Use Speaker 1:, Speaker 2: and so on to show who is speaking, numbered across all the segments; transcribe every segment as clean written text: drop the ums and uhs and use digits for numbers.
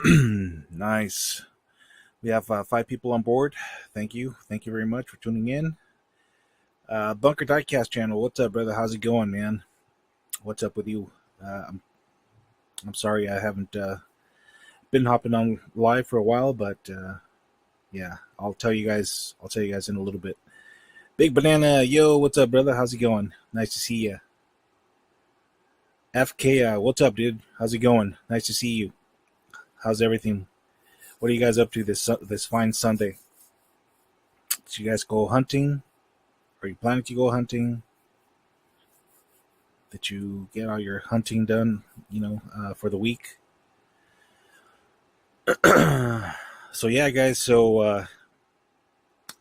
Speaker 1: Nice. We have 5 people on board. Thank you. Thank you very much for tuning in. Bunker Diecast channel. What's up, brother? How's it going, man? What's up with you? I'm sorry I haven't been hopping on live for a while, but yeah, I'll tell you guys. I'll tell you guys in a little bit. Big Banana, yo, what's up, brother? How's it going? Nice to see you. FK, what's up, dude? How's it going? Nice to see you. How's everything? What are you guys up to this fine Sunday? Did you guys go hunting? Are you planning to go hunting? Did you get all your hunting done, for the week? So yeah, guys. So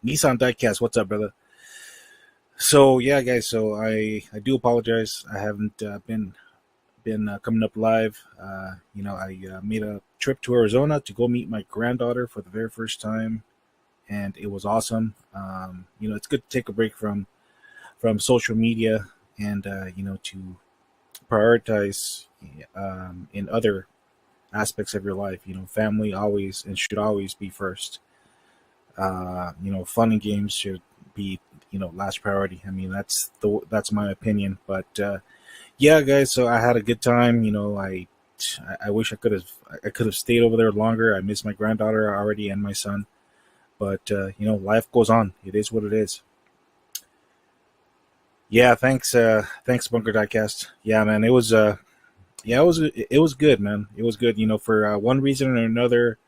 Speaker 1: Nissan Diecast, what's up, brother? So yeah, guys. So I do apologize. I haven't been coming up live. I made a trip to Arizona to go meet my granddaughter for the very first time, and it was awesome. It's good to take a break from social media and to prioritize in other aspects of your life. Family always and should always be first. Fun and games should be last priority. I mean, that's my opinion. But yeah, guys. So I had a good time. I wish I could have stayed over there longer. I miss my granddaughter already and my son. But life goes on. It is what it is. Yeah, thanks, Bunker Diecast. Yeah, man, it was good, man. It was good. For one reason or another,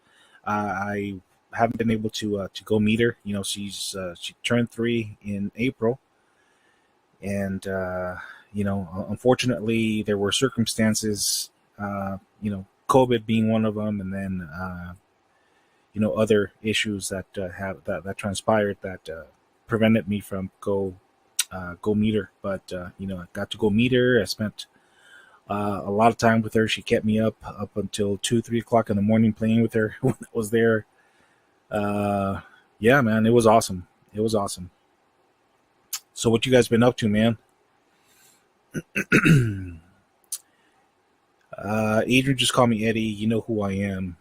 Speaker 1: I haven't been able to go meet her. She turned 3 in April, and unfortunately, there were circumstances, COVID being one of them, and then other issues that that transpired that prevented me from go meet her. But I got to go meet her. I spent a lot of time with her. She kept me up until 2-3 o'clock in the morning playing with her when I was there. Yeah, man, it was awesome. It was awesome. So what you guys been up to, man? Adrian just called me Eddie. You know who I am.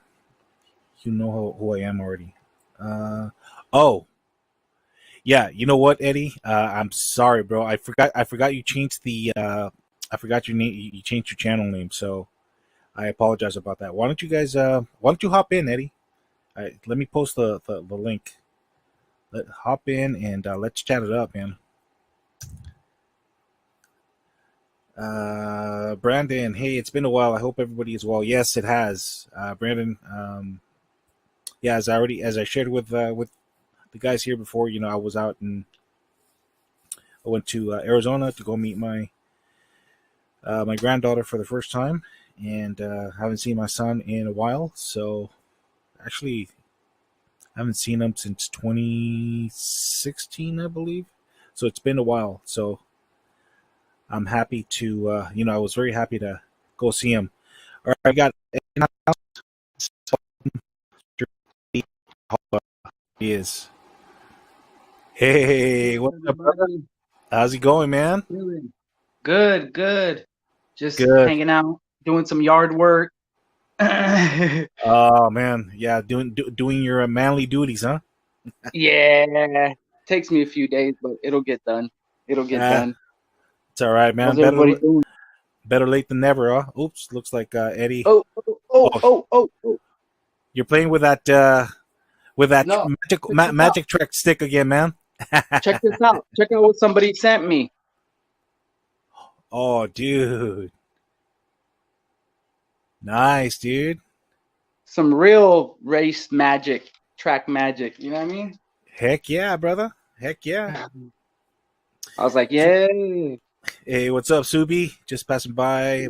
Speaker 1: You know who I am already. Oh, yeah. You know what, Eddie? I'm sorry, bro. I forgot you changed the. I forgot your name. You changed your channel name, so I apologize about that. Why don't you guys? Why don't you hop in, Eddie? Let me post the link. Hop in and let's chat it up, man. Brandon, hey, it's been a while. I hope everybody is well. Yes, it has. Brandon, yeah, as I shared with the guys here before, I was out and I went to Arizona to go meet my granddaughter for the first time, and haven't seen my son in a while. So actually, I haven't seen him since 2016, I believe. So it's been a while. So I'm happy to, I was very happy to go see him. All right, I got he is. Hey, what's up, brother?
Speaker 2: Everybody
Speaker 1: How's it going, man?
Speaker 2: doing? Good, good. Just
Speaker 1: Good.
Speaker 2: hanging out, doing some yard work.
Speaker 1: Oh man, yeah, doing your manly duties, huh?
Speaker 2: Yeah, takes me a few days, but it'll get done. It'll get
Speaker 1: Ah,
Speaker 2: done.
Speaker 1: it's all right, man.
Speaker 2: How's everybody doing?
Speaker 1: Better late than never, huh? Oops, looks like Eddie.
Speaker 2: Oh, oh, oh,
Speaker 1: Oh,
Speaker 2: oh, oh, oh.
Speaker 1: you're playing with that
Speaker 2: No, check this out.
Speaker 1: magic trick stick again, man.
Speaker 2: Check this out. Check out what somebody sent me.
Speaker 1: Oh, dude, nice, dude.
Speaker 2: Some real race magic, track magic. You know what I mean?
Speaker 1: Heck yeah, brother. Heck yeah.
Speaker 2: I was like, yay.
Speaker 1: Hey, what's up, Subi? Just passing by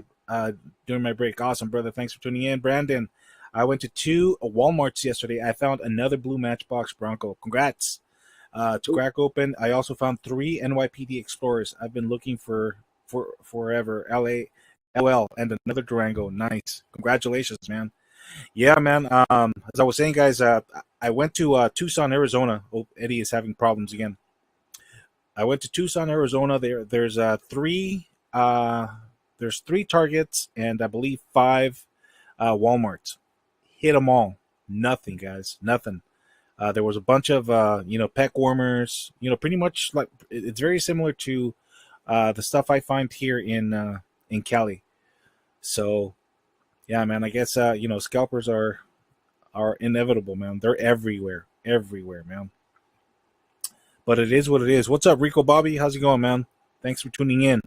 Speaker 1: during my break. Awesome, brother. Thanks for tuning in. Brandon, I went to 2 Walmarts yesterday. I found another blue Matchbox Bronco. Congrats. To crack open, I also found 3 NYPD Explorers. I've been looking for forever. LL, and another Durango. Nice. Congratulations, man. Yeah, man. As I was saying, guys, I went to Tucson, Arizona. Oh, Eddie is having problems again. I went to Tucson, Arizona. There's 3 Targets and I believe 5 Walmarts. hit them all. Nothing, guys. Nothing. There was a bunch of peck warmers. Pretty much like it's very similar to the stuff I find here in Cali. So yeah, man. I guess scalpers are inevitable, man. They're everywhere, man. But it is what it is. What's up, Rico Bobby? How's it going, man? Thanks for tuning in.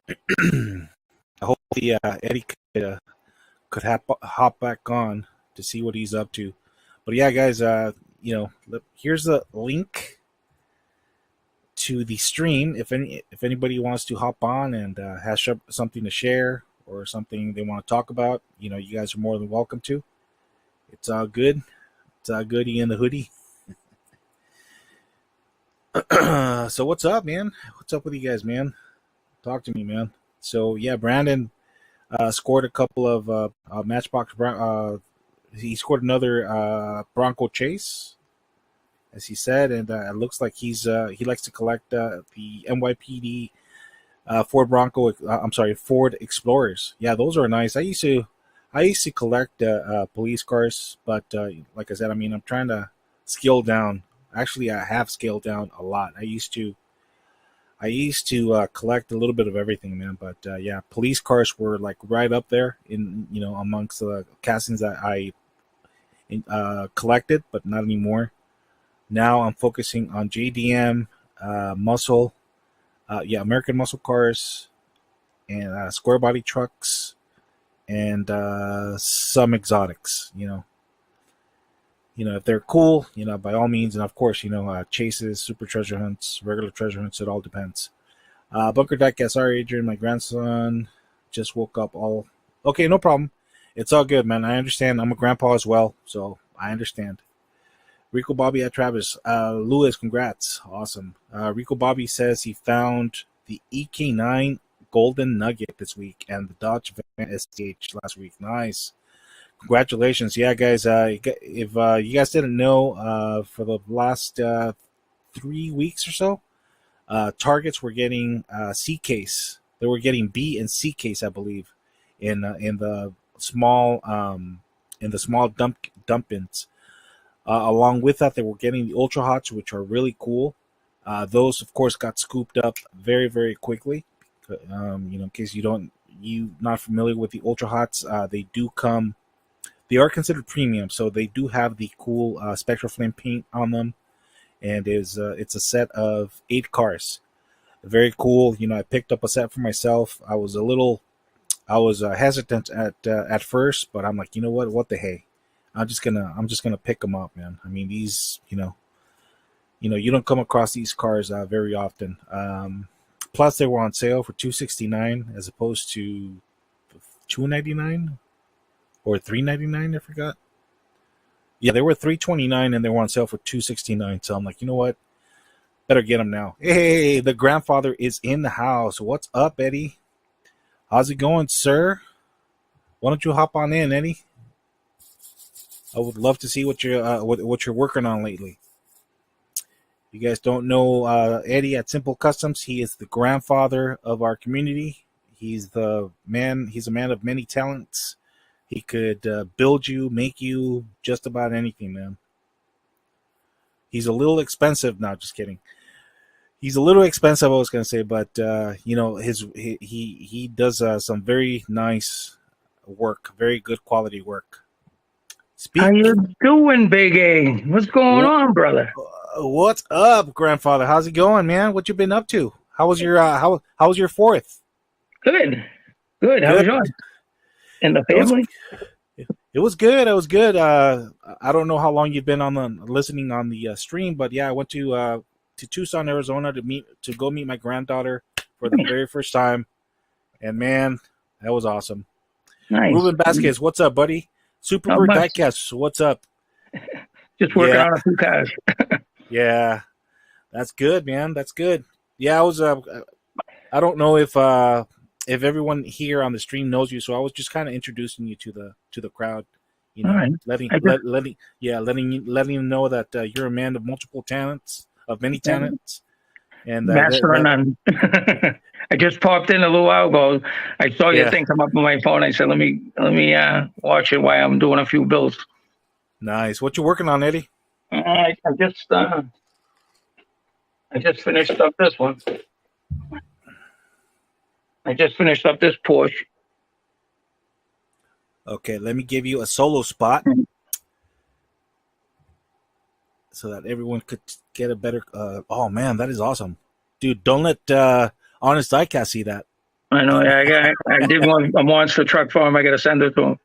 Speaker 1: I hope Eddie could hop back on to see what he's up to. But yeah, guys, here's the link to the stream. If anybody wants to hop on and has something to share or something they want to talk about, you guys are more than welcome to. It's all good. It's all goody in the hoodie. So what's up, man? What's up with you guys, man? Talk to me, man. So yeah, Brandon scored a couple of Matchbox. He scored another Bronco Chase, as he said, and it looks like he likes to collect the NYPD Ford Explorers. Yeah, those are nice. I used to collect police cars, but like I said, I mean, I'm trying to scale down. Actually, I have scaled down a lot. I used to collect a little bit of everything, man. But yeah, police cars were like right up there in amongst the castings that I collected, but not anymore. Now I'm focusing on JDM, muscle, American muscle cars, and square body trucks, and some exotics. If they're cool, by all means, and of course, chases, super treasure hunts, regular treasure hunts. It all depends. Bunker Diecast, sorry, Adrian, my grandson just woke up. Okay, no problem. It's all good, man. I understand. I'm a grandpa as well, so I understand. Rico Bobby at Travis. Lewis, congrats. Awesome. Rico Bobby says he found the EK9 Golden Nugget this week and the Dodge Van STH last week. Nice. Congratulations. Yeah, guys, if you guys didn't know, for the last 3 weeks or so, targets were getting C case. They were getting B and C case, I believe, in the small dump-ins. Along with that, they were getting the Ultra Hots, which are really cool. Those, of course, got scooped up very, very quickly. In case you're not familiar with the Ultra Hots, they do come. They are considered premium, so they do have the cool Spectral Flame paint on them, and it's a set of 8 cars. Very cool. I picked up a set for myself. I was hesitant at first, but I'm like, you know what the hey, I'm just gonna pick them up, man. I mean, these, you don't come across these cars very often. Plus, they were on sale for $269 as opposed to $299. Or $399, I forgot. Yeah, they were $329 and they were on sale for $269. So I'm like, you know what? Better get them now. Hey, the grandfather is in the house. What's up, Eddie? How's it going, sir? Why don't you hop on in, Eddie? I would love to see what you're working on lately. You guys don't know Eddie at Simple Customs. He is the grandfather of our community. He's a man of many talents. He could build you, make you just about anything, man. He's a little expensive. No, just kidding. He's a little expensive, I was going to say, but he does some very nice work, very good quality work.
Speaker 3: How you doing, Big A? What's going on, brother?
Speaker 1: What's up, grandfather? How's it going, man? What you been up to? How was your how was your 4th?
Speaker 3: Good. How was yours? And the family?
Speaker 1: It was good. It was good. I don't know how long you've been listening on the stream, but yeah, I went to Tucson, Arizona to go meet my granddaughter for the very first time, and man, that was awesome.
Speaker 3: Nice.
Speaker 1: Ruben Vasquez, what's up, buddy? Superbird Diecast, what's up?
Speaker 3: Just working on a few cars.
Speaker 1: Yeah, that's good, man. That's good. Yeah, I was. I don't know if everyone here on the stream knows you, so I was just kind of introducing you to the crowd.
Speaker 3: Right.
Speaker 1: letting you know that you're a man of many talents, and
Speaker 3: master of none. I just popped in a little while ago. I saw your
Speaker 1: Yeah.
Speaker 3: thing come up on my phone. I said, let me watch it while I'm doing a few bills.
Speaker 1: Nice. What you working on, Eddie?
Speaker 3: I just finished up this one. I just finished up this Porsche.
Speaker 1: Okay, let me give you a solo spot so that everyone could get a better. Oh man, that is awesome, dude! Don't let Honest Diecast see that.
Speaker 3: I know. I did a monster truck for him. I got to send it to him.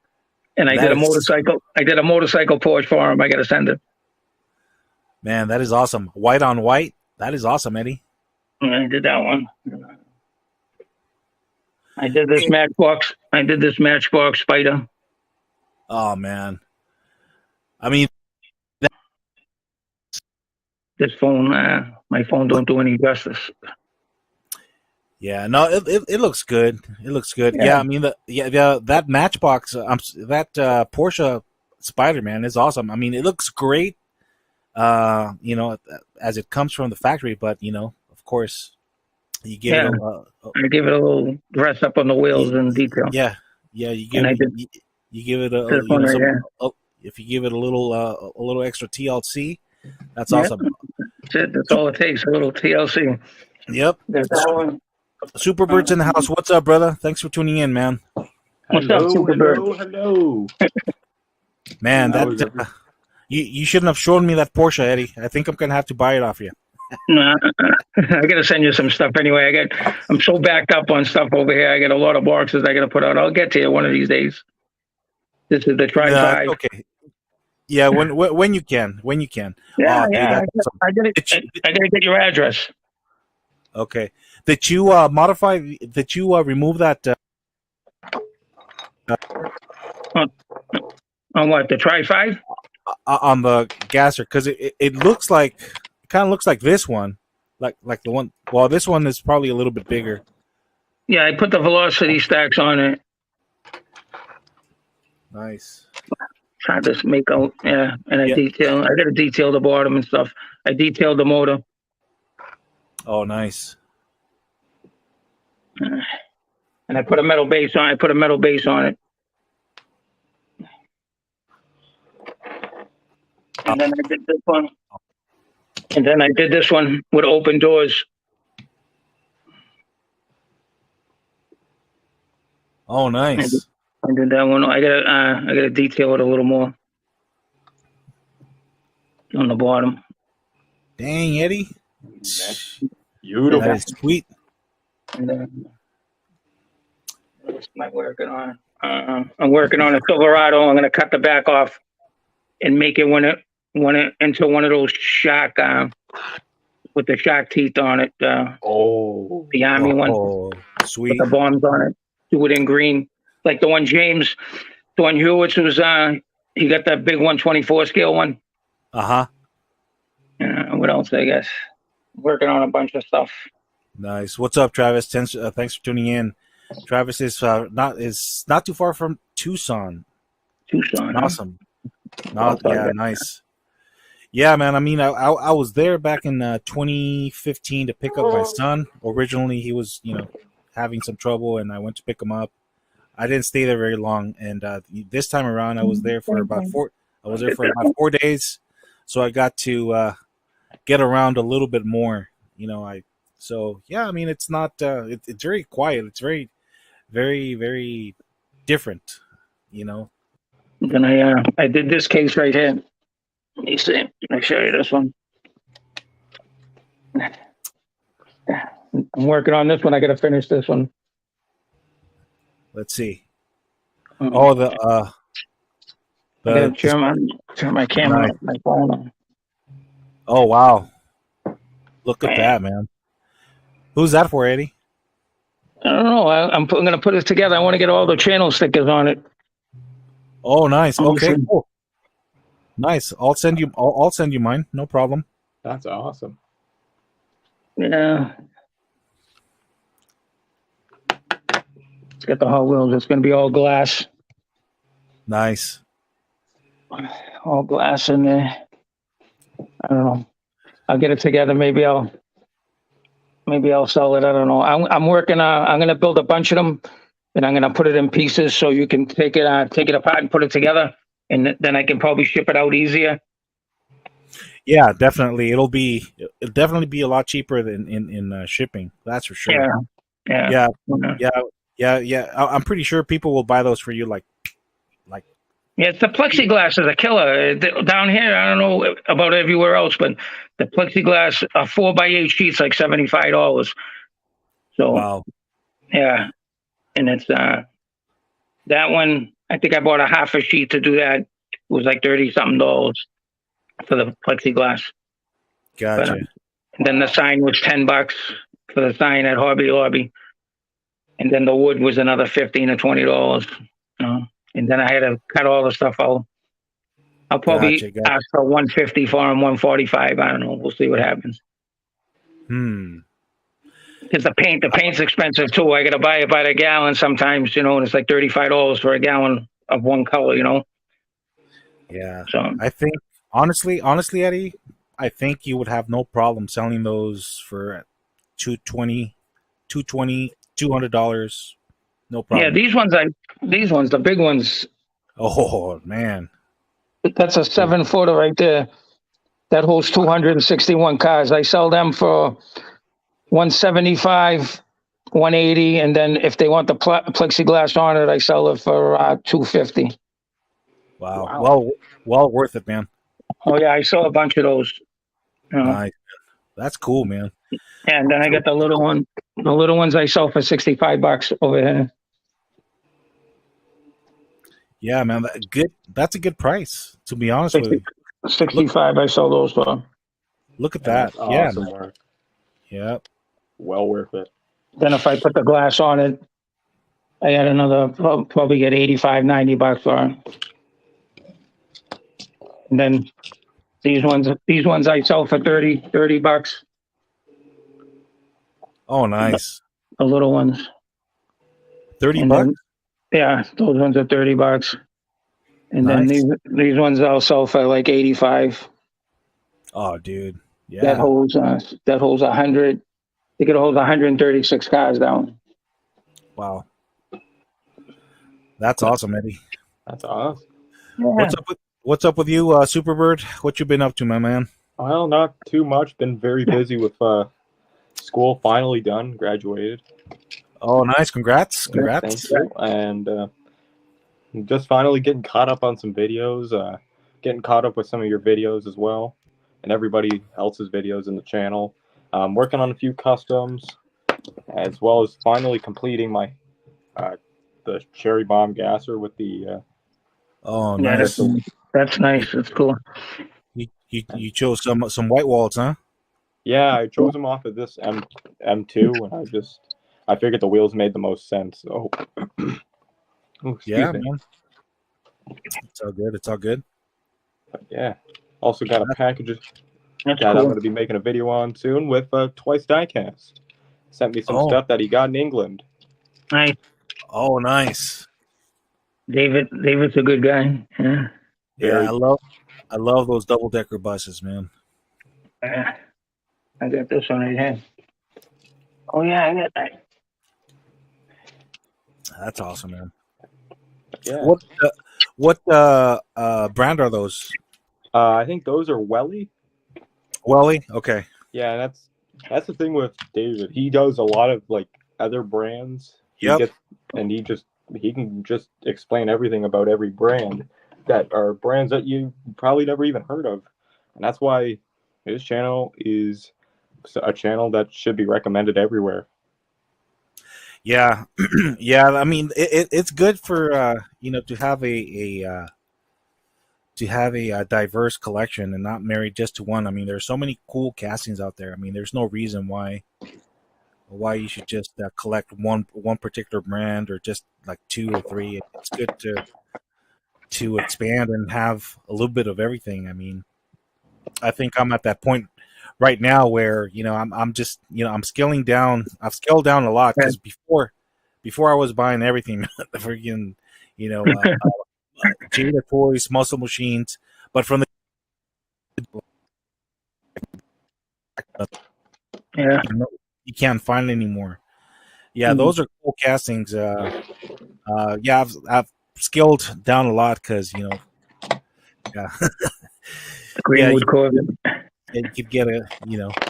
Speaker 3: And I did
Speaker 1: That
Speaker 3: a
Speaker 1: is,
Speaker 3: motorcycle. I did a motorcycle Porsche for him. I got to send it.
Speaker 1: man, that is awesome. White on white. That is awesome, Eddie.
Speaker 3: And I did that one. I did this Matchbox. I did this Matchbox Spider.
Speaker 1: Oh man, I mean,
Speaker 3: This phone, my phone don't do any justice.
Speaker 1: yeah, no, it looks good. It looks good. Yeah, I mean, that Matchbox, that Porsche Spider-Man is awesome. I mean, it looks great. You know, as it comes from the factory, but you know, of course, you give it
Speaker 3: I give it a little dress up on the wheels and detail.
Speaker 1: Yeah, you give you give it
Speaker 3: this one right here.
Speaker 1: if you give it a little extra TLC, that's awesome.
Speaker 3: That's it. That's all it takes. A little TLC.
Speaker 1: Yep.
Speaker 3: There's that one.
Speaker 1: Superbird's in the house. What's up, brother? Thanks for tuning in, man.
Speaker 3: What's up, Superbird?
Speaker 4: Hello.
Speaker 1: Man, you shouldn't have shown me that Porsche, Eddie. I think I'm gonna have to buy it off you.
Speaker 3: Nah, I gotta send you some stuff anyway. I'm so backed up on stuff over here. I got a lot of boxes I gotta put out. I'll get to you one of these days. This is the Tri-5.
Speaker 1: Okay. Yeah, when you can.
Speaker 3: Yeah,
Speaker 1: dude,
Speaker 3: I gotta get your address.
Speaker 1: Okay. Did you modify? Did you remove that?
Speaker 3: On what, the Tri-5?
Speaker 1: On the gasser, because it looks like, it kind of looks like this one, like the one. Well, this one is probably a little bit bigger.
Speaker 3: Yeah, I put the velocity stacks on it.
Speaker 1: Nice.
Speaker 3: Try to make out, and I got to detail the bottom and stuff. I detailed the motor.
Speaker 1: Oh, nice.
Speaker 3: And I put a metal base on it. And then I did this one. And then I did this one with open doors.
Speaker 1: Oh, nice.
Speaker 3: I did that one. I gotta detail it a little more on the bottom.
Speaker 1: Dang, Eddie.
Speaker 4: That's beautiful.
Speaker 1: That is sweet.
Speaker 3: And then what am I working on? I'm working on a Silverado. I'm gonna cut the back off and make it into one of those shark with the shark teeth on it. The Army one.
Speaker 1: Oh, sweet.
Speaker 3: With the bombs on it. Do it in green. Like the one Hewitts was, he got that big 124 scale one.
Speaker 1: Uh-huh.
Speaker 3: What else, I guess? Working on a bunch of stuff.
Speaker 1: Nice. What's up, Travis? Thanks for tuning in. Travis is not too far from Tucson. Awesome. Nice. Yeah, man. I mean, I was there back in 2015 to pick up my son. Originally, he was, having some trouble, and I went to pick him up. I didn't stay there very long, and this time around, I was there for about 4 days, so I got to get around a little bit more. So yeah. I mean, it's not. It's very quiet. It's very, very, very different.
Speaker 3: Then I did this case right here. Let me see. I'll show you this one. I'm working on this one. I got to finish this one.
Speaker 1: Let's see. Oh,
Speaker 3: I gotta turn my camera on, my phone on.
Speaker 1: Oh, wow. Look at that, man. Who's that for, Eddie?
Speaker 3: I don't know. I'm going to put it together. I want to get all the channel stickers on it.
Speaker 1: Oh, nice. Okay, cool. Nice. I'll send you mine. No problem.
Speaker 4: That's awesome.
Speaker 3: Yeah. It's got the Hot Wheels. It's going to be all glass.
Speaker 1: Nice.
Speaker 3: All glass in there. I don't know. I'll get it together. Maybe I'll maybe I'll sell it. I don't know. I'm working. I'm gonna build a bunch of them, and I'm gonna put it in pieces so you can take it apart and put it together, and then I can probably ship it out easier.
Speaker 1: Yeah, definitely. It'll definitely be a lot cheaper than in shipping. That's for sure.
Speaker 3: Yeah, yeah,
Speaker 1: Yeah,
Speaker 3: yeah.
Speaker 1: yeah. I'm pretty sure people will buy those for you. Like,
Speaker 3: Yeah, it's the plexiglass is a killer. Down here, I don't know about everywhere else, but the plexiglass, a 4x8 sheet's like $75. So
Speaker 1: wow,
Speaker 3: yeah, and it's that one. I think I bought a half a sheet to do that. It was like 30 something dollars for the plexiglass. But
Speaker 1: gotcha.
Speaker 3: and then the sign was $10 for the sign at Hobby Lobby, and then the wood was another $15 or $20. And then I had to cut all the stuff out. I'll probably
Speaker 1: Gotcha.
Speaker 3: ask for 150 for them, 145. I don't know. We'll see what happens.
Speaker 1: Hmm.
Speaker 3: Because the paint's expensive too. I got to buy it by the gallon sometimes, and it's like $35 for a gallon of one color.
Speaker 1: Yeah.
Speaker 3: So
Speaker 1: I think honestly, Eddie, I think you would have no problem selling those for 220, 220, $200. No
Speaker 3: yeah,
Speaker 1: problem.
Speaker 3: these ones, the big ones,
Speaker 1: Oh man.
Speaker 3: that's a 7-footer right there. That holds 261 cars. I sell them for 175, 180, and then if they want the plexiglass on it, I sell it for 250.
Speaker 1: Wow.
Speaker 4: Wow.
Speaker 1: Well worth it, man.
Speaker 3: Oh yeah, I saw a bunch of those.
Speaker 1: Nice. That's cool, man.
Speaker 3: And then I got the little one. The little ones I sell for $65 over here.
Speaker 1: Yeah, man. That's a good price, to be honest with you.
Speaker 3: 65 I sell those for.
Speaker 1: Look at
Speaker 4: Yeah,
Speaker 1: that.
Speaker 4: that's
Speaker 1: Yeah,
Speaker 4: awesome
Speaker 1: man.
Speaker 4: work.
Speaker 1: Yeah.
Speaker 4: Well worth it.
Speaker 3: Then if I put the glass on it, I had another probably get 85, $90 for it. And then these ones I sell for $30.
Speaker 1: Oh, nice.
Speaker 3: The little ones.
Speaker 1: 30
Speaker 3: And
Speaker 1: bucks?
Speaker 3: then yeah, those ones are $30. And then
Speaker 1: Nice.
Speaker 3: these ones I'll sell for like 85.
Speaker 1: Oh, dude.
Speaker 3: That
Speaker 1: Yeah.
Speaker 3: holds 100. I think it holds 136 cars down.
Speaker 1: Wow. That's awesome, Eddie.
Speaker 4: That's awesome.
Speaker 3: Yeah.
Speaker 1: What's up with you, Superbird? What you been up to, my man?
Speaker 4: Well, not too much. Been very busy with school. Finally done. Graduated.
Speaker 1: Oh, nice. Congrats.
Speaker 4: Thank you. And just finally getting caught up on some videos. Getting caught up with some of your videos as well, and everybody else's videos in the channel. Working on a few customs, as well as finally completing my the cherry bomb gasser with the.
Speaker 1: Oh,
Speaker 3: Yeah,
Speaker 1: nice.
Speaker 3: that's nice. That's cool.
Speaker 1: You chose some white wallets, huh?
Speaker 4: Yeah, I chose them off of this M2, and I figured the wheels made the most sense. So, oh,
Speaker 1: Yeah,
Speaker 4: excuse me.
Speaker 1: man. It's all good. It's all good.
Speaker 4: But yeah, also got a package
Speaker 3: That's
Speaker 4: that I'm
Speaker 3: cool.
Speaker 4: going to be making a video on soon with Twice Diecast. Sent me some
Speaker 1: Oh.
Speaker 4: stuff that he got in England.
Speaker 3: Nice.
Speaker 1: Oh, nice.
Speaker 3: David's a good guy. Yeah.
Speaker 1: Yeah, I love those double decker buses, man.
Speaker 3: I got this one right here. Oh yeah, I got that.
Speaker 1: That's awesome, man.
Speaker 4: Yeah.
Speaker 1: What brand are those?
Speaker 4: I think those are Welly.
Speaker 1: Welly? Okay.
Speaker 4: Yeah, that's the thing with David. He does a lot of like other brands.
Speaker 1: Yep.
Speaker 4: He can just explain everything about every brand that are brands that you probably never even heard of. And that's why his channel is a channel that should be recommended everywhere.
Speaker 1: Yeah. Yeah, I mean it's good for to have a diverse collection and not married just to one. I mean, there's so many cool castings out there. I mean, there's no reason why you should just collect one particular brand or just like two or three. It's good to expand and have a little bit of everything. I mean, I think I'm at that point right now where I'm just I'm scaling down. I've scaled down a lot because before I was buying everything, freaking Jada toys, muscle machines, but from the
Speaker 3: Yeah.
Speaker 1: you can't find anymore. Yeah, those are cool castings. Yeah, I've scaled down a lot because yeah, yeah,
Speaker 3: Greenwood Corvette.
Speaker 1: you could get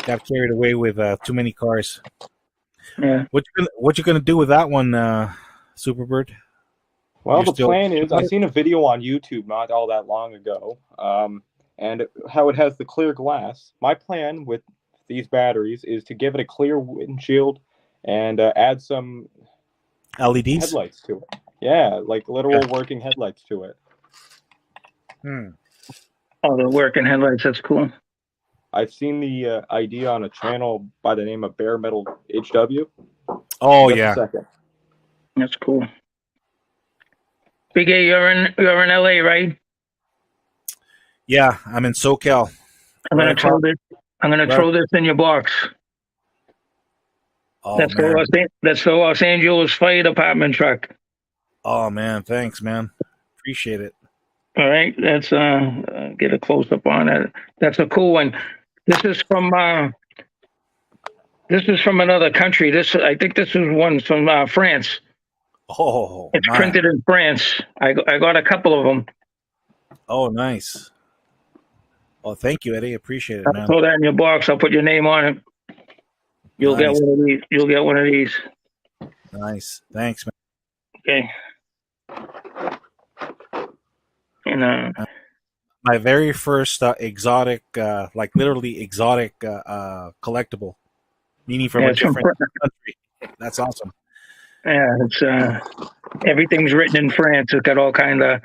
Speaker 1: got carried away with too many cars.
Speaker 3: Yeah.
Speaker 1: What you gonna do with that one, Superbird?
Speaker 4: Well,
Speaker 1: You're
Speaker 4: the
Speaker 1: still
Speaker 4: plan is, I seen a video on YouTube not all that long ago, and how it has the clear glass. My plan with these batteries is to give it a clear windshield and add some
Speaker 1: LEDs.
Speaker 4: headlights to it. Yeah, like literal working headlights to it.
Speaker 3: Oh, the working headlights. That's cool.
Speaker 4: I've seen the idea on a channel by the name of Bare Metal HW.
Speaker 1: Oh
Speaker 4: Just
Speaker 1: yeah.
Speaker 4: a second.
Speaker 3: That's cool. Big A, you're in LA, right?
Speaker 1: Yeah, I'm in SoCal.
Speaker 3: I'm gonna throw this. I'm gonna
Speaker 1: Right.
Speaker 3: throw this in your box.
Speaker 1: Oh
Speaker 3: That's
Speaker 1: man.
Speaker 3: the Los Angeles Fire Department truck.
Speaker 1: Oh man, thanks, man. Appreciate it.
Speaker 3: All right, let's get a close up on it. That's a cool one. This is from another country. I think this is one from France.
Speaker 1: Oh,
Speaker 3: It's
Speaker 1: my.
Speaker 3: printed in France. I got a couple of them.
Speaker 1: Oh, nice. Oh, thank you, Eddie. Appreciate it,
Speaker 3: I'll
Speaker 1: man.
Speaker 3: throw that in your box. I'll put your name on it. You'll get
Speaker 1: Nice.
Speaker 3: one of these. You'll get one of these.
Speaker 1: Nice. Thanks, man.
Speaker 3: Okay. And
Speaker 1: My very first exotic, like literally exotic collectible, meaning from a
Speaker 3: it's from
Speaker 1: different country. That's awesome.
Speaker 3: yeah, it's everything's written in France. It's got all kind of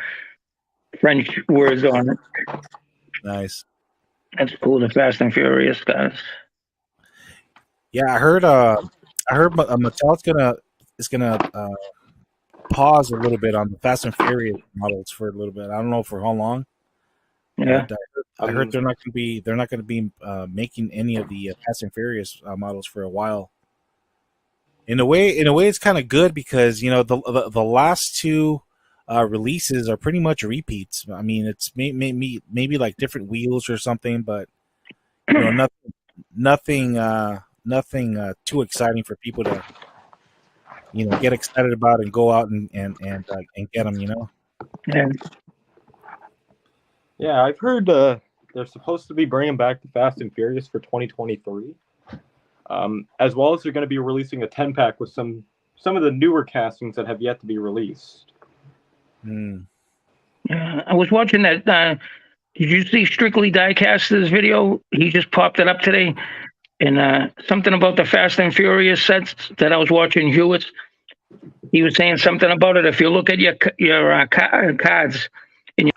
Speaker 3: French words on it.
Speaker 1: Nice.
Speaker 3: That's cool. The Fast and Furious guys.
Speaker 1: Yeah, I heard Mattel's is gonna pause a little bit on the Fast and Furious models for a little bit. I don't know for how long.
Speaker 3: Yeah.
Speaker 1: But I heard they're not going to be making any of the Fast and Furious models for a while. In a way, it's kind of good because the last two releases are pretty much repeats. I mean, it's maybe like different wheels or something, but nothing too exciting for people to get excited about and go out and get them.
Speaker 3: Yeah.
Speaker 4: Yeah, I've heard they're supposed to be bringing back the Fast and Furious for 2023, as well as they're going to be releasing a 10-pack with some of the newer castings that have yet to be released.
Speaker 3: Yeah, I was watching that. Did you see Strictly Diecast's video? He just popped it up today, and something about the Fast and Furious sets that I was watching. Hewitt's. He was saying something about it. If you look at your cards, and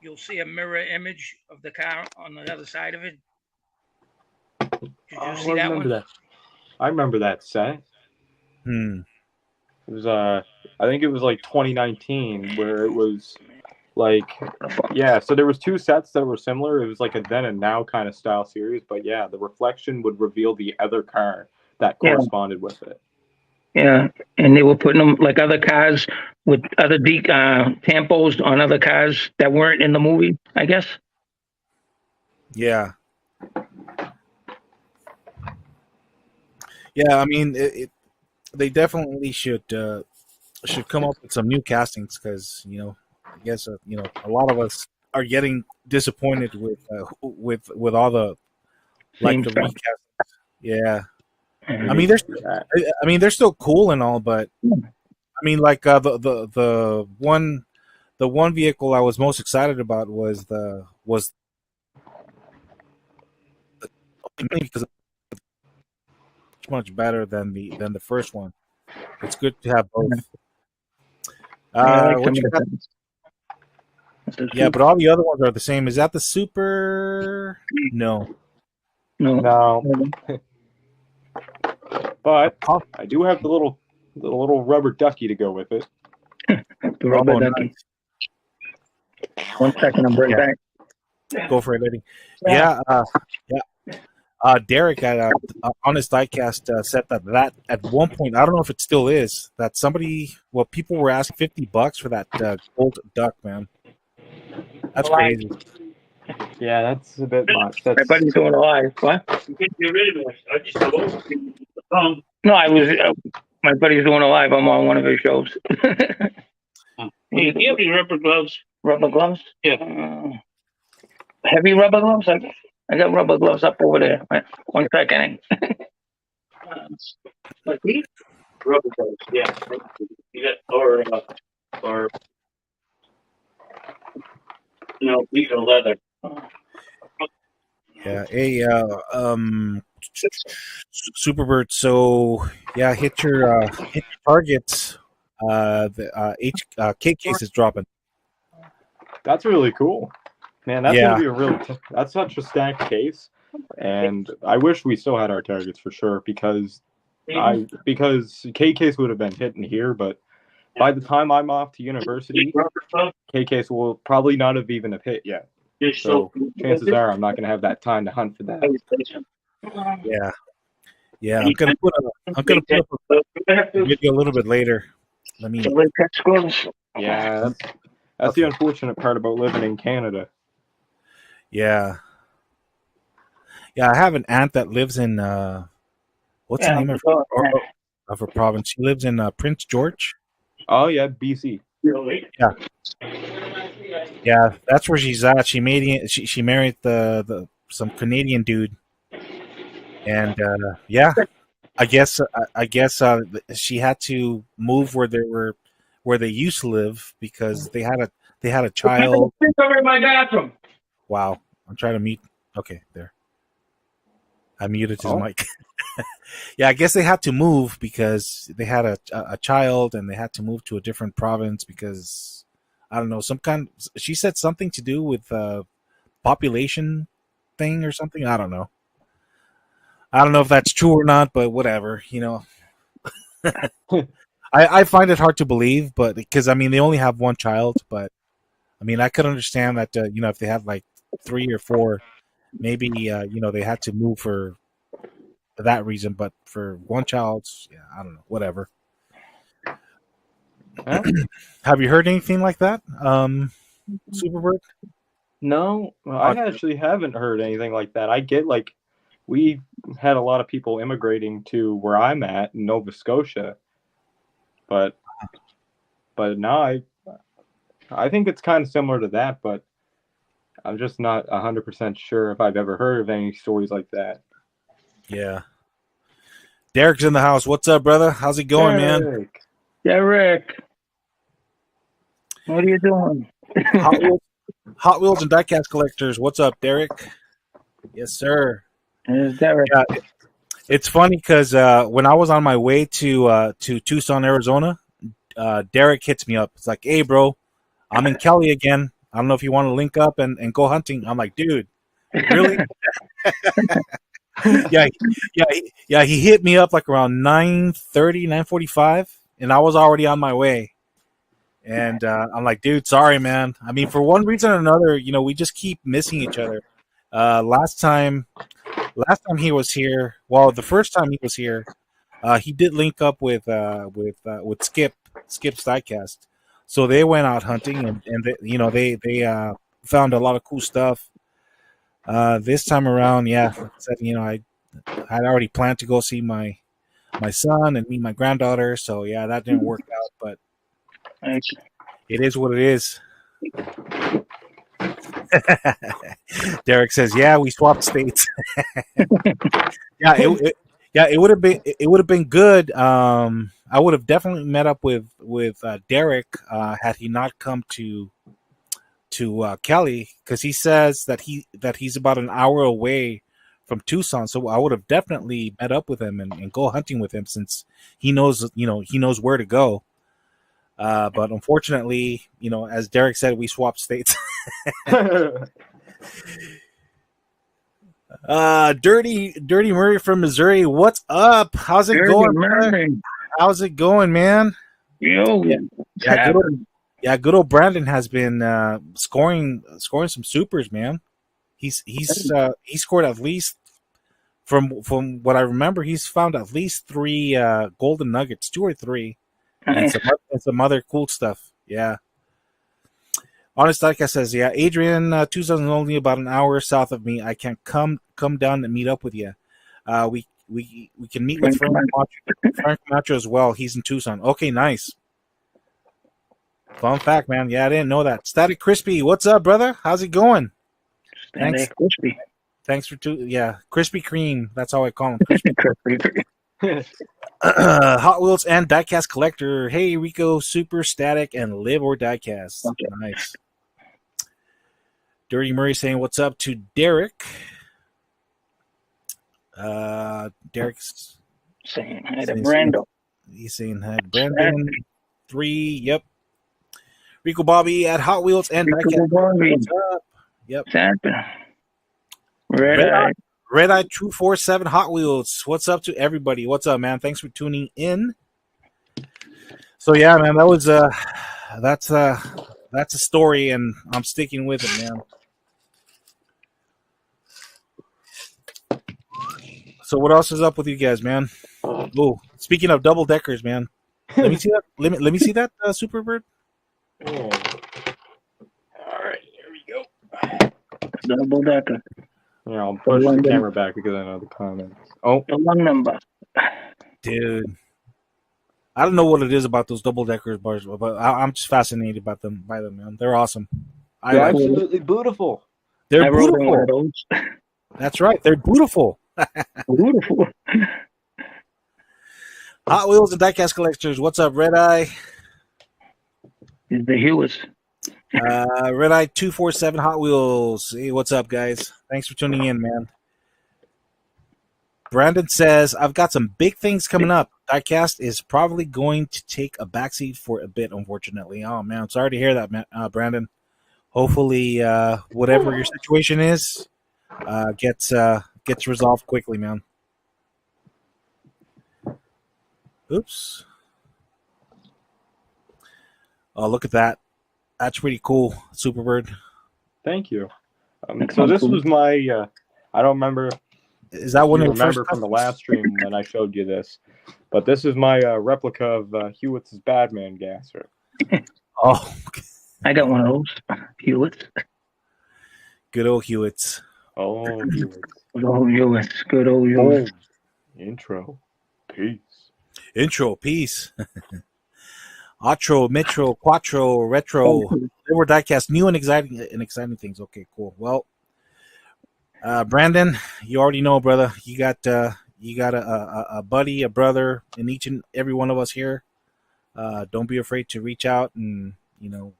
Speaker 3: you'll see a mirror image of the car on the other side of it. Did you see that one?
Speaker 4: I remember that set. It was I think it was like 2019 where it was like so there was two sets that were similar. It was like a then and now kind of style series, but yeah, the reflection would reveal the other car that corresponded with it.
Speaker 3: Yeah, and they were putting them like other cars with other tampos on other cars that weren't in the movie, I guess.
Speaker 1: Yeah. Yeah, I mean, they definitely should come up with some new castings because I guess a lot of us are getting disappointed with all the like the recastings. Yeah. I mean, they're still cool and all, but I mean, like the one vehicle I was most excited about was because it's much better than the first one. It's good to have both. Yeah, but all the other ones are the same. Is that the Super? No.
Speaker 4: But I do have the little rubber ducky to go with it.
Speaker 3: The rubber ducky. Nice. 1 second, I'm right back.
Speaker 1: Go for it, Eddie. Yeah. Derek at Honest Diecast said that at one point, I don't know if it still is, that people were asking $50 for that gold duck, man. That's crazy.
Speaker 4: Yeah, that's a bit much.
Speaker 3: My
Speaker 4: That's
Speaker 3: buddy's doing a live. What?
Speaker 5: You can't get rid of it. I just
Speaker 3: No, I was. My buddy's doing a live. I'm on one of his shows.
Speaker 5: you have any rubber gloves?
Speaker 3: Rubber gloves?
Speaker 5: Yeah.
Speaker 3: Heavy rubber gloves? I got rubber gloves up over there. Wait, 1 second.
Speaker 5: Like these? Rubber gloves, yeah. You got, or, no, these are leather.
Speaker 1: Yeah. Hey, Superbird. So yeah, hit your targets. K case is dropping.
Speaker 4: That's really cool, man. That's
Speaker 1: Yeah.
Speaker 4: gonna be a real. That's such a stacked case, and I wish we still had our targets for sure because K case would have been hitting here, but by the time I'm off to university, K case will probably not have even have hit yet. So chances are I'm not gonna have that time to hunt for that.
Speaker 1: Yeah. Yeah. I'm gonna put up a video a little bit later. Let me.
Speaker 3: Latex gloves.
Speaker 4: Yeah, that's the unfortunate part about living in Canada.
Speaker 1: Yeah. Yeah, I have an aunt that lives in what's the name of her province? She lives in Prince George.
Speaker 4: Oh yeah, BC.
Speaker 1: Yeah. Yeah, that's where she's at. She married the some Canadian dude, and yeah, I guess she had to move where they used to live because they had a child.
Speaker 3: Over in my bathroom.
Speaker 1: Wow, I'm trying to mute. Okay, there. I muted his mic. Yeah, I guess they had to move because they had a child and they had to move to a different province because I don't know she said something to do with population thing or something. I don't know if that's true or not, but whatever, I find it hard to believe, but because I mean they only have one child, but I mean I could understand that if they had like 3 or 4, maybe they had to move for that reason, but for one child, yeah, I don't know, whatever.
Speaker 4: Huh?
Speaker 1: Have you heard anything like that, Superbird?
Speaker 4: No, I actually haven't heard anything like that. I get like we had a lot of people immigrating to where I'm at in Nova Scotia, but now I think it's kind of similar to that, but I'm just not 100% sure if I've ever heard of any stories like that.
Speaker 1: Yeah. Derek's in the house. What's up, brother? How's it going, man?
Speaker 3: Derek. What are you doing?
Speaker 1: Hot Wheels and Diecast collectors. What's up, Derek? Yes, sir.
Speaker 3: There's Derek.
Speaker 1: Yeah, it's funny because when I was on my way to Tucson, Arizona, Derek hits me up. It's like, hey, bro, I'm in Kelly again. I don't know if you want to link up and go hunting. I'm like, dude, really? Yeah. He hit me up like around 9:30, 9:45, and I was already on my way. And I'm like, dude, sorry, man. I mean, for one reason or another, we just keep missing each other. Last time he was here, well, the first time he was here, he did link up with Skip's Diecast. So they went out hunting and they found a lot of cool stuff. This time around, yeah, like I said, I had already planned to go see my son and meet my granddaughter. So yeah, that didn't work out, but it is what it is. Derek says, "Yeah, we swapped states." Yeah, it would have been good. I would have definitely met up with Derek had he not come to Kelly, because he says that he's about an hour away from Tucson. So I would have definitely met up with him and go hunting with him since he knows where to go. But unfortunately, as Derek said, we swapped states. Dirty Murray from Missouri. What's up? How's it going, man? How's it going, man?
Speaker 3: Yo,
Speaker 1: good old Brandon has been scoring some supers, man. He scored at least from what I remember. He's found at least 3 golden nuggets, 2 or 3, and some other cool stuff. Yeah. Honest Diecast says, yeah, Adrian, Tucson's only about an hour south of me. I can come down and meet up with you. We can meet with Frank Macho as well. He's in Tucson. Okay, nice. Fun fact, man. Yeah, I didn't know that. Static Crispy, what's up, brother? How's it going? Thanks.
Speaker 3: Crispy.
Speaker 1: Thanks for Krispy Kreme. That's how I call him.
Speaker 3: Crispy.
Speaker 1: Hot Wheels and Diecast Collector. Hey, Rico, Super Static, and Live or Diecast.
Speaker 3: Okay.
Speaker 1: Nice. Dirty Murray saying, what's up to Derek? Derek's
Speaker 3: saying hi to Brando.
Speaker 1: He's saying hi to Brandon. 3, yep. Rico Bobby at Hot Wheels and Diecast. What's up? Yep. Red Eye 247 Hot Wheels. What's up to everybody? What's up, man? Thanks for tuning in. So yeah, man, that was that's a story, and I'm sticking with it, man. So what else is up with you guys, man? Oh, speaking of double deckers, man. Let me see that. Let me see that Superbird.
Speaker 4: Oh. All right, here we go.
Speaker 3: Double decker.
Speaker 4: Yeah, I'll push the camera back because I know the comments. Oh,
Speaker 3: the one number.
Speaker 1: Dude, I don't know what it is about those double deckers bars, but I'm just fascinated by them, man. They're awesome.
Speaker 4: They're absolutely beautiful.
Speaker 1: They're beautiful. That's right. They're beautiful.
Speaker 3: Beautiful.
Speaker 1: Hot Wheels and Diecast Collectors. What's up, Red Eye?
Speaker 3: The Hewies.
Speaker 1: Red Eye 247 Hot Wheels. Hey, what's up, guys? Thanks for tuning in, man. Brandon says, I've got some big things coming up. Diecast is probably going to take a backseat for a bit, unfortunately. Oh, man. I'm sorry to hear that, man, Brandon. Hopefully, whatever your situation is, gets resolved quickly, man. Oops. Oh, look at that. That's pretty cool, Superbird.
Speaker 4: Thank you. So this was my, I don't remember.
Speaker 1: Is that one
Speaker 4: you
Speaker 1: of the
Speaker 4: remember
Speaker 1: first
Speaker 4: from the last stream when I showed you this? But this is my replica of Hewitt's Batman gasser.
Speaker 1: Oh.
Speaker 3: I got one of those. Hewitt's.
Speaker 1: Good old Hewitt's.
Speaker 4: Oh, Hewitt's.
Speaker 3: Good old Hewitt's. Good old Hewitt's.
Speaker 4: Intro. Peace.
Speaker 1: Intro. Peace. Outro, Metro, Quattro, Retro. They were Diecast. New and exciting things. Okay, cool. Well, Brandon, you already know, brother. You got a buddy, a brother in each and every one of us here. Don't be afraid to reach out, and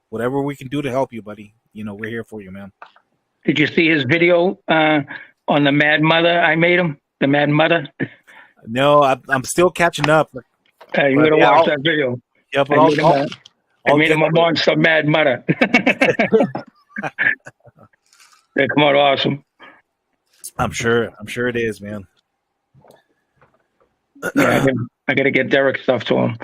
Speaker 1: whatever we can do to help you, buddy. We're here for you, man.
Speaker 3: Did you see his video on the Mad Mother? I made him the Mad Mother.
Speaker 1: No, I'm still catching up.
Speaker 3: You gotta watch that video.
Speaker 1: Yeah, but
Speaker 3: I made him a monster Mad Mother. They come out awesome.
Speaker 1: I'm sure it is, man.
Speaker 3: Yeah, I gotta get Derek stuff to him.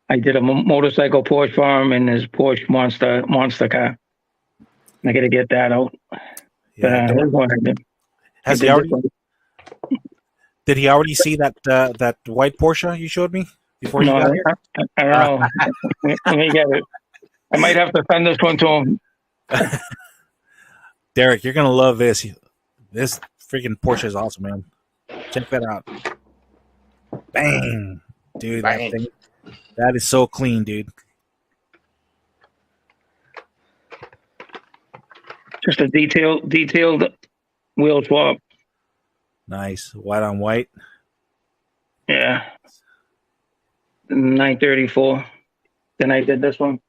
Speaker 3: I did a motorcycle Porsche farm and his Porsche monster car. I gotta get that out.
Speaker 1: Yeah, has he already? Did he already see that white Porsche you showed me before you got here?
Speaker 3: I don't know. Let me get it. I might have to send this one to him.
Speaker 1: Derek, you're gonna love this. This freaking Porsche is awesome, man. Check that out. Bang, dude!
Speaker 4: Bang.
Speaker 1: That is so clean, dude.
Speaker 3: Just a detailed wheel swap.
Speaker 1: Nice, white on white.
Speaker 3: Yeah. 934. Then I did this one.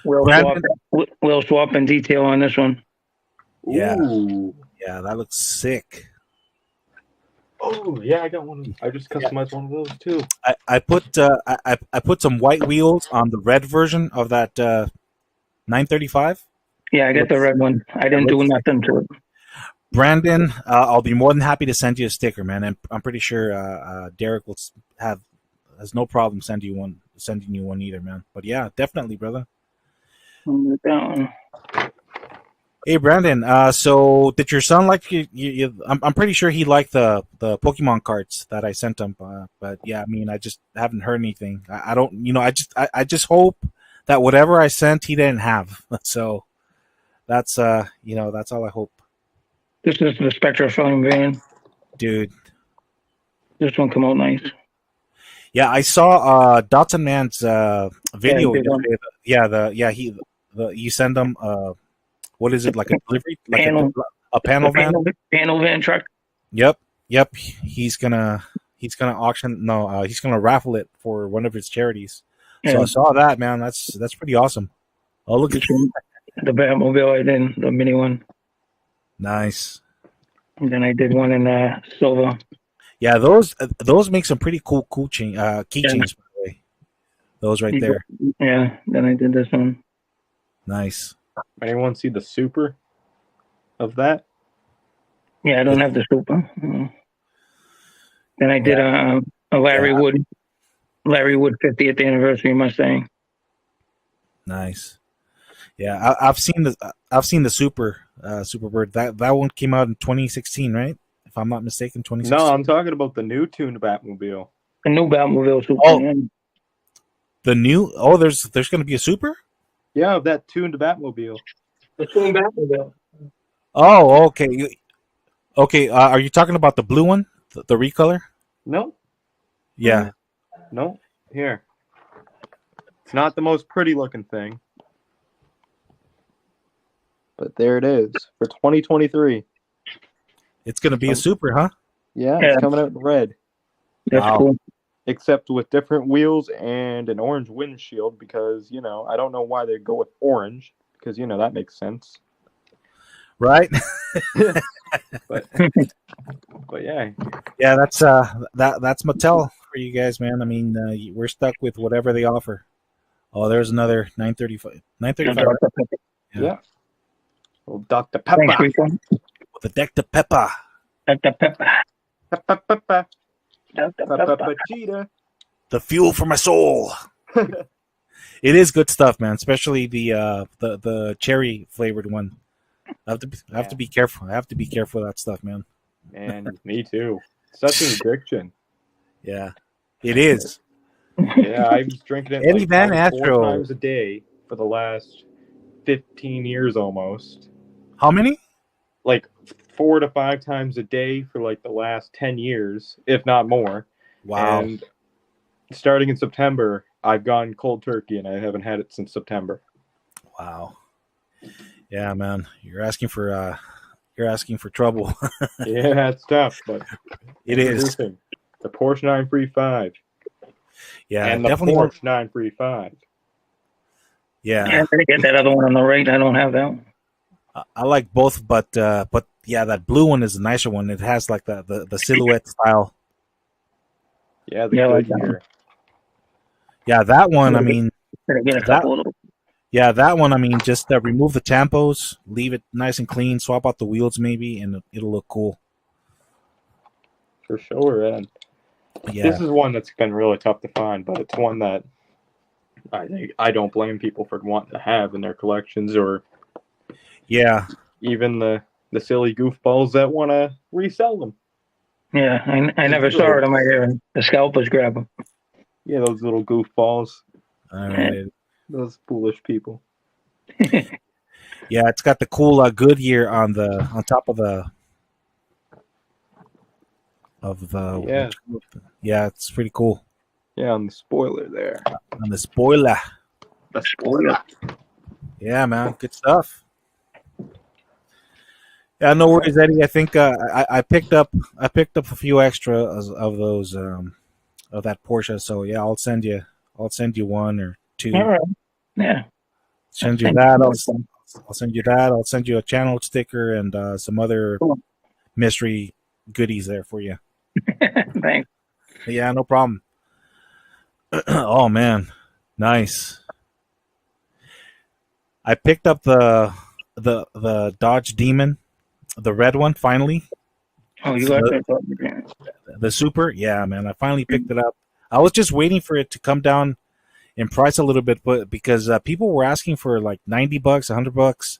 Speaker 3: Wheel swap and detail on this one.
Speaker 1: Yeah.
Speaker 4: Ooh.
Speaker 1: Yeah, that looks sick.
Speaker 4: Oh yeah, I got one. I just customized one of those too.
Speaker 1: I put some white wheels on the red version of that 935.
Speaker 3: Yeah, I got the red one. I didn't do nothing to it.
Speaker 1: Brandon, I'll be more than happy to send you a sticker, man. And I'm pretty sure Derek has no problem sending you one either, man. But yeah, definitely, brother. Hey, Brandon. So did your son like you? I'm pretty sure he liked the Pokemon cards that I sent him. But yeah, I mean, I just haven't heard anything. I don't. I just hope that whatever I sent, he didn't have. So that's that's all I hope,
Speaker 3: This is the Spectra film van.
Speaker 1: dude.
Speaker 3: This one come out nice.
Speaker 1: Yeah, I saw Dotson Man's video
Speaker 3: big one.
Speaker 1: yesterday. You send them what is it, like a delivery, like
Speaker 3: Panel.
Speaker 1: a panel van?
Speaker 3: Panel van truck.
Speaker 1: Yep. He's gonna auction. No, he's gonna raffle it for one of his charities. So
Speaker 3: Yeah.
Speaker 1: I saw that, man. That's pretty awesome. Oh, look at
Speaker 3: The Batmobile I did, the mini one.
Speaker 1: nice.
Speaker 3: And then I did one in silver.
Speaker 1: Yeah, those make some pretty cool keychains. By the way, those right there.
Speaker 3: Yeah. Then I did this one.
Speaker 1: Nice.
Speaker 4: Anyone see the super of that?
Speaker 3: Yeah, I don't have the super. Then I did a Larry Wood 50th anniversary Mustang.
Speaker 1: Nice. Yeah, I've seen the super Superbird. That one came out in 2016, right? If I'm not mistaken, 2016.
Speaker 4: No, I'm talking about the new tuned Batmobile.
Speaker 3: The new Batmobile super.
Speaker 1: Oh. The new there's going to be a super?
Speaker 4: Yeah, that tuned Batmobile.
Speaker 3: The new Batmobile.
Speaker 1: Oh, okay. Okay, are you talking about the blue one, the recolor?
Speaker 4: No,
Speaker 1: Yeah.
Speaker 4: no. Here, it's not the most pretty looking thing, but there it is for 2023.
Speaker 1: It's going to be a super, huh?
Speaker 4: Yeah,
Speaker 3: Yeah.
Speaker 4: it's coming out in red,
Speaker 3: That's
Speaker 1: Wow.
Speaker 3: cool.
Speaker 4: except with different wheels and an orange windshield because I don't know why they go with orange because that makes sense.
Speaker 1: Right?
Speaker 4: But yeah,
Speaker 1: Yeah, that's Mattel for you guys, man. I mean, we're stuck with whatever they offer. Oh, there's another 935. 935
Speaker 4: yeah. Well, Dr. Pepper.
Speaker 3: Thanks, Rico.
Speaker 1: with the deck to Peppa.
Speaker 3: Dr. Pepper.
Speaker 4: Pepper.
Speaker 3: Dr. Pepper.
Speaker 4: Pepper Cheetah.
Speaker 1: The fuel for my soul. It is good stuff, man. Especially the cherry flavored one. I have to be careful. I have to be careful of that stuff, man.
Speaker 4: And me too. Such an addiction.
Speaker 1: Yeah, it is.
Speaker 4: Yeah, I was drinking it
Speaker 1: Eddie
Speaker 4: like
Speaker 1: Van
Speaker 4: probably
Speaker 1: Astro.
Speaker 4: 4 times a day for the last 15 years almost.
Speaker 1: How many?
Speaker 4: Like 4 to 5 times a day for like the last 10 years, if not more.
Speaker 1: Wow.
Speaker 4: And starting in September, I've gone cold turkey and I haven't had it since September.
Speaker 1: Wow. Yeah, man. You're asking for trouble.
Speaker 4: Yeah, it's tough, but
Speaker 1: It is.
Speaker 4: introducing the Porsche 935
Speaker 1: Yeah,
Speaker 4: and the
Speaker 1: definitely.
Speaker 4: Porsche 935.
Speaker 3: Yeah,
Speaker 1: Yeah,
Speaker 3: I'm gonna get that other one on the right. I don't have that one.
Speaker 1: I like both, but yeah, that blue one is the nicer one. It has like the silhouette style.
Speaker 4: Yeah, the
Speaker 3: Yeah, I like that
Speaker 4: Goodyear.
Speaker 1: Yeah, that one. I mean,
Speaker 3: Gonna get a couple of those.
Speaker 1: yeah, that one. I mean, just remove the tampos, leave it nice and clean, swap out the wheels maybe, and it'll look cool.
Speaker 4: For sure, and
Speaker 1: Yeah,
Speaker 4: this is one that's been really tough to find, but it's one that I think I don't blame people for wanting to have in their collections, or
Speaker 1: yeah,
Speaker 4: even the silly goofballs that want to resell them.
Speaker 3: Yeah, I never saw it on my hair. The scalpers grab them.
Speaker 4: Yeah, those little goofballs,
Speaker 1: all right.
Speaker 4: those foolish people.
Speaker 1: Yeah, it's got the cool Goodyear on top of the
Speaker 4: Yeah.
Speaker 1: Yeah, it's pretty cool
Speaker 4: Yeah, on the spoiler there.
Speaker 1: on the spoiler.
Speaker 4: The spoiler.
Speaker 1: Yeah, man, good stuff. Yeah, no worries, Eddie. I think I picked up a few extra of those of that Porsche. So yeah, I'll send you one or two.
Speaker 3: All right. Yeah.
Speaker 1: Send you that. I'll send you that. I'll send you a channel sticker and some other
Speaker 3: Cool.
Speaker 1: mystery goodies there for you.
Speaker 3: Thanks.
Speaker 1: Yeah, no problem. Oh man, nice. I picked up the Dodge Demon, the red one, finally.
Speaker 3: Oh, you got that?
Speaker 1: The Super. Yeah, man, I finally picked it up. I was just waiting for it to come down in price a little bit, but because people were asking for like $90, $100.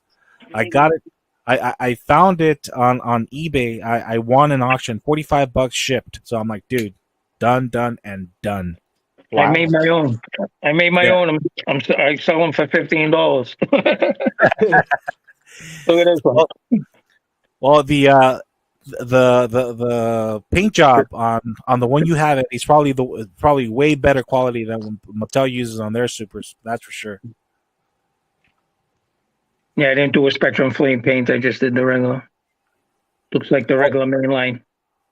Speaker 1: I got it. I found it on eBay. I won an auction, $45 shipped. So I'm like, dude, done and done.
Speaker 3: I
Speaker 1: Wow.
Speaker 3: made my own.
Speaker 1: Yeah.
Speaker 3: own. I sell them for $15. Look at this one.
Speaker 1: Well, the paint job on the one you have is probably way better quality than what Mattel uses on their supers. That's for sure.
Speaker 3: Yeah, I didn't do a Spectrum Flame paint. I just did the regular. Looks like the regular main line.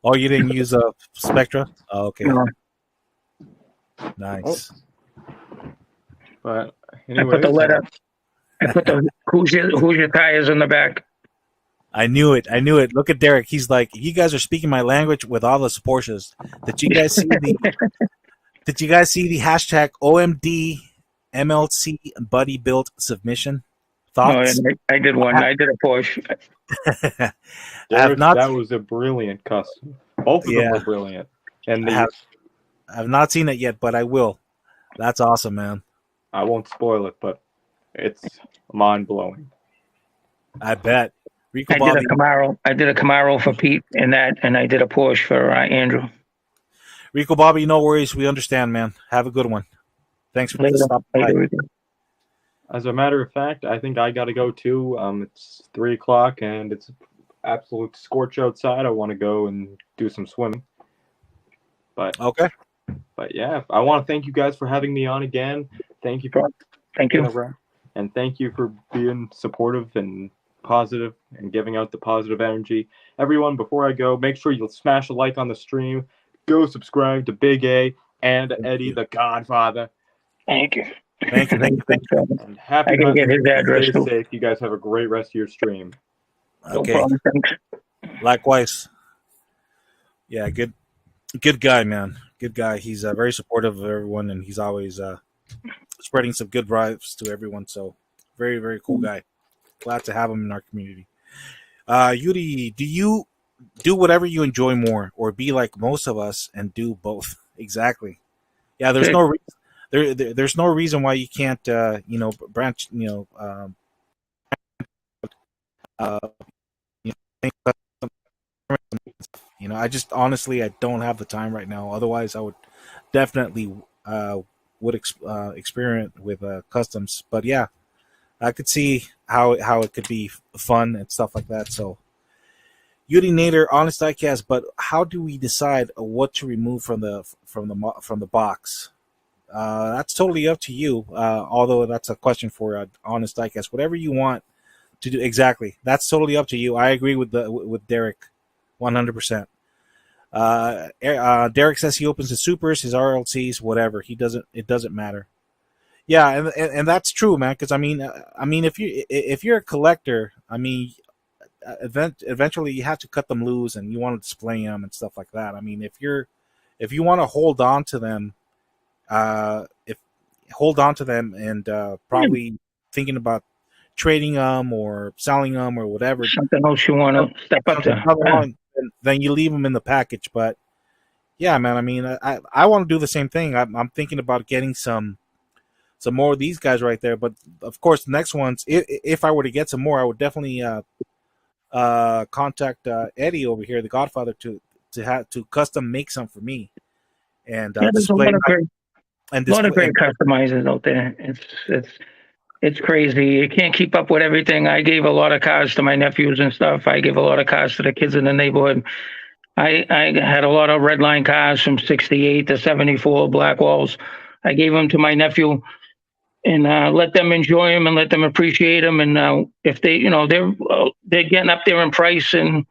Speaker 1: Oh, you didn't use a Spectra? Oh, okay,
Speaker 3: No,
Speaker 1: nice.
Speaker 4: But
Speaker 3: I put
Speaker 4: anyways,
Speaker 3: the letter. I put the who's your tires in the back.
Speaker 1: I knew it. Look at Derek. He's like, you guys are speaking my language with all the Porsches. Did you guys see the? Did you guys see the hashtag OMD MLC Buddy Built submission? Thoughts?
Speaker 3: Oh, I did one. I did a Porsche.
Speaker 1: I have not.
Speaker 4: that was a brilliant custom. Both of them were brilliant. And
Speaker 1: I have not seen it yet, but I will. That's awesome, man.
Speaker 4: I won't spoil it, but it's mind blowing.
Speaker 1: I bet. Rico
Speaker 3: I
Speaker 1: Bobby.
Speaker 3: did a Camaro. I did a Camaro for Pete and I did a Porsche for Andrew.
Speaker 1: Rico Bobby, no worries. We understand, man. Have a good one. Thanks for stopping by.
Speaker 4: As a matter of fact, I think I got to go too. It's 3:00 and it's absolute scorch outside. I want to go and do some swimming. But
Speaker 1: okay.
Speaker 4: But yeah, I want to thank you guys for having me on again. Thank you for and thank you for being supportive and positive and giving out the positive energy. Everyone, before I go, make sure you smash a like on the stream. Go subscribe to Big A and Eddie the Godfather.
Speaker 3: Thank you.
Speaker 1: Thank you.
Speaker 4: And happy
Speaker 3: I can get his address.
Speaker 4: Stay safe. You guys have a great rest of your stream.
Speaker 1: Okay.
Speaker 3: No problem, thanks.
Speaker 1: Likewise. Yeah, good guy, man. Good guy. He's very supportive of everyone, and he's always spreading some good vibes to everyone. So, very, very cool guy. Glad to have him in our community. Yuri, do you do whatever you enjoy more, or be like most of us and do both? Exactly. Yeah, there's no there's no reason why you can't branch I just honestly I don't have the time right now. Otherwise, I would definitely experiment with customs. But yeah, I could see how it could be fun and stuff like that. So, Yuri Nader, honest diecast. But how do we decide what to remove from the box? That's totally up to you. Although that's a question for honest diecast. Whatever you want to do, exactly. That's totally up to you. I agree with Derek, 100%. Derek says he opens his supers, his RLCs, whatever. It doesn't matter. Yeah, and that's true, man. Because I mean, if you're a collector, I mean, eventually you have to cut them loose, and you want to display them and stuff like that. I mean, if you want to hold on to them, and probably thinking about trading them or selling them or whatever,
Speaker 3: something else you want to step up to.
Speaker 1: Then you leave them in the package. But yeah, man, I mean, I want to do the same thing. I'm thinking about getting some more of these guys right there. But of course, the next ones, if I were to get some more, I would definitely contact Eddie over here, the Godfather, to custom make some for me and display.
Speaker 3: A lot of great customizers out there. It's crazy. You can't keep up with everything. I gave a lot of cars to my nephews and stuff. I gave a lot of cars to the kids in the neighborhood. I had a lot of red line cars from 68 to 74 black walls. I gave them to my nephew and let them enjoy them and let them appreciate them. And if they, they're getting up there in price, and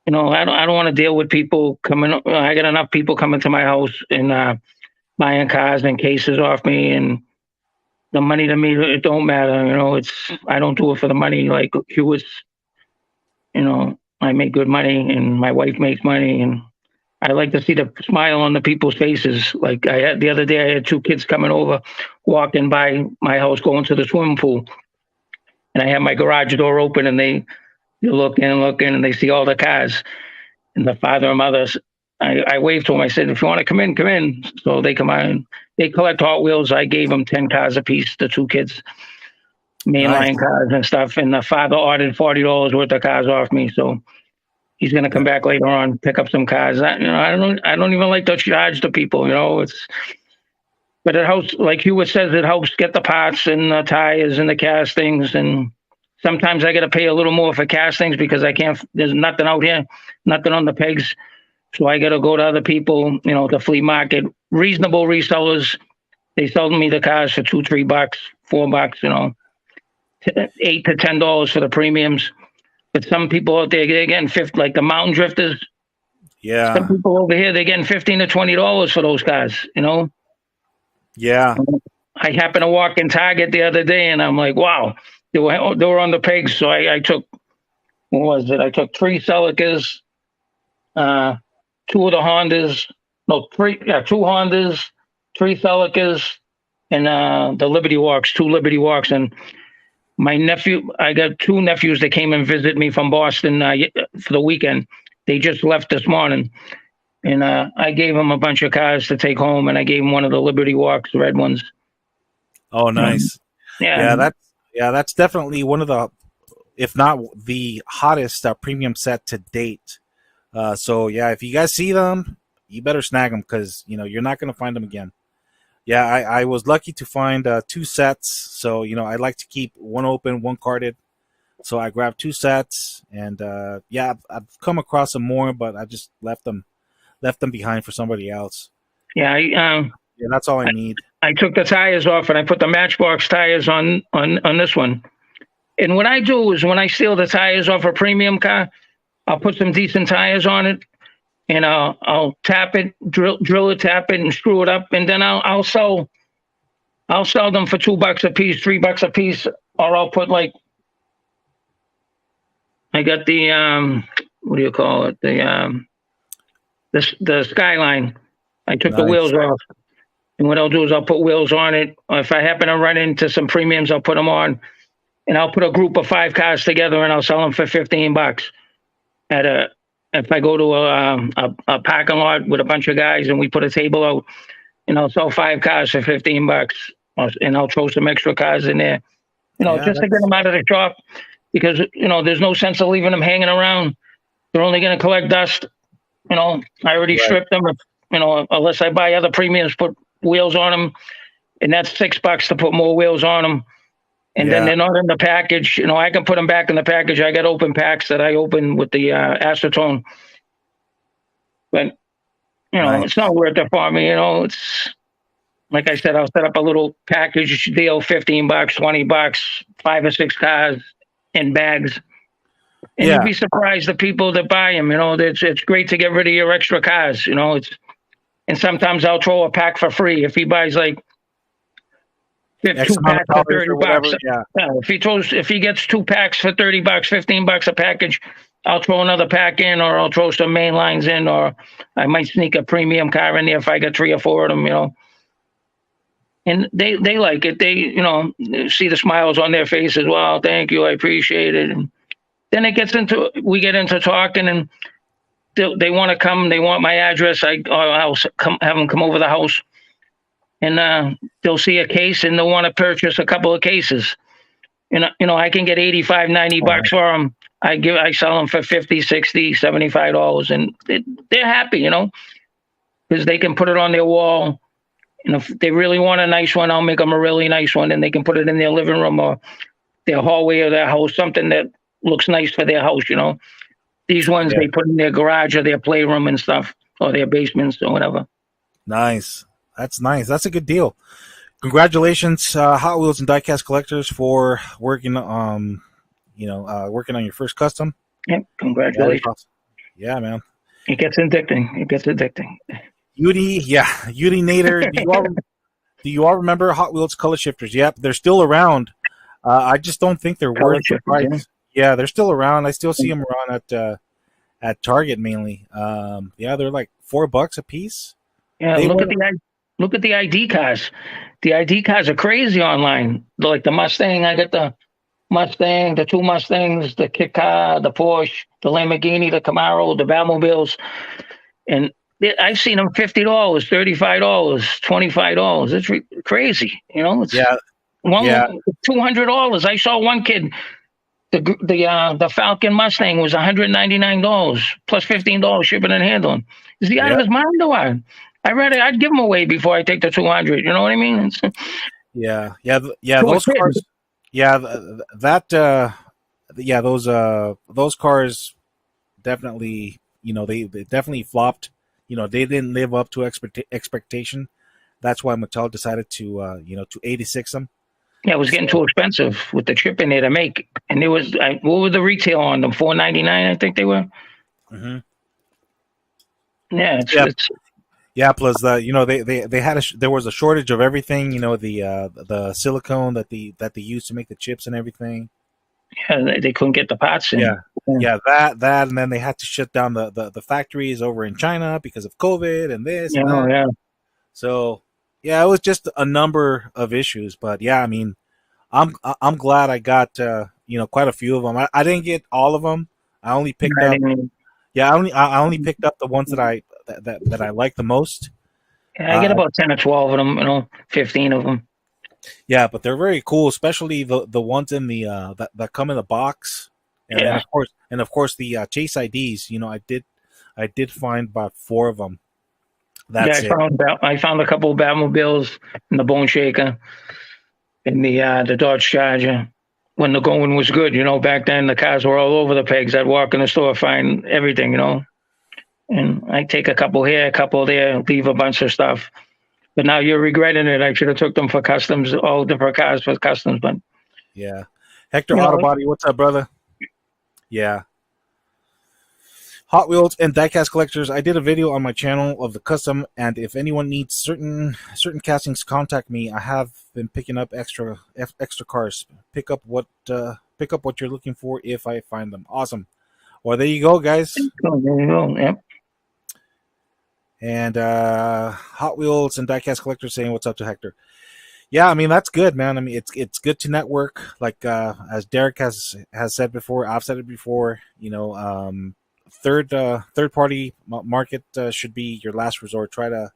Speaker 3: I don't want to deal with people coming. I got enough people coming to my house and buying cars and cases off me, and the money to me, it don't matter. I don't do it for the money. Like Hewitt's, I make good money and my wife makes money, and I like to see the smile on the people's faces. Like the other day, I had two kids coming over, walking by my house, going to the swimming pool, and I had my garage door open, and they look in, and they see all the cars, and the father and mother. I waved to them. I said, if you want to come in, come in. So they come on. They collect Hot Wheels. I gave them 10 cars apiece, the two kids, mainline cars and stuff. And the father ordered $40 worth of cars off me. So he's going to come back later on, pick up some cars. I don't even like to charge the people. But it helps, like Hewitt says, it helps get the parts and the tires and the castings. And sometimes I got to pay a little more for castings because I can't. There's nothing out here, nothing on the pegs. So I got to go to other people, the flea market, reasonable resellers. They sell me the cars for $2, $3, $4, $8 to $10 for the premiums. But some people out there, they're getting 50, like the mountain drifters.
Speaker 1: Yeah.
Speaker 3: Some people over here, they're getting $15 to $20 for those cars.
Speaker 1: Yeah.
Speaker 3: I happened to walk in Target the other day, and I'm like, wow, they were on the pegs. So I took, what was it? I took 3 Celicas, 2 of the Hondas, no, 2 Hondas, 3 Celicas, and the Liberty Walks, 2 Liberty Walks. And my nephew, I got 2 nephews that came and visit me from Boston for the weekend. They just left this morning. And I gave them a bunch of cars to take home, and I gave them one of the Liberty Walks, the red ones.
Speaker 1: Oh, nice.
Speaker 3: Yeah.
Speaker 1: That's definitely one of the, if not the hottest premium set to date. So yeah, if you guys see them, you better snag them because you're not going to find them again. Yeah, I was lucky to find 2 sets. So I like to keep one open, one carded. So I grabbed 2 sets, and I've come across some more, but I just left them behind for somebody else.
Speaker 3: Yeah,
Speaker 1: that's all I need.
Speaker 3: I took the tires off and I put the Matchbox tires on this one. And what I do is when I steal the tires off a premium car, I'll put some decent tires on it, and I'll tap it, drill it, tap it, and screw it up, and then I'll sell them for $2 a piece, $3 a piece, or I'll put like, I got the what do you call it, the Skyline. I took the wheels off. And what I'll do is I'll put wheels on it. Or if I happen to run into some premiums, I'll put them on. And I'll put a group of 5 cars together, and I'll sell them for $15. If I go to a parking lot with a bunch of guys and we put a table out, and I'll sell 5 cars for $15, and I'll throw some extra cars in there, just to get them out of the shop, because there's no sense of leaving them hanging around. They're only going to collect dust. I already stripped them. Unless I buy other premiums, put wheels on them, and that's $6 to put more wheels on them. And then they're not in the package. I can put them back in the package. I got open packs that I open with the acetone. But, it's not worth it for me. It's like I said, I'll set up a little package deal, $15, $20, 5 or 6 cars in bags. And you'd be surprised the people that buy them. It's great to get rid of your extra cars. And sometimes I'll throw a pack for free if he buys like 2 packs for $30. If he gets 2 packs for $30, $15 a package, I'll throw another pack in, or I'll throw some main lines in, or I might sneak a premium car in there if I got 3 or 4 of them. And they like it. They see the smiles on their faces. Well, thank you, I appreciate it. And then we get into talking, and they want to come. They want my address. I'll have them come over the house, and they'll see a case, and they'll want to purchase a couple of cases. And I can get $85, $90 for them. I sell them for $50, $60, $75, and they're happy, because they can put it on their wall. And if they really want a nice one, I'll make them a really nice one, and they can put it in their living room or their hallway of their house, something that looks nice for their house. These ones they put in their garage or their playroom and stuff, or their basements or whatever.
Speaker 1: Nice. That's nice. That's a good deal. Congratulations, Hot Wheels and Diecast collectors, for working on your first custom.
Speaker 3: Yep, congratulations.
Speaker 1: Awesome. Yeah, man.
Speaker 3: It gets addicting.
Speaker 1: Udi Nader. Do you all remember Hot Wheels color shifters? Yep, they're still around. I just don't think they're worth the price. Yeah, they're still around. I still see them around at Target mainly. They're like $4 a piece.
Speaker 3: Yeah, look at the ID cars. The ID cars are crazy online. Like the Mustang, I got the Mustang, the 2 Mustangs, the Kit Car, the Porsche, the Lamborghini, the Camaro, the Batmobiles, and I've seen them $50, $35, $25. It's crazy, It's $200. I saw one kid. The Falcon Mustang was $199 plus $15 shipping and handling. Is he out of his mind or what? I'd give them away before I take the 200. You know what I mean?
Speaker 1: Yeah.
Speaker 3: To a
Speaker 1: Those
Speaker 3: kid.
Speaker 1: cars. Yeah, that. Yeah, those cars definitely. They definitely flopped. They didn't live up to expectation. That's why Mattel decided to 86 them.
Speaker 3: Yeah, it was getting too expensive with the chip in there to make, and what was the retail on them? $4.99, I think they were.
Speaker 1: Mm-hmm.
Speaker 3: Yeah,
Speaker 1: Yeah,
Speaker 3: it's
Speaker 1: yeah. Plus, they had there was a shortage of everything. The silicone that they used to make the chips and everything.
Speaker 3: yeah, they couldn't get the parts in.
Speaker 1: Yeah, yeah. That, and then they had to shut down the factories over in China because of COVID and this
Speaker 3: You
Speaker 1: and
Speaker 3: know,
Speaker 1: that.
Speaker 3: yeah.
Speaker 1: So, yeah, it was just a number of issues. But yeah, I mean, I'm glad I got quite a few of them. I didn't get all of them. I only picked
Speaker 3: I
Speaker 1: up.
Speaker 3: didn't-
Speaker 1: Yeah, I only picked up the ones that I like the most.
Speaker 3: yeah, I get
Speaker 1: Uh,
Speaker 3: about 10 or 12 of them. 15 of them.
Speaker 1: yeah, but they're very cool, especially the ones in the that come in the box, and then
Speaker 3: Yeah.
Speaker 1: of course the Chase IDs. I did find about 4 of them. That's it.
Speaker 3: I found a couple of Batmobiles in the Bone Shaker, in the Dodge Charger. When the going was good, back then the cars were all over the pegs. I'd walk in the store, find everything, and I take a couple here, a couple there, leave a bunch of stuff. But now you're regretting it. I should have took them for customs, all different cars for customs. But
Speaker 1: Yeah, Hector
Speaker 3: you know,
Speaker 1: Autobody, what's up, brother? Yeah, Hot Wheels and Diecast collectors. I did a video on my channel of the custom, and if anyone needs certain castings, contact me. I have been picking up extra cars. Pick up what you're looking for if I find them. Awesome. Well, there you go, guys.
Speaker 3: there you go. Yep.
Speaker 1: And Hot Wheels and Diecast collectors saying what's up to Hector. Yeah, I mean that's good, man. I mean it's good to network. Like as Derek has said before, I've said it before. Third party market should be your last resort. Try to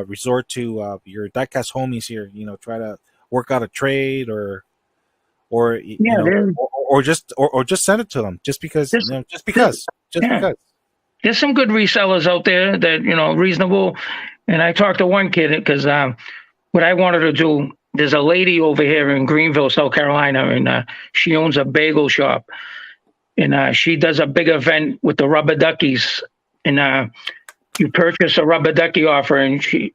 Speaker 1: resort to your diecast homies here. Try to work out a trade or just send it to them. Just because because.
Speaker 3: There's some good resellers out there that reasonable. And I talked to one kid because what I wanted to do. There's a lady over here in Greenville, South Carolina, and she owns a bagel shop. And she does a big event with the rubber duckies. And you purchase a rubber ducky off her, and she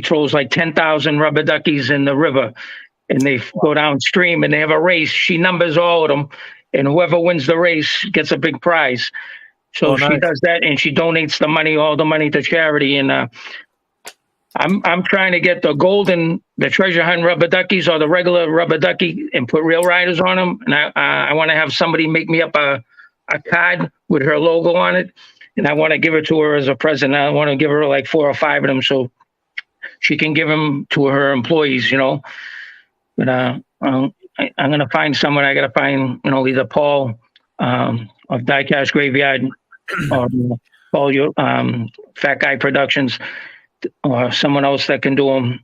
Speaker 3: throws like 10,000 rubber duckies in the river. And they go downstream, and they have a race. She numbers all of them. And whoever wins the race gets a big prize. So she does that, and she donates all the money to charity. And I'm trying to get the treasure hunt rubber duckies or the regular rubber ducky and put real riders on them. And I want to have somebody make me up a card with her logo on it, and I want to give it to her as a present. I want to give her like 4 or 5 of them so she can give them to her employees. But I'm gonna find someone. I gotta find either Paul of Diecast Graveyard or Paul Fat Guy Productions or someone else that can do them,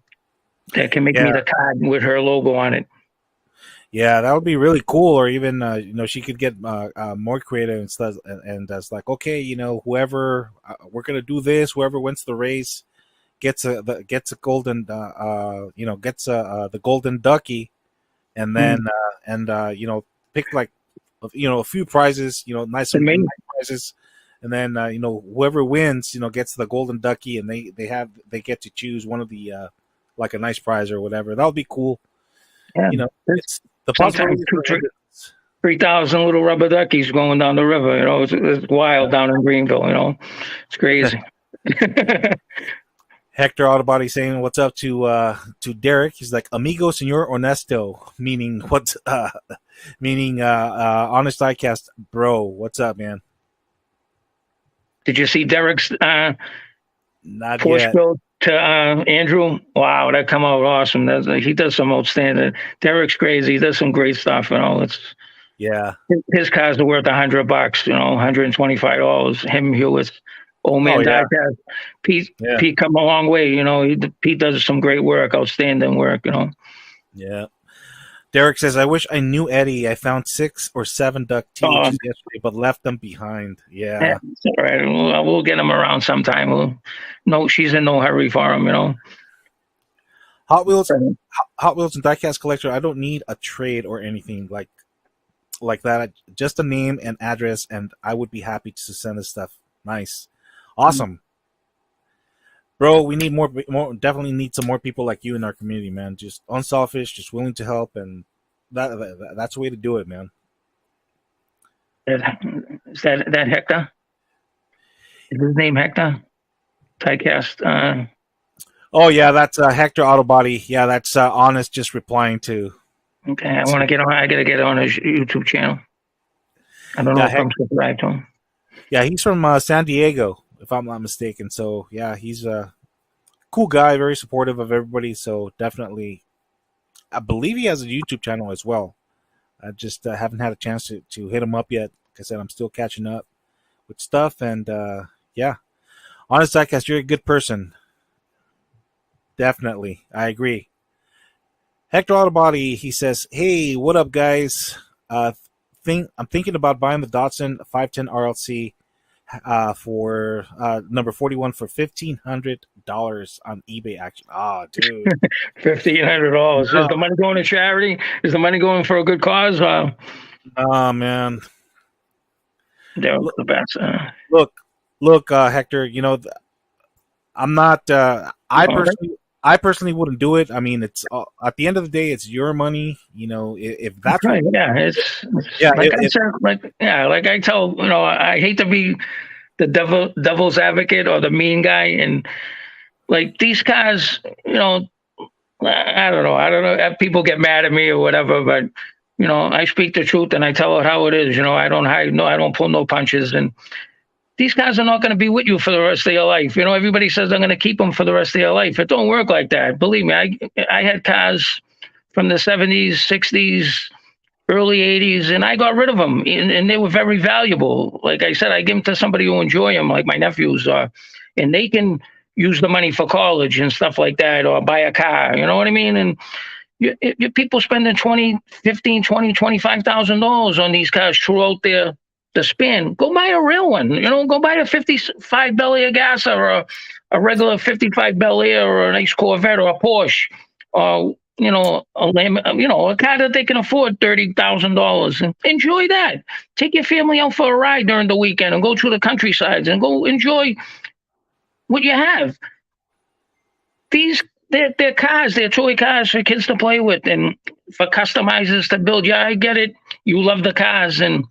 Speaker 3: that can make me the card with her logo on it.
Speaker 1: Yeah, that would be really cool. Or even she could get more creative and stuff. And that's like, okay, whoever we're gonna do this. Whoever wins the race gets a golden the golden ducky, and then pick like a few prizes. Nice prizes. And then whoever wins, gets the golden ducky, and they get to choose one of the like a nice prize or whatever. That would be cool.
Speaker 3: Yeah,
Speaker 1: it's the possibility.
Speaker 3: 3,000 little rubber duckies going down the river. It's wild down in Greenville. It's crazy.
Speaker 1: Hector Autobody saying what's up to Derek. He's like, amigo señor honesto, meaning what? Honest Diecast bro. What's up, man?
Speaker 3: Did you see Derek's
Speaker 1: Not
Speaker 3: Porsche
Speaker 1: yet.
Speaker 3: build to Andrew? Wow, that come out awesome. He does some outstanding. Derek's crazy. He does some great stuff. His cars are worth $100. $125. Him, Hewitt, old man Diecast. Pete come a long way. Pete does some great work, outstanding work.
Speaker 1: Yeah. Derek says, "I wish I knew Eddie. I found 6 or 7 duck
Speaker 3: Oh,
Speaker 1: THs yesterday, but left them behind."
Speaker 3: yeah,
Speaker 1: Yeah,
Speaker 3: it's all right. We'll get him around sometime. No, she's in no hurry for him, you know.
Speaker 1: Hot Wheels, Hot Wheels and Diecast collector. I don't need a trade or anything like that. Just a name and address, and I would be happy to send this stuff. Nice, awesome, bro. We need more. Definitely need some more people like you in our community, man. Just unselfish, just willing to help, and that's the way to do it, man.
Speaker 3: Is that Hector? Is his name Hector? Diecast.
Speaker 1: Oh yeah, that's Hector Autobody. Yeah, that's Honest just replying to.
Speaker 3: Okay, I want to get on. I gotta get on his YouTube channel. I don't know
Speaker 1: Yeah,
Speaker 3: if I'm subscribed to him.
Speaker 1: Yeah, he's from San Diego, if I'm not mistaken. So yeah, he's a cool guy, very supportive of everybody. So definitely, I believe he has a YouTube channel as well. I just haven't had a chance to hit him up yet. Like I said, I'm still catching up with stuff, and yeah, Honest Diecast, you're a good person. Definitely, I agree. Hector Autobody, he says, "Hey, what up, guys? I'm thinking about buying the Datsun 510 RLC for number 41 for $1,500 on eBay action." Ah, dude.
Speaker 3: $1,500. Is the money going to charity? Is the money going for a good cause?
Speaker 1: Oh man.
Speaker 3: They're the best.
Speaker 1: Look, Hector. You know, I'm not. I personally wouldn't do it. I mean, it's at the end of the day, it's your money. You know, if that's
Speaker 3: right, yeah, it's
Speaker 1: yeah,
Speaker 3: like I said, like I tell I hate to be the devil's advocate or the mean guy, and like these cars, I don't know. People get mad at me or whatever, but I speak the truth and I tell it how it is. I don't hide. No, I don't pull no punches. And these guys are not going to be with you for the rest of your life. Everybody says they're going to keep them for the rest of your life. It don't work like that. Believe me, I had cars from the 70s, 60s, early 80s, and I got rid of them, and they were very valuable. Like I said, I give them to somebody who enjoy them, like my nephews are, and they can use the money for college and stuff like that, or buy a car. You know what I mean? And you people spending 20, 15, 20, $25,000 on these cars throughout the span. Go buy a real one. Go buy a 55 Bel Air Gas or a regular 55 Bel Air or a nice Corvette or a Porsche or a car that they can afford $30,000 and enjoy that. Take your family out for a ride during the weekend and go to the countrysides and go enjoy what you have. They're cars, they're toy cars for kids to play with and for customizers to build. Yeah, I get it. You love the cars and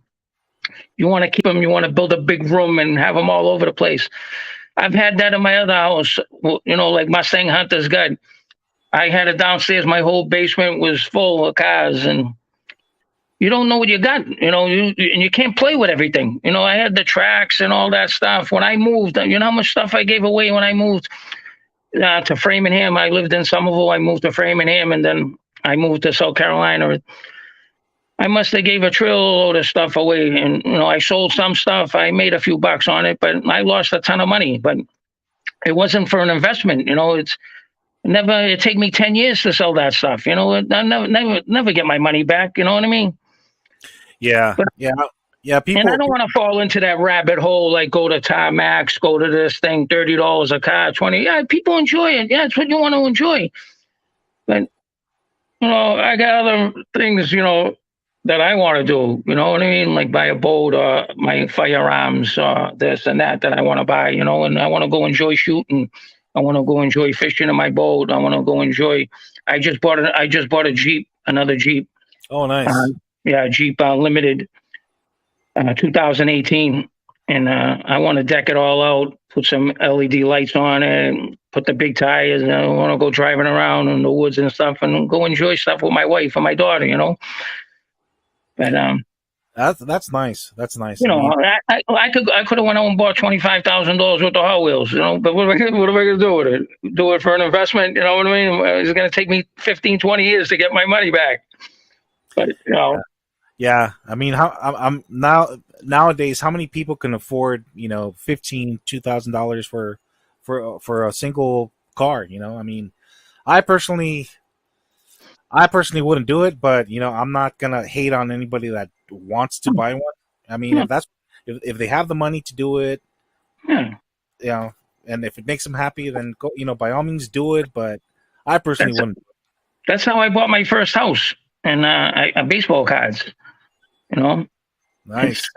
Speaker 3: you want to keep them. You want to build a big room and have them all over the place. I've had that in my other house, like Mustang Hunter's Gut. I had it downstairs. My whole basement was full of cars, and you don't know what you got. And you can't play with everything. I had the tracks and all that stuff. When I moved, you know how much stuff I gave away when I moved to Framingham. I lived in Somerville. I moved to Framingham, and then I moved to South Carolina. I must have gave a load of stuff away, and I sold some stuff. I made a few bucks on it, but I lost a ton of money. But it wasn't for an investment. It take me 10 years to sell that stuff. I never get my money back. You know what I mean?
Speaker 1: Yeah,
Speaker 3: but,
Speaker 1: yeah. People,
Speaker 3: and I don't want to fall into that rabbit hole. Like go to Tarmax, go to this thing, $30 a car, 20. Yeah, people enjoy it. Yeah, it's what you want to enjoy. But I got other things. That I want to do. You know what I mean? Like buy a boat or my firearms or this and that I want to buy. And I want to go enjoy shooting. I want to go enjoy fishing in my boat. I want to go enjoy. I just bought a Jeep, another Jeep.
Speaker 1: Oh, nice.
Speaker 3: Jeep Limited, 2018, and I want to deck it all out, put some LED lights on it, and put the big tires. And I want to go driving around in the woods and stuff, and go enjoy stuff with my wife and my daughter. But
Speaker 1: that's nice. That's nice.
Speaker 3: I could have went out and bought $25,000 worth of Hot Wheels, But what am I gonna do with it? Do it for an investment? You know what I mean? It's gonna take me 15, 20 years to get my money back. But
Speaker 1: yeah. I mean, I'm nowadays, how many people can afford $2,000 for a single car? I mean, I personally, I personally wouldn't do it, but I'm not gonna hate on anybody that wants to buy one. I mean,
Speaker 3: Yeah.
Speaker 1: if they have the money to do it,
Speaker 3: Yeah.
Speaker 1: and if it makes them happy, then go. By all means, do it. But I personally
Speaker 3: That's
Speaker 1: wouldn't.
Speaker 3: that's how I bought my first house and baseball cards. You know, it's
Speaker 1: Nice.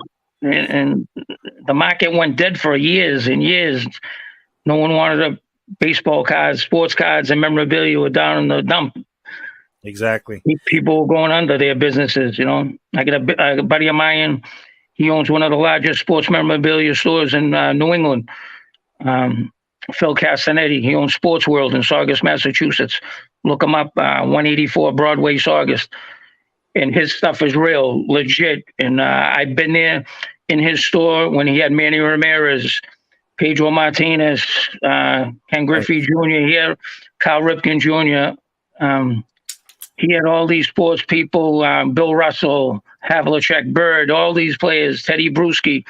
Speaker 3: and the market went dead for years and years. No one wanted a baseball cards, sports cards, and memorabilia were down in the dump.
Speaker 1: Exactly.
Speaker 3: People were going under their businesses. I got a buddy of mine. He owns one of the largest sports memorabilia stores in New England. Phil Castanetti. He owns Sports World in Saugus, Massachusetts. Look him up, 184 Broadway, Saugus. And his stuff is real, legit. And I've been there in his store when he had Manny Ramirez, Pedro Martinez, Ken Griffey Jr. here, Cal Ripken Jr. He had all these sports people, Bill Russell, Havlicek, Bird, all these players, Teddy Bruschi,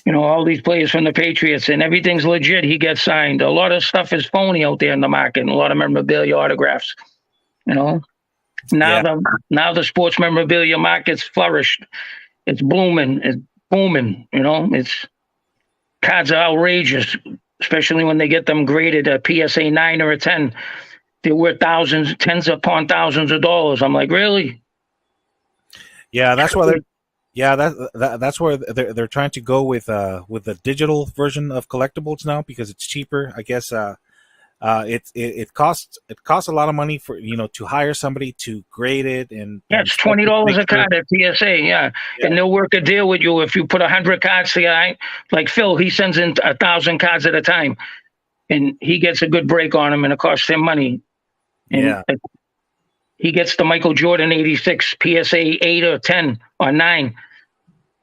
Speaker 3: all these players from the Patriots, and everything's legit. He gets signed. A lot of stuff is phony out there in the market, and a lot of memorabilia autographs. Now the sports memorabilia market's flourished. It's blooming. It's booming. It's cards are outrageous, especially when they get them graded a PSA 9 or a 10. They're worth thousands, tens upon thousands of dollars. I'm like, really?
Speaker 1: Yeah, that's why that's where they're trying to go with the digital version of collectibles now because it's cheaper. I guess it costs a lot of money for to hire somebody to grade it and
Speaker 3: it's $20 a card at PSA. Yeah, and they'll work a deal with you if you put 100 cards together. Like Phil, he sends in 1,000 cards at a time, and he gets a good break on them, and it costs him money. And he gets the Michael Jordan 86 PSA 8 or 10 or 9.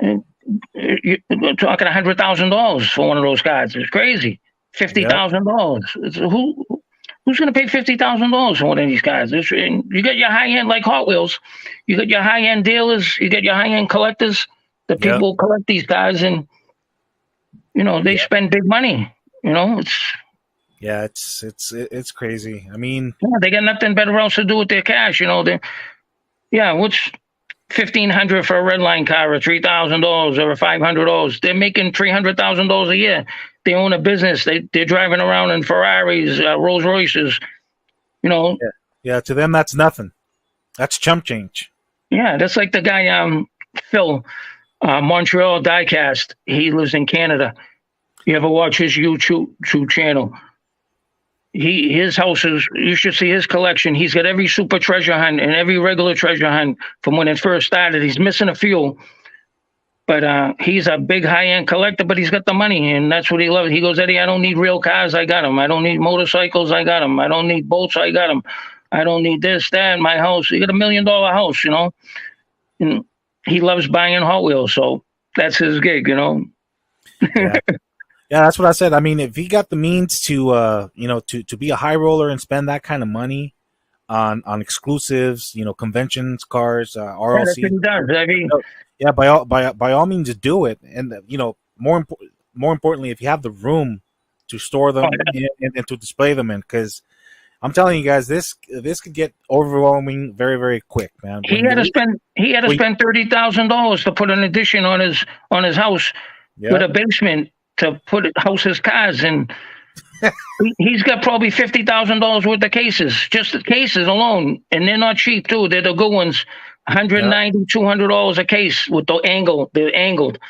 Speaker 3: And you're talking $100,000 for one of those cards. It's crazy. $50,000. Who's going to pay $50,000 for one of these cards? You got your high end like Hot Wheels. You got your high end dealers. You got your high end collectors. The people collect these cards, and they spend big money.
Speaker 1: It's crazy. I mean,
Speaker 3: they got nothing better else to do with their cash. What's $1,500 for a red line car, or $3,000 or $500? They're making $300,000 a year. They own a business. They're driving around in Ferraris, Rolls Royces.
Speaker 1: Yeah. To them, that's nothing. That's chump change.
Speaker 3: Yeah, that's like the guy Phil, Montreal Diecast. He lives in Canada. You ever watch his YouTube channel? His house you should see his collection. He's got every super treasure hunt and every regular treasure hunt from when it first started. He's missing a few, but he's a big high-end collector, but he's got the money, and that's what he loves. He goes, Eddie, I don't need real cars, I got them. I don't need motorcycles, I got them. I don't need boats, I got them. I don't need this, that, in my house. You got $1 million house, and he loves buying Hot Wheels, so that's his gig,
Speaker 1: Yeah, that's what I said. I mean, if he got the means to to be a high roller and spend that kind of money on exclusives, conventions, cars, RLC.
Speaker 3: That's what he does. I mean,
Speaker 1: by all means, do it. And more importantly, if you have the room to store them and to display them in, because I'm telling you guys, this could get overwhelming very, very quick, man.
Speaker 3: He had to spend $30,000 to put an addition on his house with a basement to house his cars, and he's got probably $50,000 worth of cases, just the cases alone, and they're not cheap too. They're the good ones, $190, $200 a case with they're angled.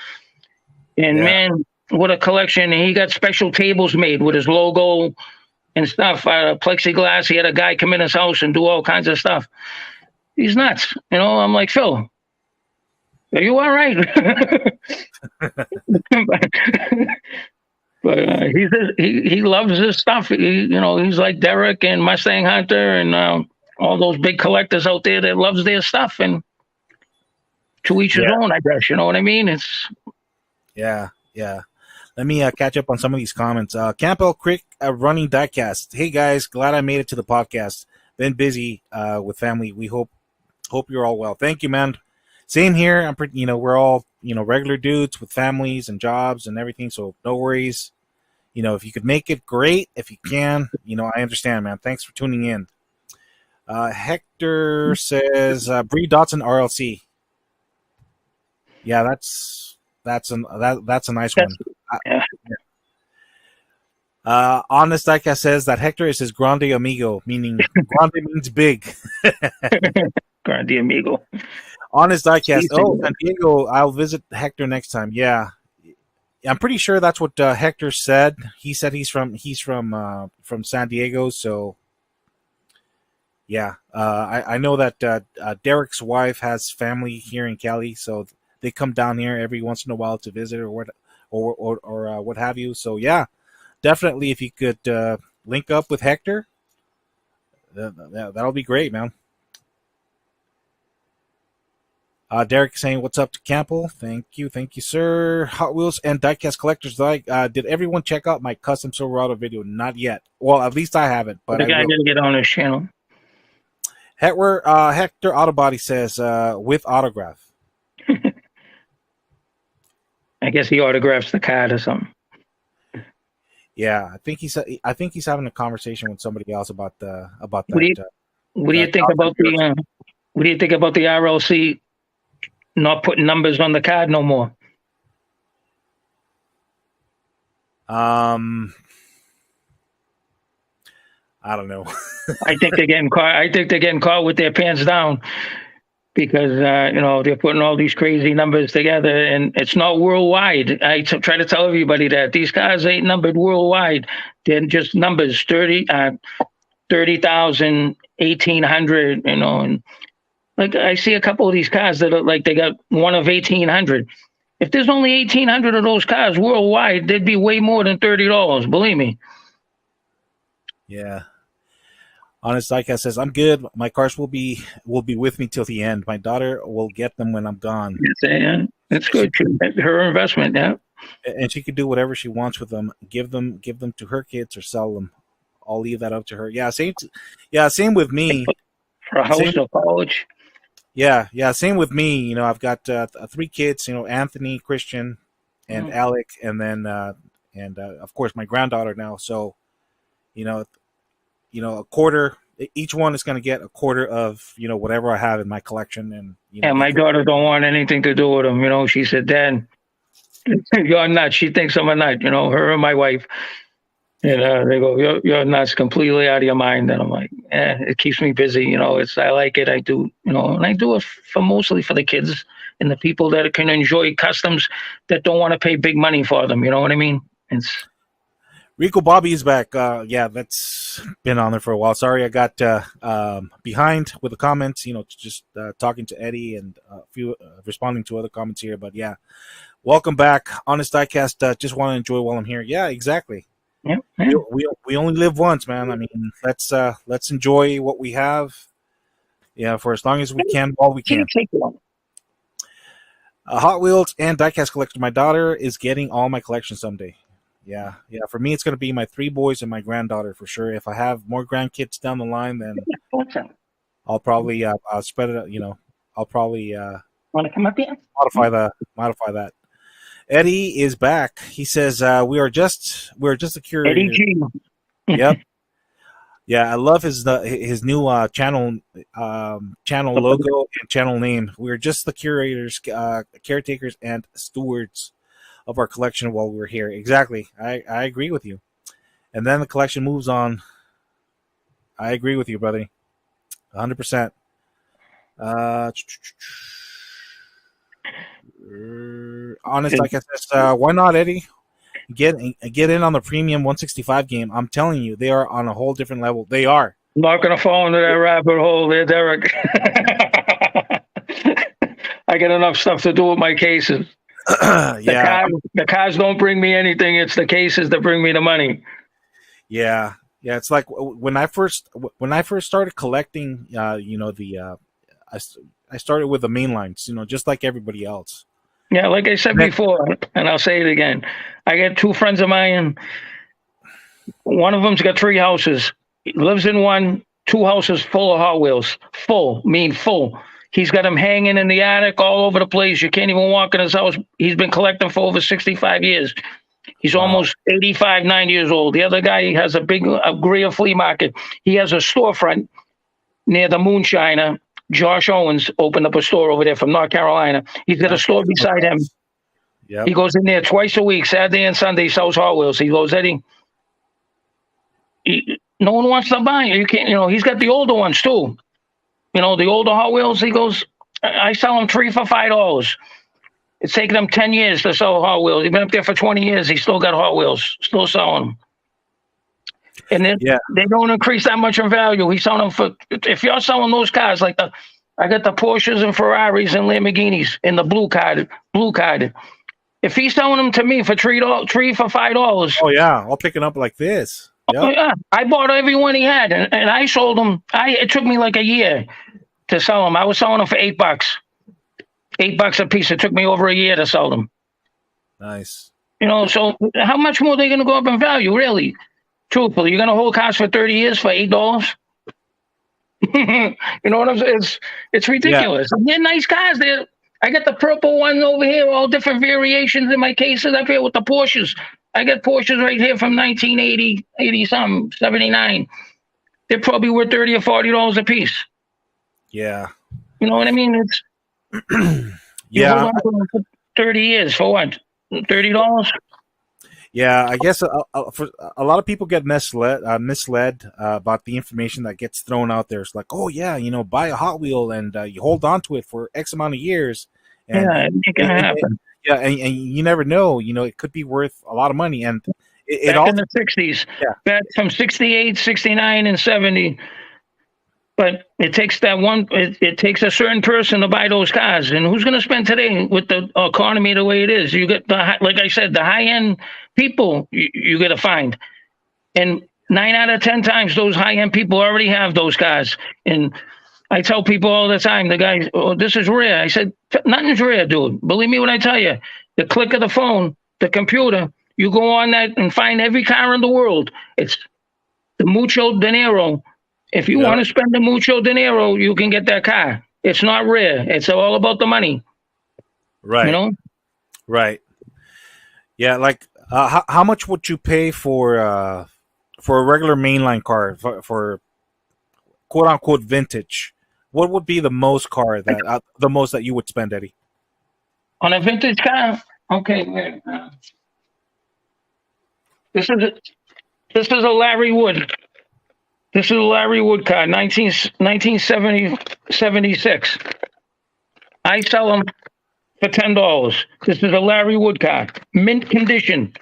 Speaker 3: And man, what a collection! And he got special tables made with his logo and stuff, plexiglass. He had a guy come in his house and do all kinds of stuff. He's nuts, I'm like, Phil, are you all right? But he loves his stuff. He's like Derek and Mustang Hunter and all those big collectors out there that loves their stuff, and to each his own, I guess. You know what I mean? It's
Speaker 1: yeah. Let me catch up on some of these comments. Campbell Creek running Diecast. Hey guys, glad I made it to the podcast. Been busy with family. We hope you're all well. Thank you, man. Same here. I'm pretty, we're all, regular dudes with families and jobs and everything. So no worries. If you could make it, great. If you can, I understand, man. Thanks for tuning in. Hector says Bree Dotson RLC. Yeah, that's a nice one.
Speaker 3: Yeah.
Speaker 1: Honest Diecast says that Hector is his grande amigo, meaning grande means big.
Speaker 3: Grande amigo.
Speaker 1: Honest Diecast.
Speaker 3: Easy.
Speaker 1: Oh, San Diego. I'll visit Hector next time. Yeah, I'm pretty sure that's what Hector said. He said he's from San Diego. So yeah, I know that Derek's wife has family here in Cali, so they come down here every once in a while to visit or what have you. So yeah, definitely if you could link up with Hector, that'll be great, man. Derek saying, "What's up to Campbell? Thank you, sir." Hot Wheels and Diecast collectors, like, did everyone check out my custom Silverado video? Not yet. Well, at least I haven't. But
Speaker 3: The guy didn't get on his channel.
Speaker 1: Hector Autobody says, with autograph.
Speaker 3: I guess he autographs the card or something.
Speaker 1: Yeah, I think he's having a conversation with somebody else about that.
Speaker 3: What do you think about the What do you think about the RLC not putting numbers on the card no more?
Speaker 1: I don't know.
Speaker 3: I think they're getting caught. I think they're getting caught with their pants down because they're putting all these crazy numbers together, and it's not worldwide. I try to tell everybody that these cars ain't numbered worldwide. They're just numbers 30,000, 1,800. And like I see a couple of these cars that are like they got one of 1,800. If there's only 1,800 of those cars worldwide, there'd be way more than $30. Believe me.
Speaker 1: Yeah. Honest Diecast says, "I'm good. My cars will be with me till the end. My daughter will get them when I'm gone.
Speaker 3: That's good. Her investment, yeah.
Speaker 1: And she can do whatever she wants with them. Give them to her kids or sell them. I'll leave that up to her." Yeah, same with me.
Speaker 3: For a house or college.
Speaker 1: Yeah, same with me. I've got 3 kids. Anthony, Christian, and Alec, and then of course my granddaughter now. So, a quarter. Each one is going to get a quarter of whatever I have in my collection. And
Speaker 3: my daughter don't want anything to do with them. She said, "Dad, you're nuts." She thinks I'm a nut. Her and my wife. And they go, you're nuts, completely out of your mind. And I'm like, it keeps me busy. I like it. I do, and I do it mostly for the kids and the people that can enjoy customs that don't want to pay big money for them. You know what I mean?
Speaker 1: Rico Bobby is back. That's been on there for a while. Sorry, I got behind with the comments. Just talking to Eddie and a few responding to other comments here. But yeah, welcome back, Honest Diecast. Just want to enjoy while I'm here. Yeah, exactly.
Speaker 3: Yeah.
Speaker 1: We only live once, man. I mean, let's enjoy what we have. Yeah, for as long as we can, while we can. Hot Wheels and Diecast collector. My daughter is getting all my collection someday. Yeah. For me, it's going to be my 3 boys and my granddaughter for sure. If I have more grandkids down the line, then I'll probably I'll spread it. I'll probably
Speaker 3: want to come up here?
Speaker 1: Modify that. Eddie is back. He says we are just the curator.
Speaker 3: Eddie G.
Speaker 1: Yep. Yeah, I love his new channel logo and channel name. We're just the curators, caretakers, and stewards of our collection while we're here. Exactly. I agree with you. And then the collection moves on. I agree with you, buddy. 100%. Honest, like I said, why not, Eddie? Get in on the premium 165 game. I'm telling you, they are on a whole different level. They are.
Speaker 3: I'm not going to fall into that rabbit hole there, Derek. I got enough stuff to do with my cases. The cars don't bring me anything. It's the cases that bring me the money.
Speaker 1: Yeah. It's like when I first started collecting. I started with the main lines. Just like everybody else.
Speaker 3: Yeah, like I said before, and I'll say it again. I got 2 friends of mine. One of them's got 3 houses. He lives in 1, 2 houses full of Hot Wheels. Full. He's got them hanging in the attic all over the place. You can't even walk in his house. He's been collecting for over 65 years. He's almost 85, 90 years old. The other guy has a big Greer flea market. He has a storefront near the Moonshiner. Josh Owens opened up a store over there from North Carolina. He's got a store beside him.
Speaker 1: Yep.
Speaker 3: He goes in there twice a week, Saturday and Sunday, sells Hot Wheels. He goes, Eddie, no one wants to buy it. You can't, he's got the older ones too. The older Hot Wheels. He goes, I sell them 3 for $5. It's taken him 10 years to sell Hot Wheels. He's been up there for 20 years. He's still got Hot Wheels, still selling them. And then they don't increase that much in value. He's selling them for, if you're selling those cars, like I got the Porsches and Ferraris and Lamborghinis in the blue card. If he's selling them to me for $3 for $5.
Speaker 1: Oh yeah, I'll pick it up like this. Yep.
Speaker 3: Oh, yeah. I bought every one he had, and I sold them. It took me like a year to sell them. I was selling them for $8. $8 a piece. It took me over a year to sell them.
Speaker 1: Nice.
Speaker 3: So how much more are they going to go up in value, really? Truthfully, you're going to hold cars for 30 years for $8? You know what I'm saying? It's ridiculous. Yeah. They're nice cars. I got the purple one over here, all different variations in my cases up here with the Porsches. I got Porsches right here from 1980, 80-something, 79. They're probably worth $30 or $40 a piece.
Speaker 1: Yeah.
Speaker 3: You know what I mean? It's
Speaker 1: yeah.
Speaker 3: Hold on to them for 30 years for what? $30?
Speaker 1: Yeah, I guess for a lot of people get misled about the information that gets thrown out there. It's like, oh yeah, buy a Hot Wheel and you hold on to it for X amount of years. And
Speaker 3: yeah, it can happen.
Speaker 1: Yeah, and you never know. It could be worth a lot of money. And it
Speaker 3: back in the 60s, back from 68, 69, and 70. But it takes that one. It takes a certain person to buy those cars, and who's going to spend today with the economy the way it is? You get like I said, the high end people you got to find, and 9 out of 10 times those high end people already have those cars. And I tell people all the time, the guys, oh, this is rare. I said, nothing's rare, dude. Believe me when I tell you, the click of the phone, the computer, you go on that and find every car in the world. It's the mucho dinero. If you want to spend the mucho dinero, you can get that car. It's not rare. It's all about the money.
Speaker 1: Right. Right. Yeah. Like, how much would you pay for a regular mainline car for quote unquote vintage? What would be the most that you would spend, Eddie?
Speaker 3: On a vintage car? Okay. This is a Larry Wood. This is a Larry Wood car, 1976. I sell them for $10. This is a Larry Wood car, mint condition,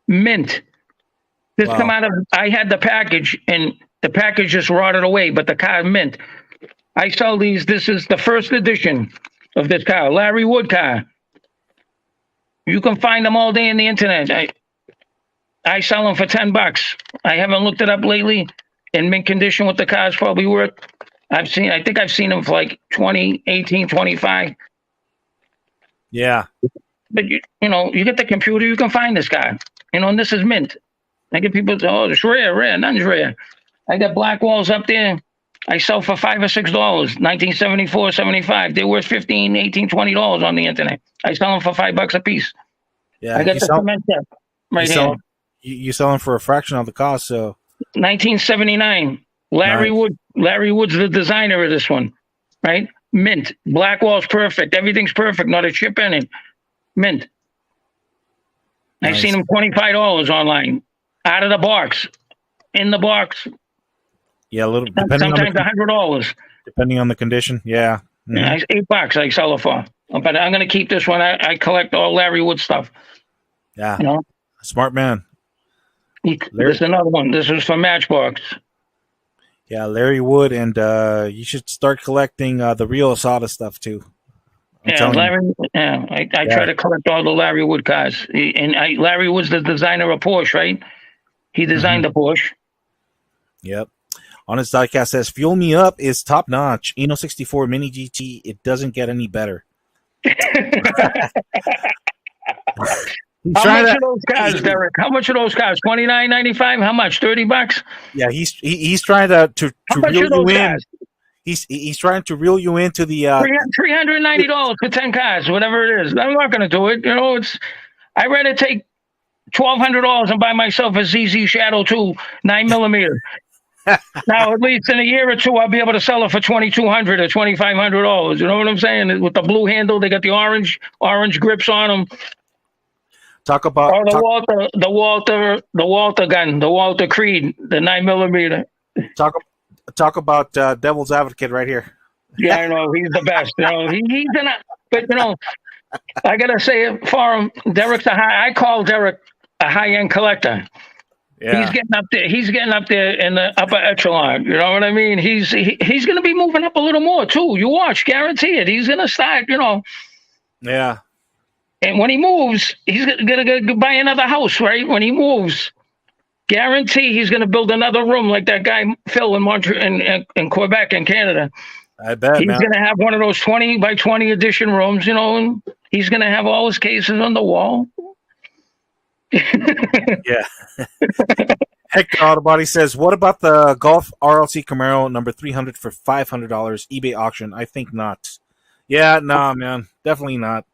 Speaker 3: mint. This come out of. I had the package, and the package just rotted away, but the car mint. I sell these. This is the first edition of this car, Larry Wood car. You can find them all day on the internet. I sell them for $10. I haven't looked it up lately. In mint condition, what the car's probably worth. I think I've seen them for like 20, 18, 25.
Speaker 1: Yeah.
Speaker 3: But you get the computer, you can find this guy. And this is mint. I get people, it's rare, nothing's rare. I got black walls up there. I sell for $5 or $6, 1974, 75. They're worth $15, $18, $20 on the internet. I sell them for $5 a piece.
Speaker 1: Yeah.
Speaker 3: I got the cement set right here.
Speaker 1: You sell them for a fraction of the cost, so.
Speaker 3: 1979. Larry Wood. Larry Wood's the designer of this one, right? Mint. Black wall's perfect. Everything's perfect. Not a chip in it. Mint. Nice. I've seen them $25 online. Out of the box. In the box.
Speaker 1: Yeah, a little.
Speaker 3: Sometimes $100.
Speaker 1: Depending on the condition. Yeah. Mm-hmm.
Speaker 3: Yeah, it's $8 I sell it for. But I'm going to keep this one. I collect all Larry Wood stuff.
Speaker 1: Yeah. Smart man.
Speaker 3: There's another one. This is from Matchbox.
Speaker 1: Yeah, Larry Wood, and you should start collecting the real Asada stuff too.
Speaker 3: Larry. I try to collect all the Larry Wood cars. Larry Wood's the designer of Porsche, right? He designed the Porsche.
Speaker 1: Yep. On his diecast says, "Fuel Me Up is top notch. Eno 64 Mini GT. It doesn't get any better."
Speaker 3: How much are those cars, Derek? How much are those cars? $29.95. How much? $30?
Speaker 1: Yeah, he's trying to reel you in. He's trying to reel you into the
Speaker 3: $390 for 10 cars, whatever it is. I'm not going to do it. I'd rather take $1,200 and buy myself a ZZ Shadow 2 9mm. Now, at least in a year or two, I'll be able to sell it for $2,200 or $2,500. You know what I'm saying? With the blue handle, they got the orange grips on them.
Speaker 1: Talk about
Speaker 3: Or the Walter gun, the Walter Creed, the 9mm.
Speaker 1: talk about Devil's Advocate right here.
Speaker 3: Yeah, I know he's the best. You know, he's gonna. But you know, I gotta say it for him. Derek's I call Derek a high-end collector.
Speaker 1: Yeah.
Speaker 3: He's getting up there. He's getting up there in the upper echelon. You know what I mean? He's going to be moving up a little more too. You watch, guarantee it. He's going to start. You know.
Speaker 1: Yeah.
Speaker 3: And when he moves, he's going to go buy another house, right? When he moves, guarantee he's going to build another room like that guy Phil in Montreal, in Quebec, in Canada.
Speaker 1: I bet.
Speaker 3: He's going to have one of those 20 by 20 edition rooms, you know, and he's going to have all his cases on the wall.
Speaker 1: Yeah. Hector Autobody says, what about the Golf RLC Camaro number 300 for $500 eBay auction? I think not. Yeah, nah, man. Definitely not.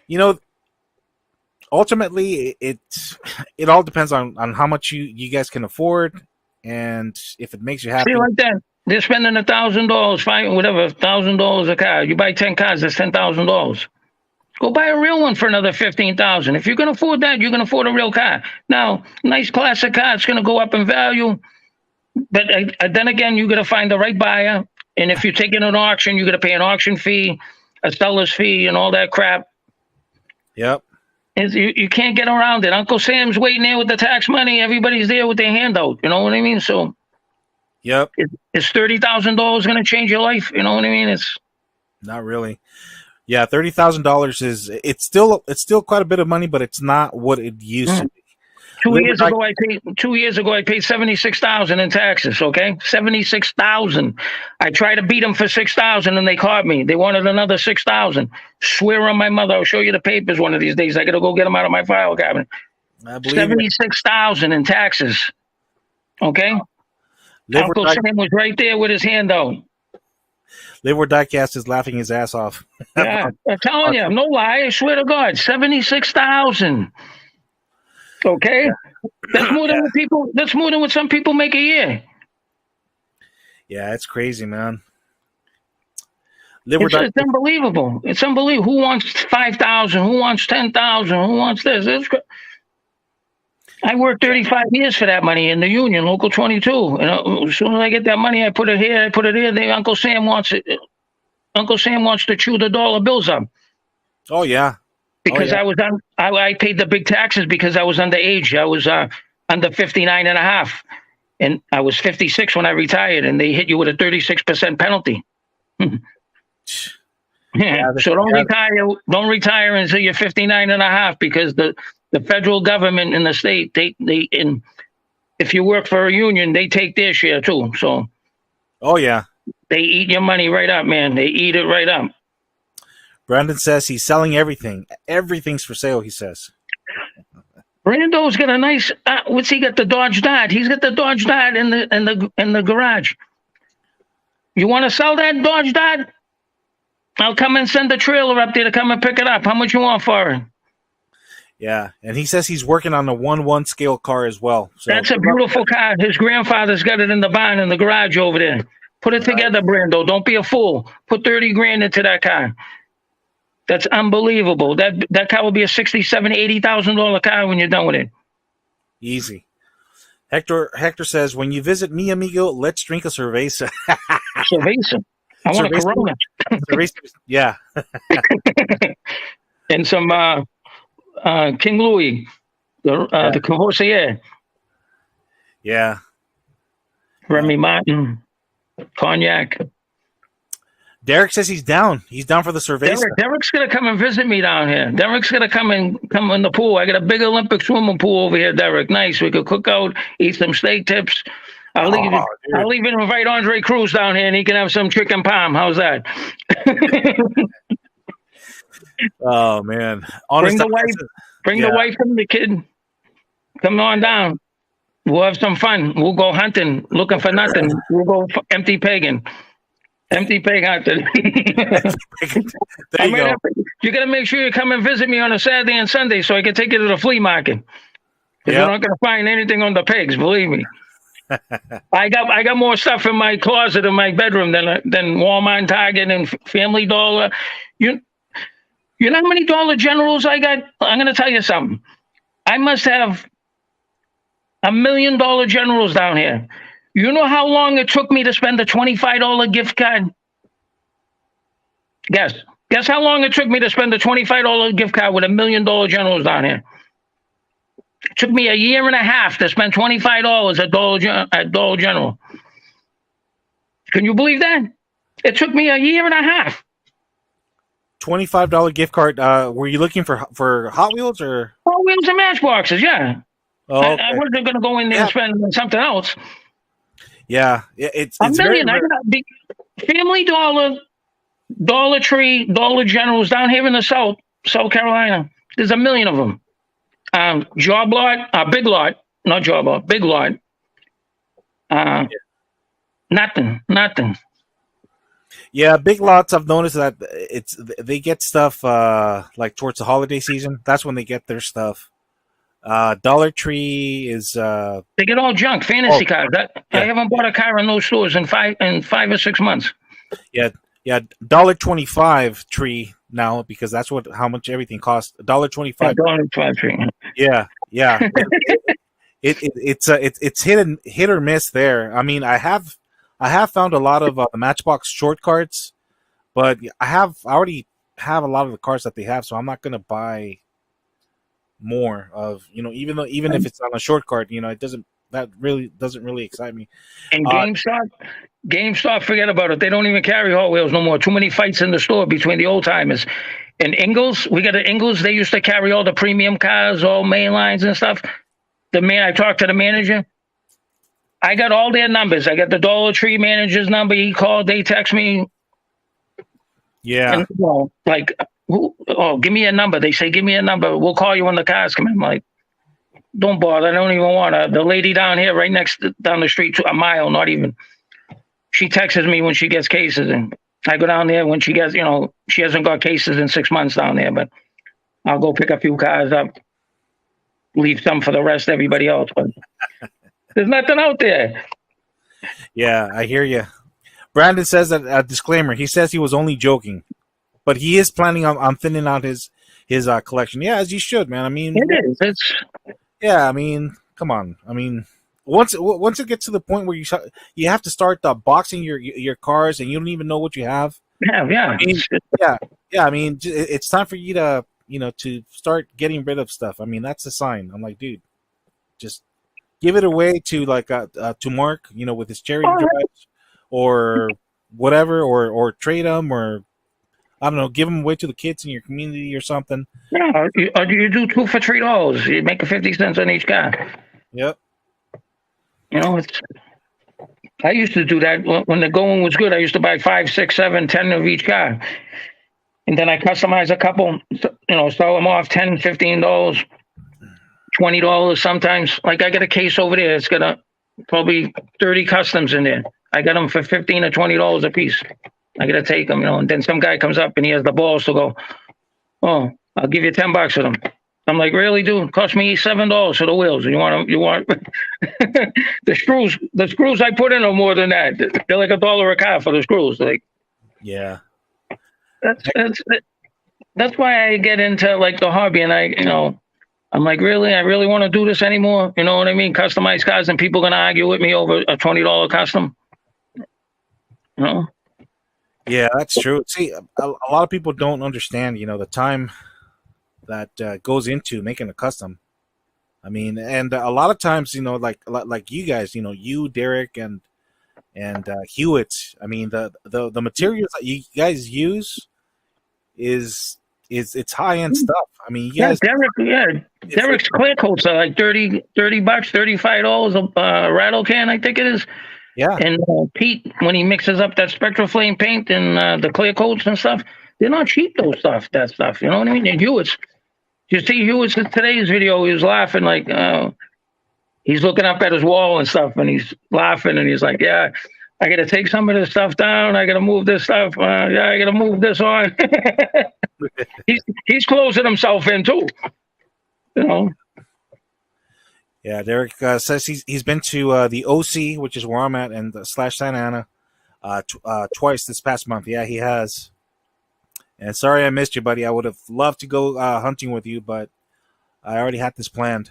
Speaker 1: You know, ultimately, it all depends on how much you guys can afford and if it makes you happy.
Speaker 3: See, like that. They're spending $1,000, whatever, $1,000 a car. You buy 10 cars, that's $10,000. Go buy a real one for another $15,000. If you can afford that, you can afford a real car. Now, nice classic car, it's going to go up in value. But then again, you got to find the right buyer. And if you're taking an auction, you got to pay an auction fee, a seller's fee, and all that crap.
Speaker 1: Yep.
Speaker 3: You can't get around it. Uncle Sam's waiting there with the tax money. Everybody's there with their hand out. You know what I mean? So,
Speaker 1: yep.
Speaker 3: Is $30,000 going to change your life? You know what I mean? It's
Speaker 1: not really. Yeah, $30,000 it's still quite a bit of money, but it's not what it used to be.
Speaker 3: 2 years ago, I paid $76,000 in taxes. Okay, $76,000. I tried to beat them for $6,000, and they caught me. They wanted another $6,000. Swear on my mother, I'll show you the papers one of these days. I got to go get them out of my file cabinet. $76,000 in taxes. Okay, Uncle Sam was right there with his hand out.
Speaker 1: Live where Diecast is laughing his ass off.
Speaker 3: Yeah, I'm telling you, no lie. I swear to God, $76,000. Okay, that's more than what people. That's more than what some people make a year.
Speaker 1: Yeah, it's crazy, man.
Speaker 3: It's unbelievable. It's unbelievable. Who wants 5,000? Who wants 10,000? Who wants this? I worked 35 years for that money in the union, Local 22. And as soon as I get that money, I put it here. I put it here. Uncle Sam wants it. Uncle Sam wants to chew the dollar bills up.
Speaker 1: Oh yeah.
Speaker 3: Because I paid the big taxes because I was underage. I was under 59 and a half. And I was 56 when I retired, and they hit you with a 36% penalty. Yeah. So don't retire until you're 59 and a half, because the federal government and the state, if you work for a union, they take their share too. So
Speaker 1: oh yeah.
Speaker 3: They eat your money right up, man. They eat it right up.
Speaker 1: Brandon says he's selling everything. Everything's for sale, he says.
Speaker 3: Brando's got a nice. What's he got? The Dodge Dart. He's got the Dodge Dart in the garage. You want to sell that Dodge Dart? I'll come and send the trailer up there to come and pick it up. How much you want for it?
Speaker 1: Yeah, and he says he's working on a 1/1 scale car as well. So
Speaker 3: that's a beautiful car. His grandfather's got it in the barn in the garage over there. Put it together, Brando. Don't be a fool. Put $30,000 into that car. That's unbelievable. That car will be a $67,000, $80,000 car when you're done with it.
Speaker 1: Easy. Hector says, when you visit mi amigo, let's drink a cerveza.
Speaker 3: Cerveza. I want a Corona.
Speaker 1: Cerveza. Yeah.
Speaker 3: And some King Louis, the Courvoisier.
Speaker 1: Yeah.
Speaker 3: Remy Martin, cognac.
Speaker 1: Derek says he's down. He's down for the cerveza.
Speaker 3: Derek's gonna come and visit me down here. Derek's gonna come in the pool. I got a big Olympic swimming pool over here, Derek. Nice. We could cook out, eat some steak tips. I'll even invite Andre Cruz down here, and he can have some chicken palm. How's that?
Speaker 1: Oh man!
Speaker 3: Bring the wife and the kid. Come on down. We'll have some fun. We'll go hunting, looking for nothing. We'll go empty pagan. Empty pig hunting. There you go. You got to make sure you come and visit me on a Saturday and Sunday so I can take you to the flea market. Because you're not going to find anything on the pigs, believe me. I got more stuff in my closet in my bedroom than Walmart, and Target, and Family Dollar. You you know how many Dollar Generals I got? I'm gonna tell you something. I must have $1 million Generals down here. You know how long it took me to spend a $25 gift card? Guess. Guess how long it took me to spend a $25 gift card with $1 million Generals down here? It took me a year and a half to spend $25 at Dollar General. Can you believe that? It took me a year and a half.
Speaker 1: $25 gift card. Were you looking for Hot Wheels or?
Speaker 3: Hot Wheels and Matchboxes, yeah.
Speaker 1: Oh, okay.
Speaker 3: I wasn't going to go in there and spend on something else.
Speaker 1: Yeah, it's
Speaker 3: $1 million.
Speaker 1: very
Speaker 3: I got big Family Dollar, Dollar Tree, Dollar Generals down here in the South Carolina. There's 1 million of them. Job Lot, Big Lot, not Job Lot, Big Lot. Nothing.
Speaker 1: Yeah, Big Lots. I've noticed that they get stuff like towards the holiday season. That's when they get their stuff. Dollar Tree is
Speaker 3: they get all junk, fantasy cars. I haven't bought a car in those stores in 5 or 6 months.
Speaker 1: Yeah. $1.25 Tree now because that's how much everything costs. $1.25.
Speaker 3: $1.25 Tree.
Speaker 1: Yeah. It's hit or miss there. I mean, I have found a lot of Matchbox short cards, but I already have a lot of the cards that they have, so I'm not gonna buy more of, even if it's on a short card, that really doesn't really excite me.
Speaker 3: And GameStop, forget about it. They don't even carry Hot Wheels no more. Too many fights in the store between the old timers. And Ingles, we got an Ingles. They used to carry all the premium cars, all main lines and stuff. I talked to the manager. I got all their numbers. I got the Dollar Tree manager's number. He called. They text me.
Speaker 1: Yeah.
Speaker 3: And, give me a number. They say, give me a number. We'll call you when the cars come in. I'm like, don't bother. I don't even want to. The lady down here, down the street, a mile, not even. She texts me when she gets cases, and I go down there when she gets, she hasn't got cases in 6 months down there, but I'll go pick a few cars up, leave some for the rest, everybody else. But there's nothing out there.
Speaker 1: Yeah, I hear you. Brandon says that a disclaimer. He says he was only joking, but he is planning on thinning out his collection. Yeah, as you should, man. I mean,
Speaker 3: it is.
Speaker 1: Yeah, I mean, come on. I mean, once it gets to the point where you have to start boxing your cars and you don't even know what you have.
Speaker 3: Yeah.
Speaker 1: I mean, yeah. I mean, it's time for you to to start getting rid of stuff. I mean, that's a sign. I'm like, dude, just give it away to to Mark, with his charity drives or whatever, or trade them, or I don't know, give them away to the kids in your community or something.
Speaker 3: Yeah, you do 2 for $3. You make 50 cents on each car.
Speaker 1: Yep.
Speaker 3: I used to do that when the going was good. I used to buy 5, 6, 7, 10 of each car. And then I customize a couple, sell them off $10, $15, $20 sometimes. Like I got a case over there. It's got probably 30 customs in there. I got them for $15 or $20 a piece. I got to take them, and then some guy comes up and he has the balls to go, oh, I'll give you $10 for them. I'm like, really, dude? It cost me $7 for the wheels. You want the screws? The screws I put in are more than that. They're like $1 a car for the screws. Like,
Speaker 1: yeah.
Speaker 3: That's why I get into the hobby, and I'm like, really, I really want to do this anymore. You know what I mean? Customized cars, and people gonna argue with me over a $20 custom.
Speaker 1: Yeah, that's true. See, a lot of people don't understand, the time that goes into making a custom. I mean, and a lot of times, like you guys, you, Derek, and Hewitt. I mean, the materials that you guys use is it's high end stuff. I mean, you guys.
Speaker 3: Derek's clear coats are like $30, $35 a rattle can, I think it is.
Speaker 1: Yeah.
Speaker 3: And Pete, when he mixes up that Spectra Flame paint and the clear coats and stuff, they're not cheap, that stuff. You know what I mean? And Hewitt's. You see Hewitt's in today's video, he was laughing like, he's looking up at his wall and stuff, and he's laughing, and he's like, yeah, I got to take some of this stuff down. I got to move this stuff. I got to move this on. He's closing himself in too.
Speaker 1: Yeah, Derek says he's been to the OC, which is where I'm at, and slash Santa Ana twice this past month. Yeah, he has. And sorry I missed you, buddy. I would have loved to go hunting with you, but I already had this planned.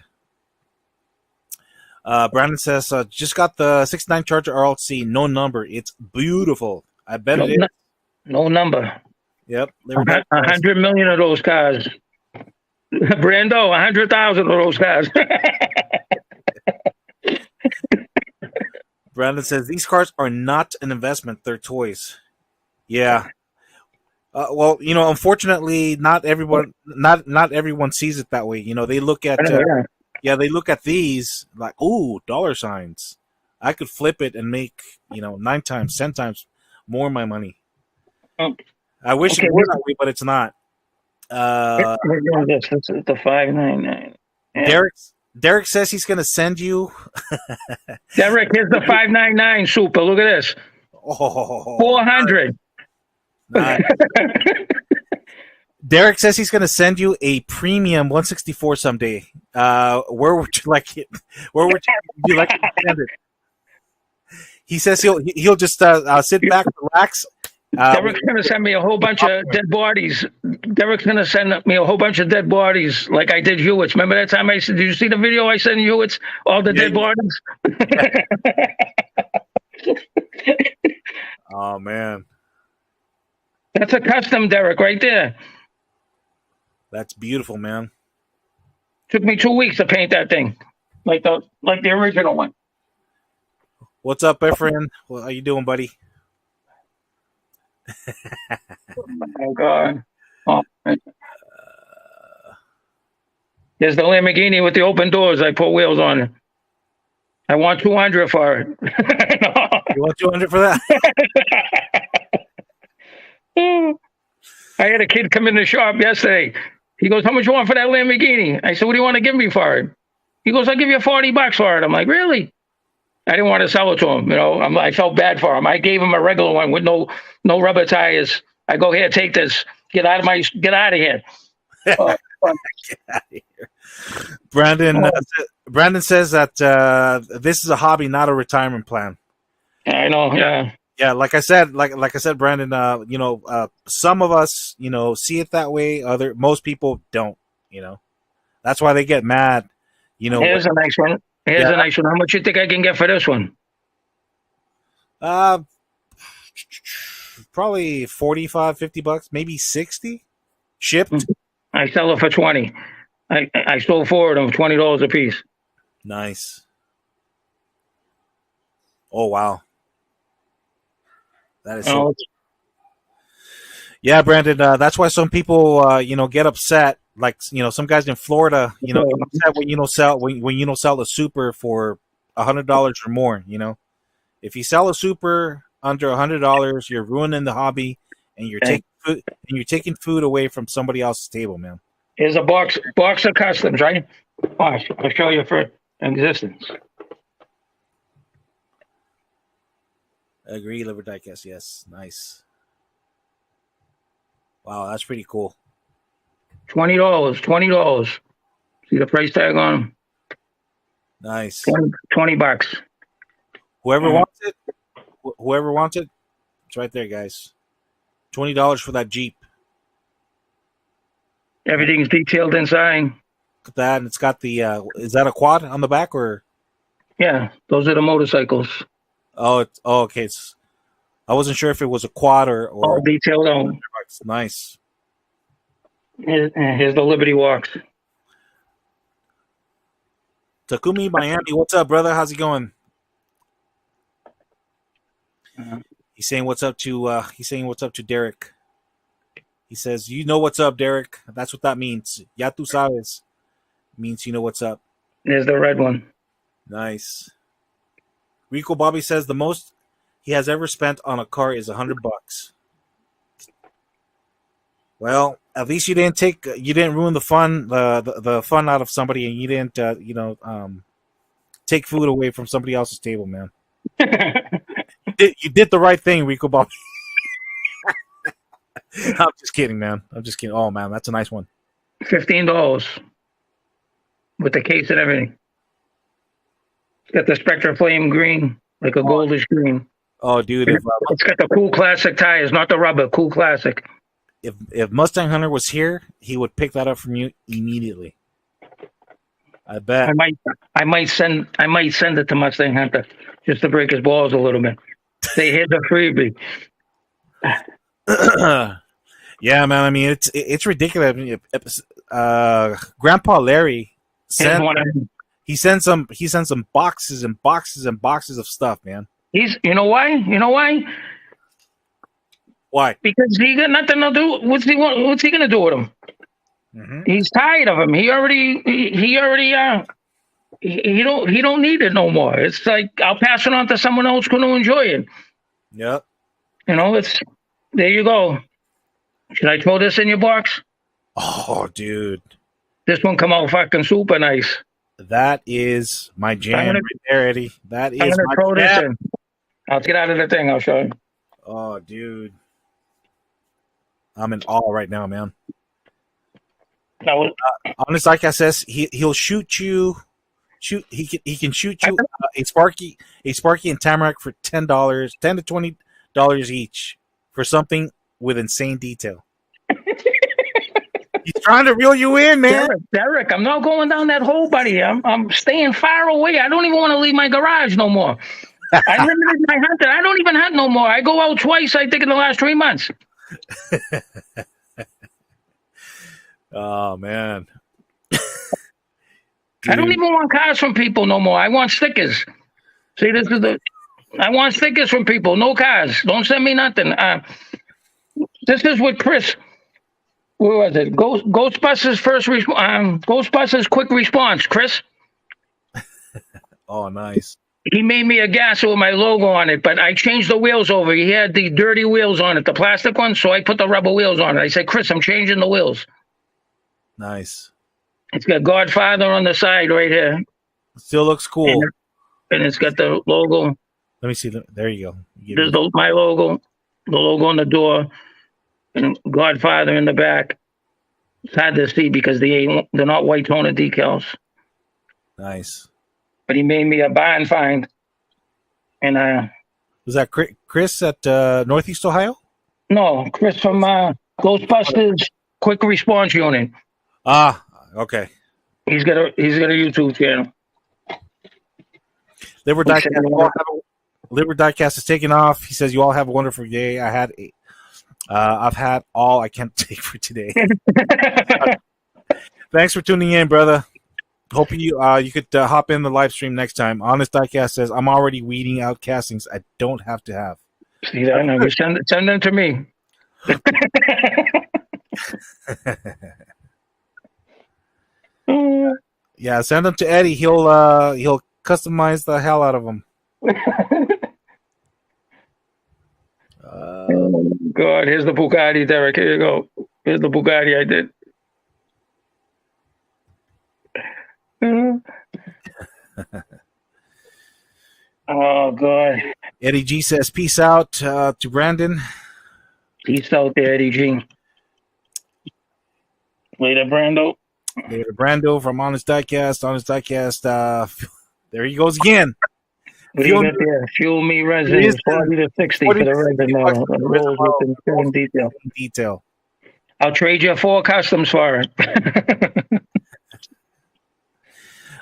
Speaker 1: Brandon says, just got the 69 Charger RLC, no number. It's beautiful. I bet
Speaker 3: No,
Speaker 1: it is.
Speaker 3: no number.
Speaker 1: Yep.
Speaker 3: 100 million of those cars. Brando, 100,000 of those cars.
Speaker 1: Brandon says, these cars are not an investment. They're toys. Yeah. Well, unfortunately, not everyone sees it that way. They look at they look at these like, ooh, dollar signs. I could flip it and make 9 times, 10 times more of my money. I wish it were that way, but it's not.
Speaker 3: We're doing this. This is the 599. Yeah.
Speaker 1: Derek says he's going to send you.
Speaker 3: Derek, here's the 599 super. Look at this.
Speaker 1: Oh,
Speaker 3: 400.
Speaker 1: Nice. Derek says he's going to send you a premium 164 someday. Where would you like it? Where would you like to send it? He says he'll just sit back, relax.
Speaker 3: Derek's going to send me a whole bunch of dead bodies. Derek's going to send me a whole bunch of dead bodies like I did Hewitts. Remember that time I said, did you see the video I sent Hewitts? All the dead bodies?
Speaker 1: Oh, man.
Speaker 3: That's a custom Derek right there.
Speaker 1: That's beautiful, man.
Speaker 3: Took me 2 weeks to paint that thing. Like the original one.
Speaker 1: What's up, Efren? How you doing, buddy?
Speaker 3: Oh, God. Oh, there's the Lamborghini with the open doors. I put wheels on it. I want 200 for it.
Speaker 1: You want 200 for that?
Speaker 3: I had a kid come in the shop yesterday. He goes, how much you want for that Lamborghini? I said, what do you want to give me for it? He goes, I'll give you $40 for it. I'm like, really? I didn't want to sell it to him. I felt bad for him. I gave him a regular one with no rubber tires. I go, here, take this. Get out of here.
Speaker 1: Get out of here. Brandon says that this is a hobby, not a retirement plan.
Speaker 3: I know. Yeah.
Speaker 1: Yeah, like I said, Brandon. Some of us, see it that way. Most people don't. That's why they get mad.
Speaker 3: Here's a nice one. Here's a nice one. How much you think I can get for this one?
Speaker 1: Probably $45, $50, maybe 60 shipped.
Speaker 3: I sell it for 20. I sold 4 of them, $20 a piece.
Speaker 1: Nice. Oh wow. That is so yeah, Brandon. That's why some people, get upset. Like, some guys in Florida, get upset when you sell a super for $100 or more. If you sell a super under $100, you're ruining the hobby, and you're taking food away from somebody else's table, man.
Speaker 3: Here's a box of customs, right? Watch, I'll show you for existence.
Speaker 1: Agree, liver diecast. Yes, nice. Wow, that's pretty cool.
Speaker 3: $20. See the price tag on them?
Speaker 1: Nice.
Speaker 3: $20.
Speaker 1: Whoever wants it, it's right there, guys. $20 for that Jeep.
Speaker 3: Everything's detailed inside.
Speaker 1: Look at that, and it's got the. Is that a quad on the back, or?
Speaker 3: Yeah, those are the motorcycles.
Speaker 1: Okay. I wasn't sure if it was a quad or
Speaker 3: all detailed on.
Speaker 1: Nice.
Speaker 3: Here's the Liberty Walks.
Speaker 1: Takumi Miami, what's up, brother? How's it going? He's saying what's up to Derek. He says, "You know what's up, Derek." That's what that means. Ya tú sabes means you know what's up.
Speaker 3: There's the red one.
Speaker 1: Nice. Rico Bobby says the most he has ever spent on a car is $100. Well, at least you didn't ruin the fun, the fun out of somebody, and you didn't, take food away from somebody else's table, man. You did the right thing, Rico Bobby. I'm just kidding, man. I'm just kidding. Oh, man, that's a nice one.
Speaker 3: $15 with the case and everything. It's got the Spectra Flame green, like a goldish green.
Speaker 1: Oh, dude,
Speaker 3: It's got the cool classic tires, not the rubber. Cool classic.
Speaker 1: if Mustang Hunter was here, he would pick that up from you immediately. I bet.
Speaker 3: I might send it to Mustang Hunter just to break his balls a little bit. Say here's a freebie.
Speaker 1: Yeah, man. I mean, it's ridiculous. I mean, Grandpa Larry sent some boxes and boxes and boxes of stuff, man.
Speaker 3: You know why?
Speaker 1: Why?
Speaker 3: Because he got nothing to do. What's he gonna do with him?
Speaker 1: Mm-hmm.
Speaker 3: He's tired of him. He don't need it no more. It's like I'll pass it on to someone else who's gonna enjoy it.
Speaker 1: Yep.
Speaker 3: It's there you go. Should I throw this in your box?
Speaker 1: Oh, dude.
Speaker 3: This one come out fucking super nice.
Speaker 1: That is my jam right there, Eddie. That is my
Speaker 3: throw this
Speaker 1: jam.
Speaker 3: in. I'll get out of the thing. I'll show you.
Speaker 1: Oh, dude. I'm in awe right now, man. Honest Diecast says he'll shoot you. He can shoot you a Sparky and Tamarack for $10 to $20 each for something with insane detail. He's trying to reel you in, man.
Speaker 3: Derek, I'm not going down that hole, buddy. I'm staying far away. I don't even want to leave my garage no more. I limited my hunting. I don't even hunt no more. I go out twice, I think, in the last 3 months.
Speaker 1: Oh, man.
Speaker 3: I don't even want cars from people no more. I want stickers. See, I want stickers from people. No cars. Don't send me nothing. This is with Chris. Where was it? Ghostbusters Ghostbusters quick response. Chris.
Speaker 1: Oh, nice.
Speaker 3: He made me a gas with my logo on it, but I changed the wheels over. He had the dirty wheels on it, the plastic ones, so I put the rubber wheels on it. I said, Chris, I'm changing the wheels.
Speaker 1: Nice.
Speaker 3: It's got Godfather on the side right here.
Speaker 1: Still looks cool.
Speaker 3: And it's got the logo.
Speaker 1: Let me see. There you go.
Speaker 3: There's my logo, the logo on the door, and Godfather in the back. It's hard to see because they're not white toner decals.
Speaker 1: Nice.
Speaker 3: But he made me a barn find. And
Speaker 1: was that Chris at Northeast Ohio?
Speaker 3: No, Chris from Ghostbusters Quick Response Unit.
Speaker 1: Ah, okay.
Speaker 3: He's got a YouTube channel.
Speaker 1: Liver Diecast is taking off. He says you all have a wonderful day. I've had all I can take for today. Thanks for tuning in, brother. Hoping you could hop in the live stream next time. Honest Diecast says I'm already weeding out castings I don't have to have.
Speaker 3: See that? No, send them to me.
Speaker 1: Yeah, send them to Eddie. He'll customize the hell out of them.
Speaker 3: God, here's the Bugatti, Derek. Here you go. Here's the Bugatti I did. Oh, God.
Speaker 1: Eddie G says, peace out to Brandon.
Speaker 3: Peace out there, Eddie G. Later, Brando.
Speaker 1: Later, Brando from Honest Diecast. Honest Diecast. There he goes again.
Speaker 3: What do you got there? Fuel me resin, 40 to 60 for the resin rolls with the detail. I'll trade you 4 customs for it.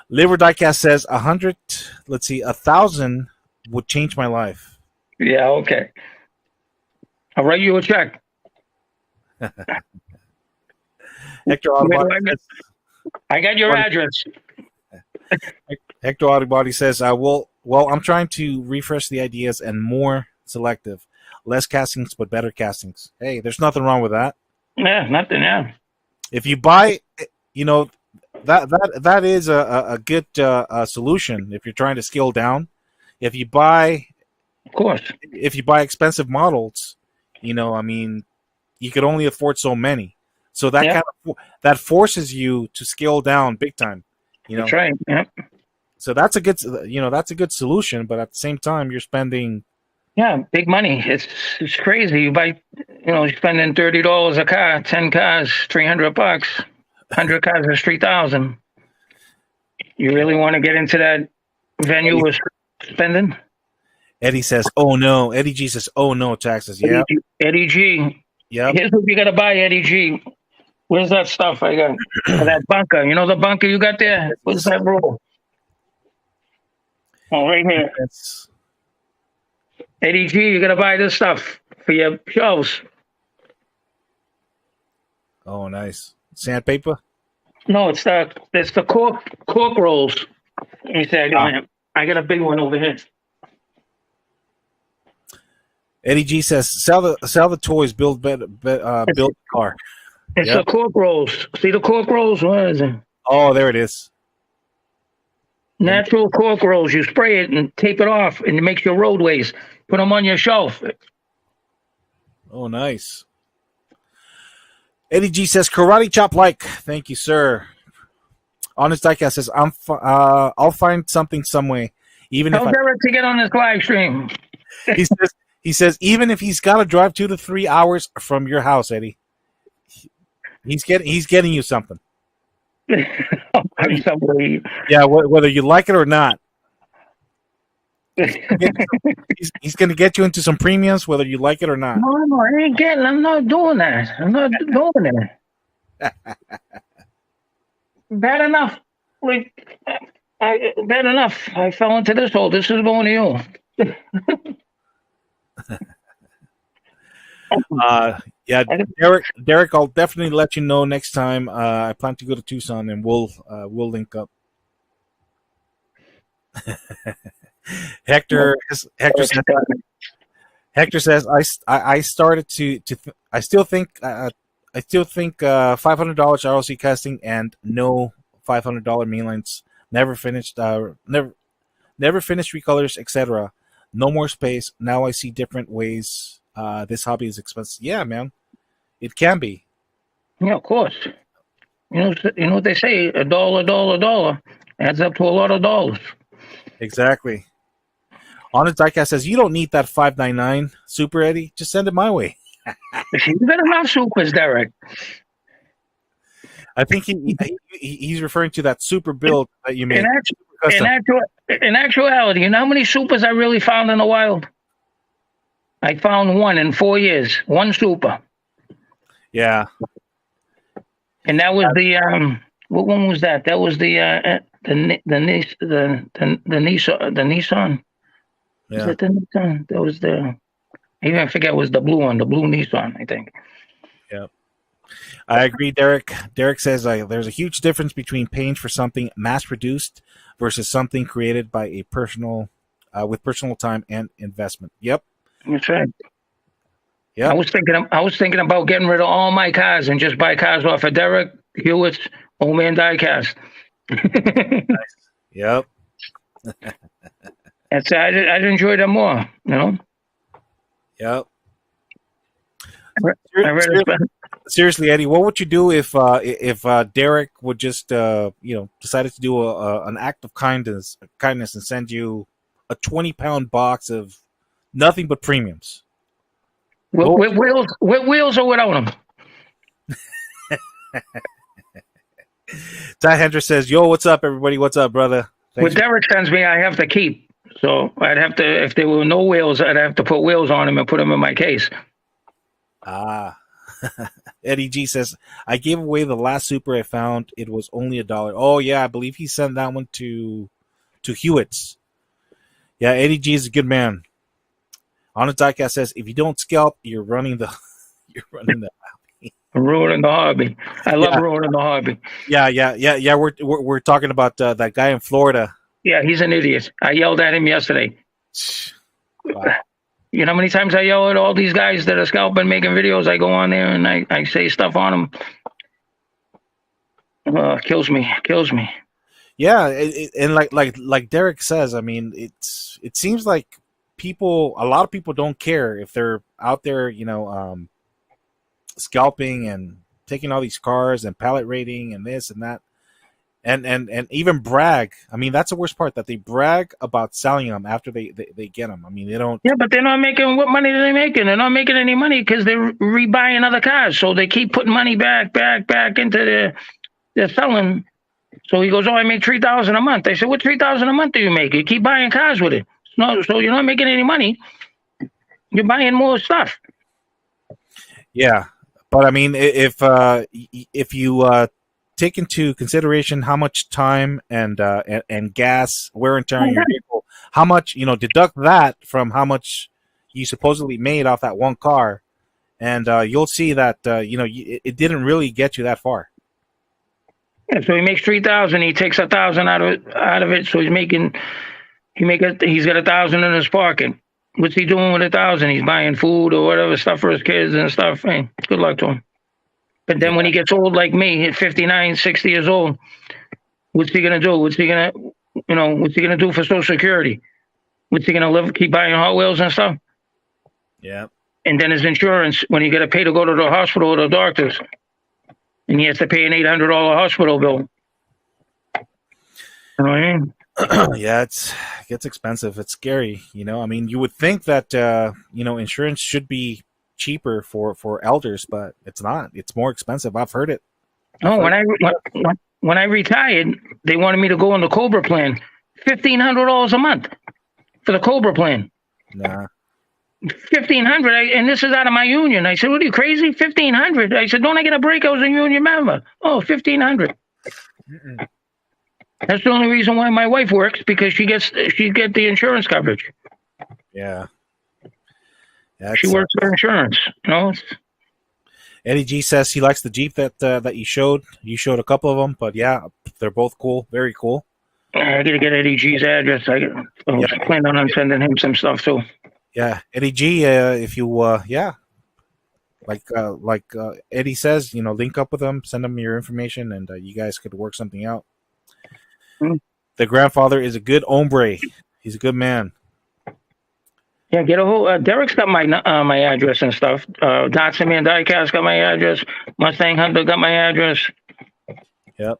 Speaker 1: Liver Diecast says 1,000 would change my life.
Speaker 3: Yeah, okay. I'll write you a check.
Speaker 1: Hector Autobody
Speaker 3: I got your address.
Speaker 1: Hector Autobody says, well, I'm trying to refresh the ideas and more selective. Less castings, but better castings. Hey, there's nothing wrong with that.
Speaker 3: Yeah, nothing, yeah.
Speaker 1: If you buy, that is a good solution if you're trying to scale down. If you buy,
Speaker 3: of course,
Speaker 1: expensive models, you could only afford so many. So that that forces you to scale down big time.
Speaker 3: That's right. Yeah.
Speaker 1: So that's a good solution, but at the same time, you're spending.
Speaker 3: Yeah, big money. It's crazy. You buy, you're spending $30 a car, 10 cars, $300. 100 cars is $3,000. You really want to get into that venue was spending.
Speaker 1: Eddie says, "Oh no." Eddie G says, "Oh no, taxes." Yeah,
Speaker 3: Eddie G.
Speaker 1: yep.
Speaker 3: Here's what you gotta buy, Eddie G. Where's that stuff I got? For that bunker. You know the bunker you got there? Where's that roll? Oh, right here.
Speaker 1: That's
Speaker 3: Eddie G, you gotta buy this stuff for your shelves.
Speaker 1: oh nice sandpaper.
Speaker 3: No, it's the cork rolls. Let me see, I got a big one over here.
Speaker 1: Eddie G says, "Sell the toys, build the car."
Speaker 3: It's
Speaker 1: Yep.
Speaker 3: the cork rolls. See the cork rolls? What is it?
Speaker 1: Oh, there it is.
Speaker 3: Natural cork rolls. You spray it and tape it off, and it makes your roadways. Put them on your shelf.
Speaker 1: Oh, nice. Eddie G says, "Karate chop like." Thank you, sir. Honest Diecast says, I'll find something some way, even
Speaker 3: Tell
Speaker 1: if
Speaker 3: Derek to get on this live stream.
Speaker 1: he says even if he's got to drive 2 to 3 hours from your house, Eddie. He's getting you something.
Speaker 3: I'm sorry.
Speaker 1: Yeah, whether you like it or not. He's going to get you into some premiums, whether you like it or not.
Speaker 3: No, I'm not doing that. I'm not doing that. Bad enough. Bad enough. I fell into this hole. This is going to you.
Speaker 1: Yeah, Derek, I'll definitely let you know next time. I plan to go to Tucson, and we'll link up. Hector says I started to I still think $500 ROC casting and no $500 mainlines. Never finished recolors, etc. No more space. Now I see different ways. This hobby is expensive. Yeah, man, it can be.
Speaker 3: Yeah, of course. You know what they say: a dollar adds up to a lot of dollars.
Speaker 1: Exactly. Honest Diecast says you don't need that $5.99 Super Eddie. Just send it my way.
Speaker 3: You got enough supers, Derek.
Speaker 1: I think he's referring to that super build that you made.
Speaker 3: In actuality, you know how many supers I really found in the wild? I found one in 4 years. One super.
Speaker 1: Yeah.
Speaker 3: And that was what one was that? That was the Nissan.
Speaker 1: Yeah.
Speaker 3: Was it the Nissan? That was I even forget it was the blue one, the blue Nissan, I think.
Speaker 1: Yeah. I agree, Derek. Derek says there's a huge difference between paying for something mass produced versus something created by a personal with personal time and investment. Yep.
Speaker 3: That's right.
Speaker 1: Yeah.
Speaker 3: I was thinking about getting rid of all my cars and just buy cars off of Derek Hewitt's Old Man Diecast.
Speaker 1: Nice. Yep.
Speaker 3: I'd enjoy them more, you know.
Speaker 1: Yep.
Speaker 3: Seriously,
Speaker 1: Eddie, what would you do if Derek would just decided to do an act of kindness and send you a 20-pound box of nothing but premiums?
Speaker 3: With wheels or without them?
Speaker 1: Ty Hendricks says, "Yo, what's up, everybody? What's up, brother?"
Speaker 3: What Derek sends me, I have to keep. So I'd have to, if there were no wheels, I'd have to put wheels on them and put them in my case.
Speaker 1: Ah. Eddie G says, "I gave away the last super I found. It was only $1." Oh yeah, I believe he sent that one to Hewitt's. Yeah, Eddie G is a good man. Honest Diecast says, "If you don't scalp, you're running the hobby."
Speaker 3: Ruining the hobby. I love ruining the hobby.
Speaker 1: Yeah. We're talking about that guy in Florida.
Speaker 3: Yeah, he's an idiot. I yelled at him yesterday.
Speaker 1: Wow.
Speaker 3: You know how many times I yell at all these guys that are scalping, making videos? I go on there and I say stuff on them. Kills me.
Speaker 1: Yeah, and like Derek says, I mean, it seems like a lot of people don't care if they're out there, scalping and taking all these cars and pallet rating and this and that, and even brag. I mean, that's the worst part, that they brag about selling them after they get them. I mean, they don't.
Speaker 3: Yeah, but they're not making. What money are they making? They're not making any money because they're rebuying other cars. So they keep putting money back into they're selling So he goes, "Oh, I make $3,000 a month." I said, "What $3,000 a month do you make? You keep buying cars with it. No, so you're not making any money. You're buying more stuff."
Speaker 1: Yeah, but I mean, if you take into consideration how much time and gas wear and tear on your vehicle, how much deduct that from how much you supposedly made off that one car, and you'll see that it didn't really get you that far.
Speaker 3: Yeah, so he makes 3,000. He takes 1,000 out of it. So he's got 1,000 in his pocket. What's he doing with 1,000? He's buying food or whatever stuff for his kids and stuff. Hey, good luck to him. But then when he gets old like me, at 59, 60 years old, what's he gonna do? What's he gonna do for Social Security? What's he gonna keep buying Hot Wheels and stuff?
Speaker 1: Yeah.
Speaker 3: And then his insurance, when he got to pay to go to the hospital or the doctors, and he has to pay an $800 hospital bill. You know what I mean?
Speaker 1: Yeah, it gets expensive. It's scary. I mean, you would think that insurance should be cheaper for elders, but it's not. It's more expensive. I've heard it.
Speaker 3: No, when I retired, they wanted me to go on the Cobra plan, $1,500 a month for the Cobra plan.
Speaker 1: Nah.
Speaker 3: 1,500, and this is out of my union. I said, "What are you crazy? 1,500?" I said, "Don't I get a break? I was a union member." "Oh, 1,500." That's the only reason why my wife works, because she get the insurance coverage.
Speaker 1: Yeah.
Speaker 3: She works for insurance.
Speaker 1: Eddie G says he likes the Jeep that you showed. You showed a couple of them, but yeah, they're both cool. Very cool.
Speaker 3: I gotta get Eddie G's address. I plan on sending him some stuff too.
Speaker 1: Yeah, Eddie G. If you like Eddie says, link up with him, send him your information, and you guys could work something out. The grandfather is a good hombre. He's a good man.
Speaker 3: Yeah, get a hold. Derek's got my address and stuff. Datsun Man Diecast got my address. Mustang Hunter got my address.
Speaker 1: Yep.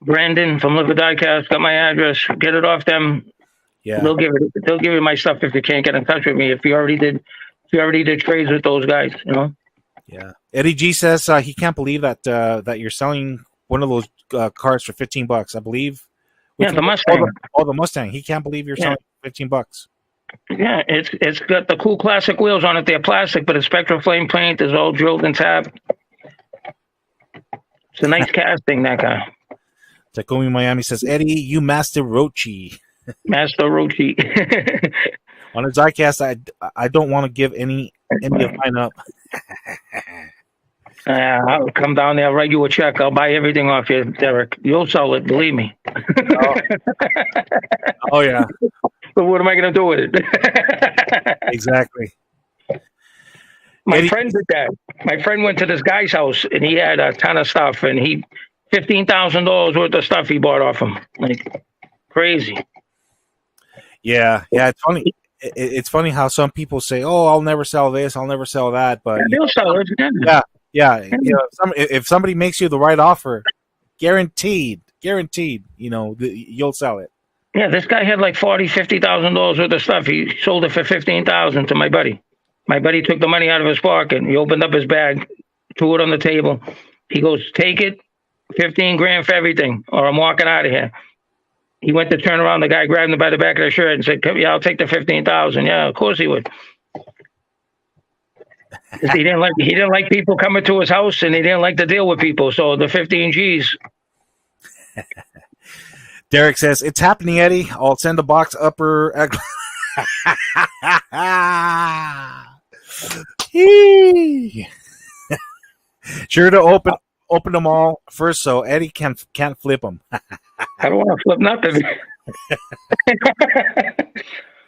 Speaker 3: Brandon from Live Diecast got my address. Get it off them.
Speaker 1: Yeah.
Speaker 3: They'll give you my stuff if you can't get in touch with me. If you already did trades with those guys,
Speaker 1: Yeah. Eddie G says he can't believe that you're selling one of those cars for $15, I believe.
Speaker 3: Yeah, the Mustang.
Speaker 1: The Mustang. He can't believe you're selling $15.
Speaker 3: Yeah, it's got the cool classic wheels on it. They're plastic, but it's Spectrum Flame paint is all drilled and tabbed. It's a nice casting, that guy.
Speaker 1: Takumi Miami says, "Eddie, you master Rochi."
Speaker 3: Master Rochi.
Speaker 1: On his Diecast, I don't want to give any of mine up.
Speaker 3: I'll come down there, write you a check. I'll buy everything off you, Derek. You'll sell it, believe me.
Speaker 1: Oh yeah.
Speaker 3: But what am I going to do with it?
Speaker 1: Exactly.
Speaker 3: My friend did that. My friend went to this guy's house, and he had a ton of stuff, and $15,000 worth of stuff he bought off him. Like, crazy.
Speaker 1: Yeah. It's funny. It's funny how some people say, "Oh, I'll never sell this. I'll never sell that." But
Speaker 3: they'll sell it.
Speaker 1: Yeah. If somebody makes you the right offer, guaranteed, you'll sell it.
Speaker 3: Yeah, this guy had like $50,000 worth of stuff. He sold it for $15,000 to my buddy. My buddy took the money out of his pocket. He opened up his bag, threw it on the table. He goes, "Take it, 15 grand for everything, or I'm walking out of here." He went to turn around. The guy grabbed him by the back of the shirt and said, "Yeah, I'll take the 15,000." Yeah, of course he would. He didn't like people coming to his house, and he didn't like to deal with people. So the 15 G's.
Speaker 1: Derek says, "It's happening, Eddie. I'll send a box upper." Sure to open them all first, so Eddie can't flip them.
Speaker 3: I don't want to flip nothing.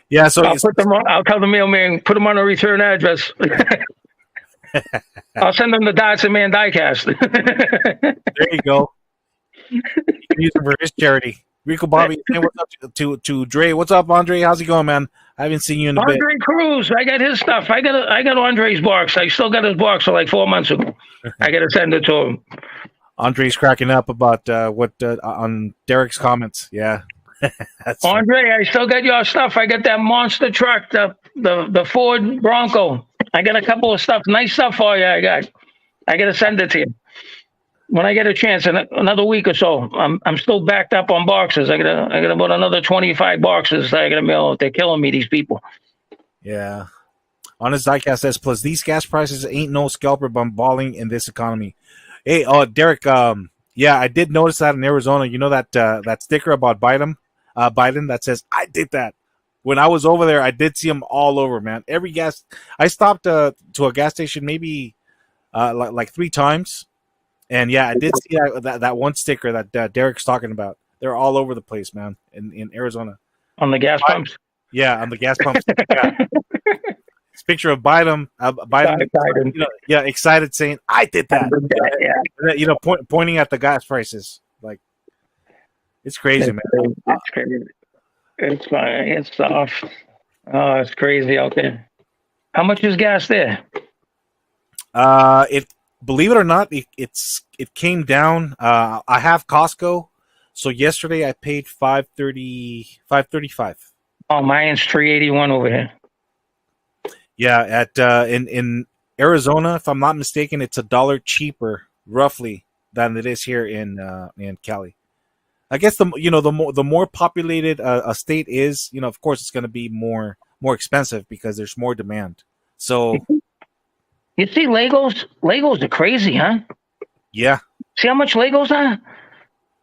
Speaker 1: Yeah, so
Speaker 3: I'll tell the mailman, put them on a return address. I'll send them the Datsun Man Diecast.
Speaker 1: There you go. You can use them for his charity. Rico Bobby, hey, what's up to Dre? What's up, Andre? How's it going, man? I haven't seen you in a bit.
Speaker 3: Andre Cruz, I got his stuff. I got Andre's box. I still got his box for like 4 months ago. I got to send it to him.
Speaker 1: Andre's cracking up about on Derek's comments. Yeah. That's
Speaker 3: Andre, funny. I still got your stuff. I got that monster truck, the Ford Bronco. I got a couple of stuff, nice stuff for you. I got to send it to you. when I get a chance in another week or so, I'm still backed up on boxes. I got about another 25 boxes that I gotta mail. They're killing me, these people.
Speaker 1: Yeah. On his diecast says, plus these gas prices ain't no scalper balling in this economy. Hey, Derek, yeah, I did notice that in Arizona. You know that sticker about Biden that says, I did that. When I was over there, I did see them all over, man. Every gas, I stopped to a gas station maybe like 3 times. And yeah, I did see that one sticker that Derek's talking about. They're all over the place, man, in Arizona.
Speaker 3: On the gas pumps?
Speaker 1: Yeah, on the gas pumps. Yeah. It's a picture of Biden,
Speaker 3: Biden.
Speaker 1: you know, yeah, excited saying, I did that.
Speaker 3: Yeah.
Speaker 1: You know, pointing at the gas prices. Like, it's crazy, man.
Speaker 3: It's crazy. It's fine. It's soft. Oh, it's crazy out there. How much is gas there?
Speaker 1: It believe it or not, it came down. I have Costco, so yesterday I paid $5.35.
Speaker 3: Oh, mine's 381 over here.
Speaker 1: Yeah, at in Arizona, if I'm not mistaken, it's $1 cheaper roughly than it is here in Cali. I guess the more populated a state is, of course it's going to be more expensive because there's more demand. So
Speaker 3: You see Legos? Legos are crazy, huh?
Speaker 1: yeah,
Speaker 3: See how much Legos are?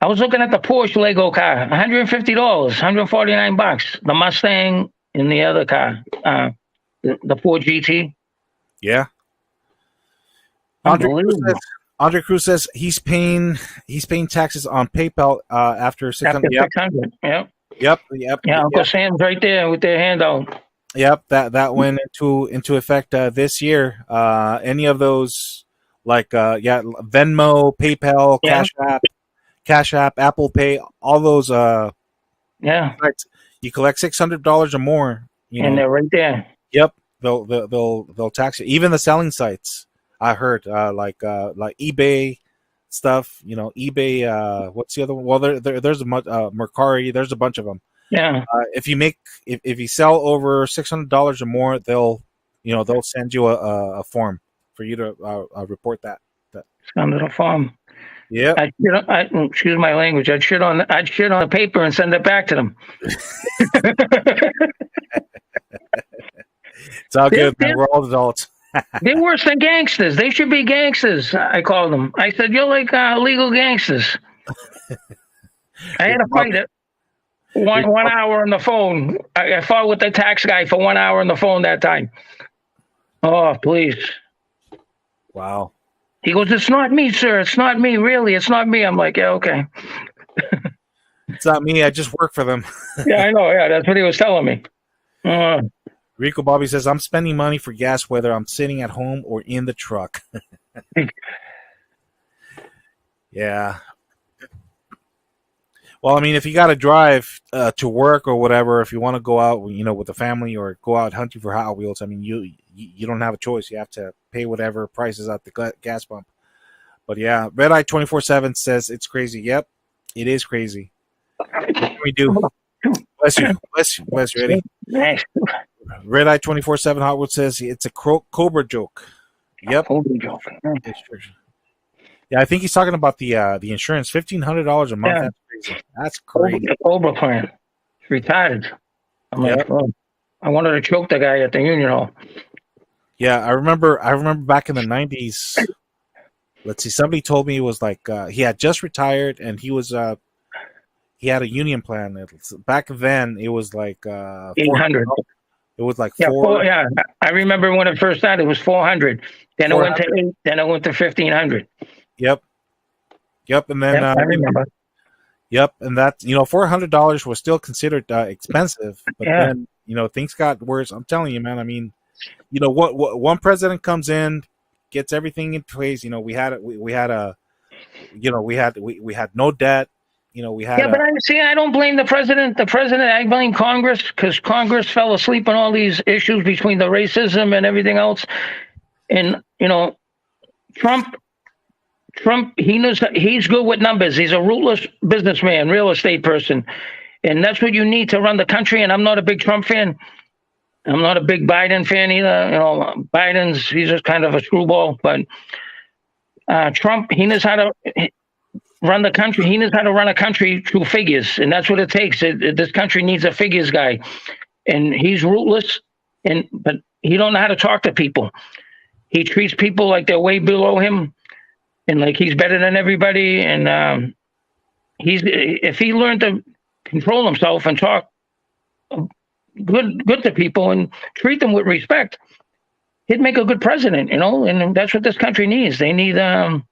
Speaker 3: I was looking at the Porsche Lego car, $150, $149. The Mustang and the other car, the Ford GT.
Speaker 1: yeah.
Speaker 3: Unbelievable.
Speaker 1: Andre Cruz says he's paying taxes on PayPal after 600.
Speaker 3: After 600. Yep.
Speaker 1: Yep.
Speaker 3: Yeah, Uncle Sam's right there with their hand out.
Speaker 1: Yep, that went into effect this year. Any of those like Venmo, PayPal,
Speaker 3: Yeah.
Speaker 1: Cash App, Apple Pay, all those
Speaker 3: Yeah,
Speaker 1: sites, you collect $600 or more,
Speaker 3: and they're right there.
Speaker 1: Yep, they'll tax you. Even the selling sites, I heard like eBay stuff. eBay. What's the other one? Well, there's a Mercari. There's a bunch of them.
Speaker 3: Yeah,
Speaker 1: If you sell over $600 or more, they'll send you a form for you to report that.
Speaker 3: under the farm.
Speaker 1: Yeah,
Speaker 3: Excuse my language. I'd shit on the paper and send it back to them.
Speaker 1: it's all good, man. We're all adults.
Speaker 3: They're worse than gangsters. They should be gangsters. I called them. I said, "You're like legal gangsters." I had to fight it. One hour on the phone. I fought with the tax guy for 1 hour on the phone that time. Oh, please.
Speaker 1: Wow.
Speaker 3: He goes, "It's not me, sir. It's not me. Really, it's not me." I'm like, "Yeah, okay."
Speaker 1: It's not me. I just work for them.
Speaker 3: Yeah, I know. Yeah, that's what he was telling me.
Speaker 1: Rico Bobby says, I'm spending money for gas whether I'm sitting at home or in the truck. Yeah. Well, I mean, if you got to drive to work or whatever, if you want to go out, with the family or go out hunting for Hot Wheels, I mean, you don't have a choice. You have to pay whatever prices at the gas pump. But yeah, Red Eye 24/7 says it's crazy. Yep, it is crazy. What can we do? Bless you, Eddie. Red Eye 24/7 Hot Wheels says it's a Cobra joke. Yep.
Speaker 3: Cobra joke.
Speaker 1: Yeah, I think he's talking about the insurance, $1,500 a month. Yeah. That's crazy. That's crazy.
Speaker 3: The Cobra plan. Retired. I'm like, oh, I wanted to choke the guy at the Union Hall.
Speaker 1: Yeah, I remember back in the 90s. Let's see, somebody told me it was like he had just retired and he had a union plan. Back then it was like
Speaker 3: 800.
Speaker 1: It was like
Speaker 3: yeah, I remember when it first started. It was 400. Then it went to 8. Then it went to 1,500.
Speaker 1: Yep, and then
Speaker 3: I remember.
Speaker 1: Yep, and that $400 was still considered expensive, but then things got worse. I'm telling you, man. I mean, what one president comes in, gets everything in place. We had no debt. We had.
Speaker 3: Yeah, but I don't blame the president. I blame Congress because Congress fell asleep on all these issues between the racism and everything else. And Trump, he knows he's good with numbers. He's a ruthless businessman, real estate person, and that's what you need to run the country. And I'm not a big Trump fan. I'm not a big Biden fan either. Biden's he's just kind of a screwball, but Trump, he knows how to run the country. He knows how to run a country through figures, and that's what it takes. This country needs a figures guy, and he's ruthless, but he don't know how to talk to people. He treats people like they're way below him, and like he's better than everybody. And if he learned to control himself and talk good to people and treat them with respect, he'd make a good president, and that's what this country needs. They need a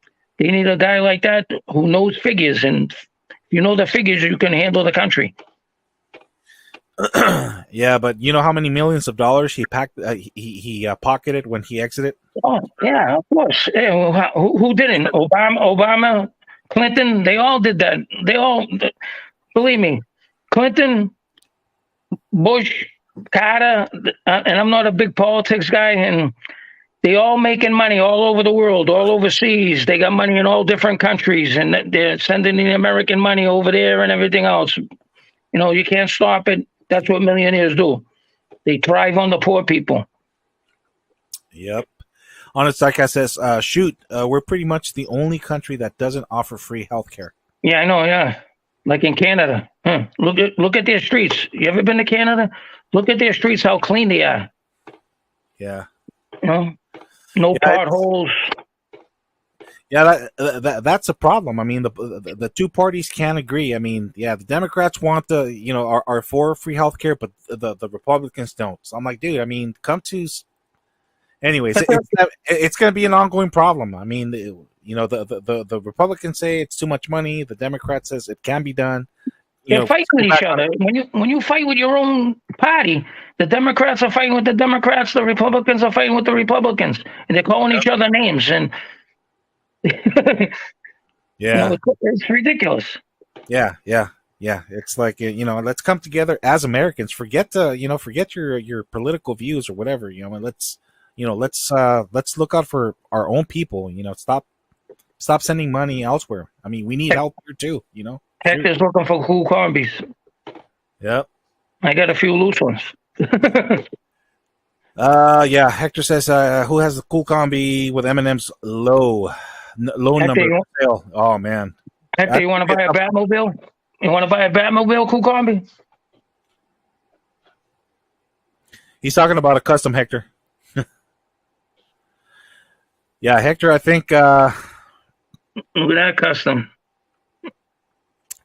Speaker 3: guy like that who knows figures, and if you know the figures, you can handle the country.
Speaker 1: Yeah, but you know how many millions of dollars he pocketed when he exited?
Speaker 3: Oh yeah, of course. Yeah, who didn't? Obama, Clinton, they all did that. Believe me, Clinton, Bush, Carter, and I'm not a big politics guy, and they all making money all over the world, all overseas. They got money in all different countries, and they're sending the American money over there and everything else. You can't stop it. That's what millionaires do. They thrive on the poor people.
Speaker 1: Yep. Honest Diecast says, shoot, we're pretty much the only country that doesn't offer free healthcare.
Speaker 3: Yeah, I know, yeah. Like in Canada. Look at their streets. You ever been to Canada? Look at their streets, how clean they are.
Speaker 1: Yeah.
Speaker 3: No potholes.
Speaker 1: Yeah, that's a problem. I mean, the two parties can't agree. I mean, yeah, the Democrats want are for free healthcare, but the Republicans don't. So I'm like, dude, I mean, anyways, it's going to be an ongoing problem. I mean, the Republicans say it's too much money. The Democrat says it can be done.
Speaker 3: They're fighting with each other. When you fight with your own party, the Democrats are fighting with the Democrats, the Republicans are fighting with the Republicans, and they're calling each other names. And
Speaker 1: yeah,
Speaker 3: it's ridiculous.
Speaker 1: Yeah. It's like let's come together as Americans. Forget your political views or whatever. Let's look out for our own people. Stop sending money elsewhere. I mean, we need help here too.
Speaker 3: Hector's looking for cool combies.
Speaker 1: Yep.
Speaker 3: I got a few loose ones.
Speaker 1: Yeah. Hector says, who has the cool combi with M&M's low
Speaker 3: Hector,
Speaker 1: number sale? Oh man.
Speaker 3: Hector, you want to buy a Batmobile? You want to buy a Batmobile cool combi?
Speaker 1: He's talking about a custom, Hector. Yeah, Hector, I think.
Speaker 3: Look at that custom.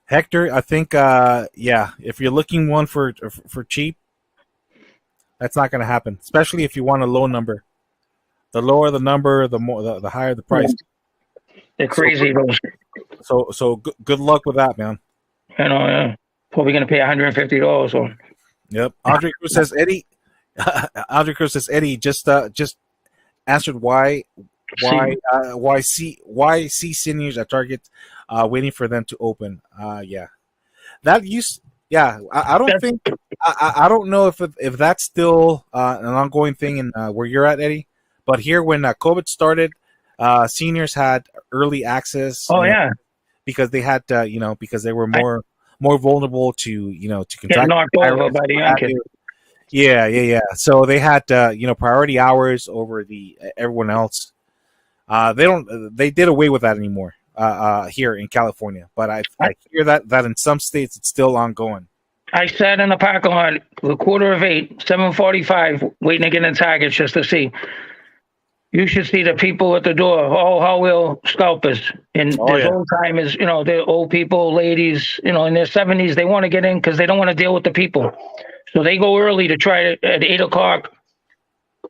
Speaker 1: Hector, I think. Yeah, if you're looking one for cheap, that's not going to happen. Especially if you want a low number. The lower the number, the higher the price.
Speaker 3: They're crazy.
Speaker 1: So good luck with that, man.
Speaker 3: I know. Yeah. Probably going to pay $150 on.
Speaker 1: Yep. Andre Cruz says Eddie. Andre Cruz says Eddie just answered why see seniors at Target waiting for them to open. Yeah, I don't think I don't know if that's still an ongoing thing in where you're at, Eddie. But here, when COVID started, seniors had early access.
Speaker 3: Oh yeah,
Speaker 1: because they had because they were more vulnerable to to contract
Speaker 3: knocked over by the young kids.
Speaker 1: Yeah. So they had priority hours over everyone else. They did away with that anymore here in California, but I hear that in some states it's still ongoing.
Speaker 3: I sat in the parking lot at 7:45, 7:45, waiting to get in Target just to see. You should see the people at the door, all Hot Wheel scalpers. And old timers, they're old people, ladies, in their 70s, they want to get in because they don't want to deal with the people. So they go early to try at 8 o'clock,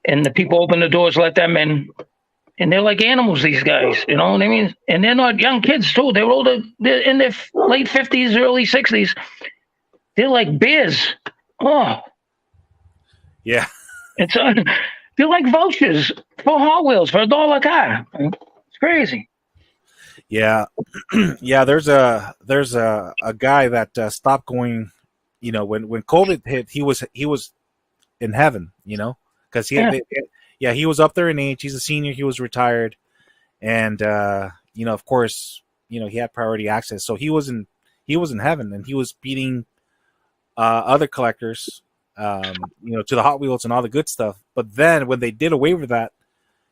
Speaker 3: and the people open the doors, let them in. And they're like animals, these guys, you know what I mean? And they're not young kids, too. They're older. They're in their late 50s, early 60s. They're like bears. Oh.
Speaker 1: Yeah.
Speaker 3: They're like vouchers for Hot Wheels for $1 a car. It's crazy.
Speaker 1: Yeah. Yeah, there's a guy that stopped going, when COVID hit, he was in heaven, because he was up there in age. He's a senior. He was retired, and of course, he had priority access. So he was in heaven, and he was beating other collectors, to the Hot Wheels and all the good stuff. But then when they did away with that,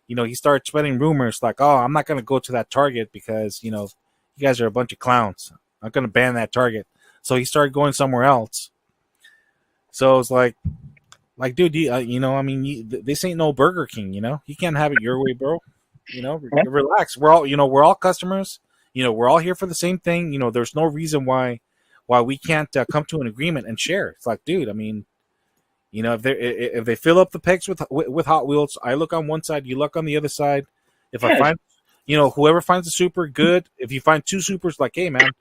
Speaker 1: he started spreading rumors like, oh, I'm not going to go to that Target because, you guys are a bunch of clowns. I'm going to ban that Target. So he started going somewhere else. So it's like, dude, this ain't no Burger King, You can't have it your way, bro. Relax. We're all customers. We're all here for the same thing. There's no reason why we can't come to an agreement and share. It's like, dude, if they fill up the pegs with Hot Wheels, I look on one side, you look on the other side. If I find, whoever finds a super, good. If you find two supers, like, hey man,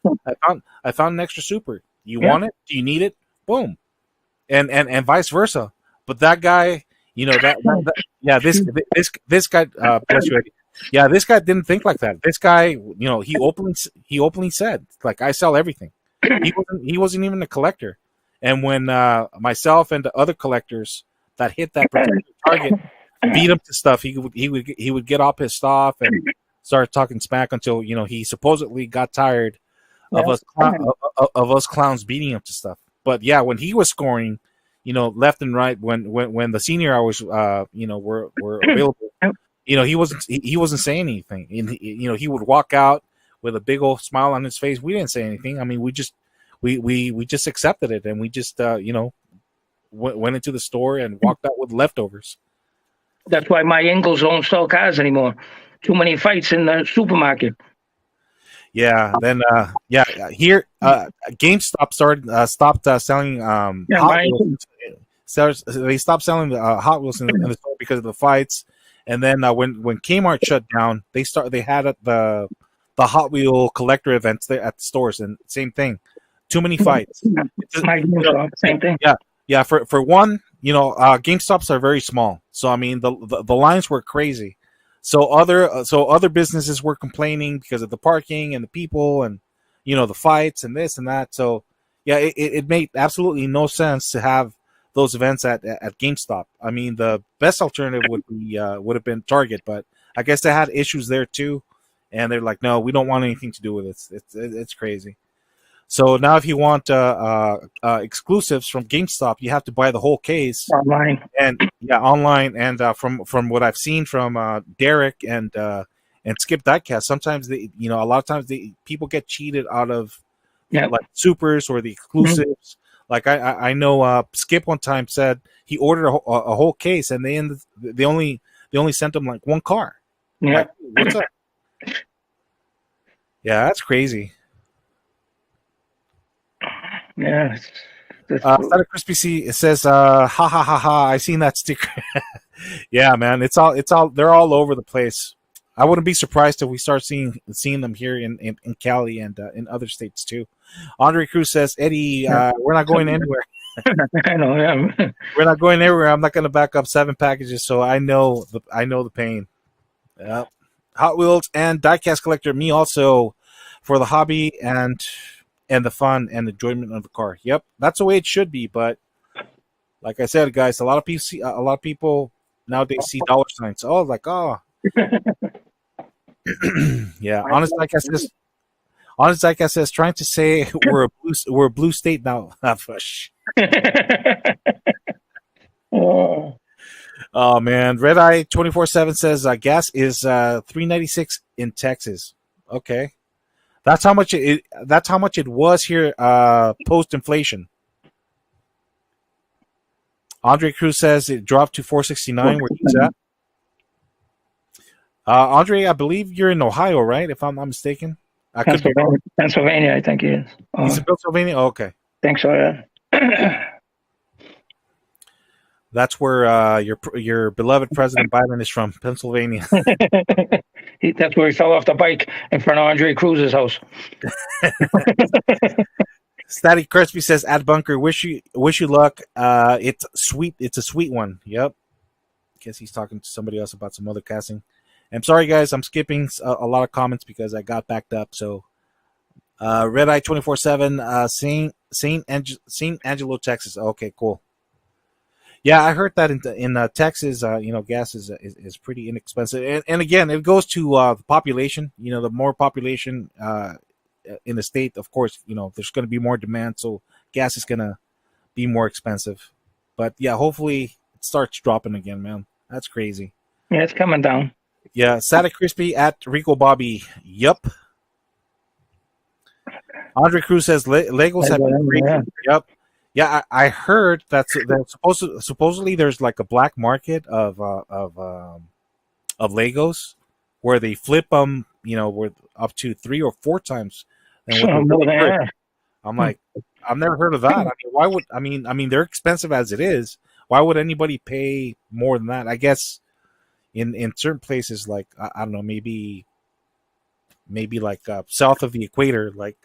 Speaker 1: I found an extra super. You want it? Do you need it? Boom, and vice versa. But that guy, this guy, bless you, Eddie. Yeah, this guy didn't think like that. This guy, he openly said, like, I sell everything. He wasn't even a collector. And when myself and the other collectors that hit that particular target beat him to stuff, he would get off his stuff and start talking smack until he supposedly got tired of us clowns beating him to stuff. But yeah, when he was scoring, left and right, when the senior hours were available, he wasn't saying anything. And he would walk out with a big old smile on his face. We didn't say anything. I mean, we just accepted it, and we just went into the store and walked out with leftovers.
Speaker 3: That's why my Ingles don't sell cars anymore. Too many fights in the supermarket.
Speaker 1: Yeah. Then here GameStop stopped selling Hot Wheels. They stopped selling the Hot Wheels in the store because of the fights. And then when Kmart shut down, they had the Hot Wheel collector events there at the stores, and same thing. Too many fights.
Speaker 3: Same thing.
Speaker 1: Yeah. For one, GameStops are very small, so I mean the lines were crazy. So other businesses were complaining because of the parking and the people and the fights and this and that. So yeah, it made absolutely no sense to have those events at GameStop. I mean, the best alternative would have been Target, but I guess they had issues there too, and they're like, no, we don't want anything to do with it. It's crazy. So now, if you want exclusives from GameStop, you have to buy the whole case
Speaker 3: online.
Speaker 1: Online. And from what I've seen from Derek and Skip Diecast, sometimes a lot of times people get cheated out of like supers or the exclusives. Mm-hmm. Like I know Skip one time said he ordered a whole case, and they only sent him like one car.
Speaker 3: Yeah,
Speaker 1: like, what's up? Yeah, that's crazy.
Speaker 3: Yeah.
Speaker 1: Static Crispy C, it says, ha ha ha ha, I seen that sticker. Yeah, man, it's all they're all over the place. I wouldn't be surprised if we start seeing them here in Cali and in other states too. Andre Cruz says, Eddie, we're not going anywhere.
Speaker 3: I know, yeah.
Speaker 1: We're not going anywhere. I'm not going to back up 7 packages, so I know the pain. Yeah. Hot Wheels and Diecast collector, me also, for the hobby and the fun and enjoyment of the car. Yep, that's the way it should be. But like I said, guys, a lot of people nowadays see dollar signs. Oh, like, oh. Yeah, Honest Diecast says trying to say we're a blue state now. Oh man, Red Eye 24/7 says gas is $3.96 in Texas. Okay. That's how much it was here post inflation. Andre Cruz says it dropped to $4.69 where he's at. Andre, I believe you're in Ohio, right? If I'm not mistaken.
Speaker 3: Pennsylvania, I think he is.
Speaker 1: He's in Pennsylvania? Oh, okay.
Speaker 3: Think so, yeah.
Speaker 1: That's where your beloved President Biden is from, Pennsylvania.
Speaker 3: That's where he fell off the bike in front of Andre Cruz's house.
Speaker 1: Static Crispy says, "At bunker, wish you luck. It's sweet. It's a sweet one. Yep. Guess he's talking to somebody else about some other casting. I'm sorry, guys. I'm skipping a lot of comments because I got backed up. So, Red Eye 24/7, Saint Angelo, Texas. Okay, cool. Yeah, I heard that in Texas, gas is pretty inexpensive, and again, it goes to the population. The more population in the state, of course, there's going to be more demand, so gas is going to be more expensive. But yeah, hopefully it starts dropping again, man. That's crazy.
Speaker 3: Yeah, it's coming down.
Speaker 1: Yeah, Static Crispy at Rico Bobby. Yup. Andre Cruz says Legos have been crazy.
Speaker 3: Yeah.
Speaker 1: Yep. Yeah, I heard that's supposedly there's like a black market of Legos where they flip them, with up to 3 or 4 times than what they're really worth.
Speaker 3: Yeah.
Speaker 1: I'm like, I've never heard of that. I mean, why would I mean they're expensive as it is. Why would anybody pay more than that? I guess in certain places like I don't know, maybe like south of the equator, like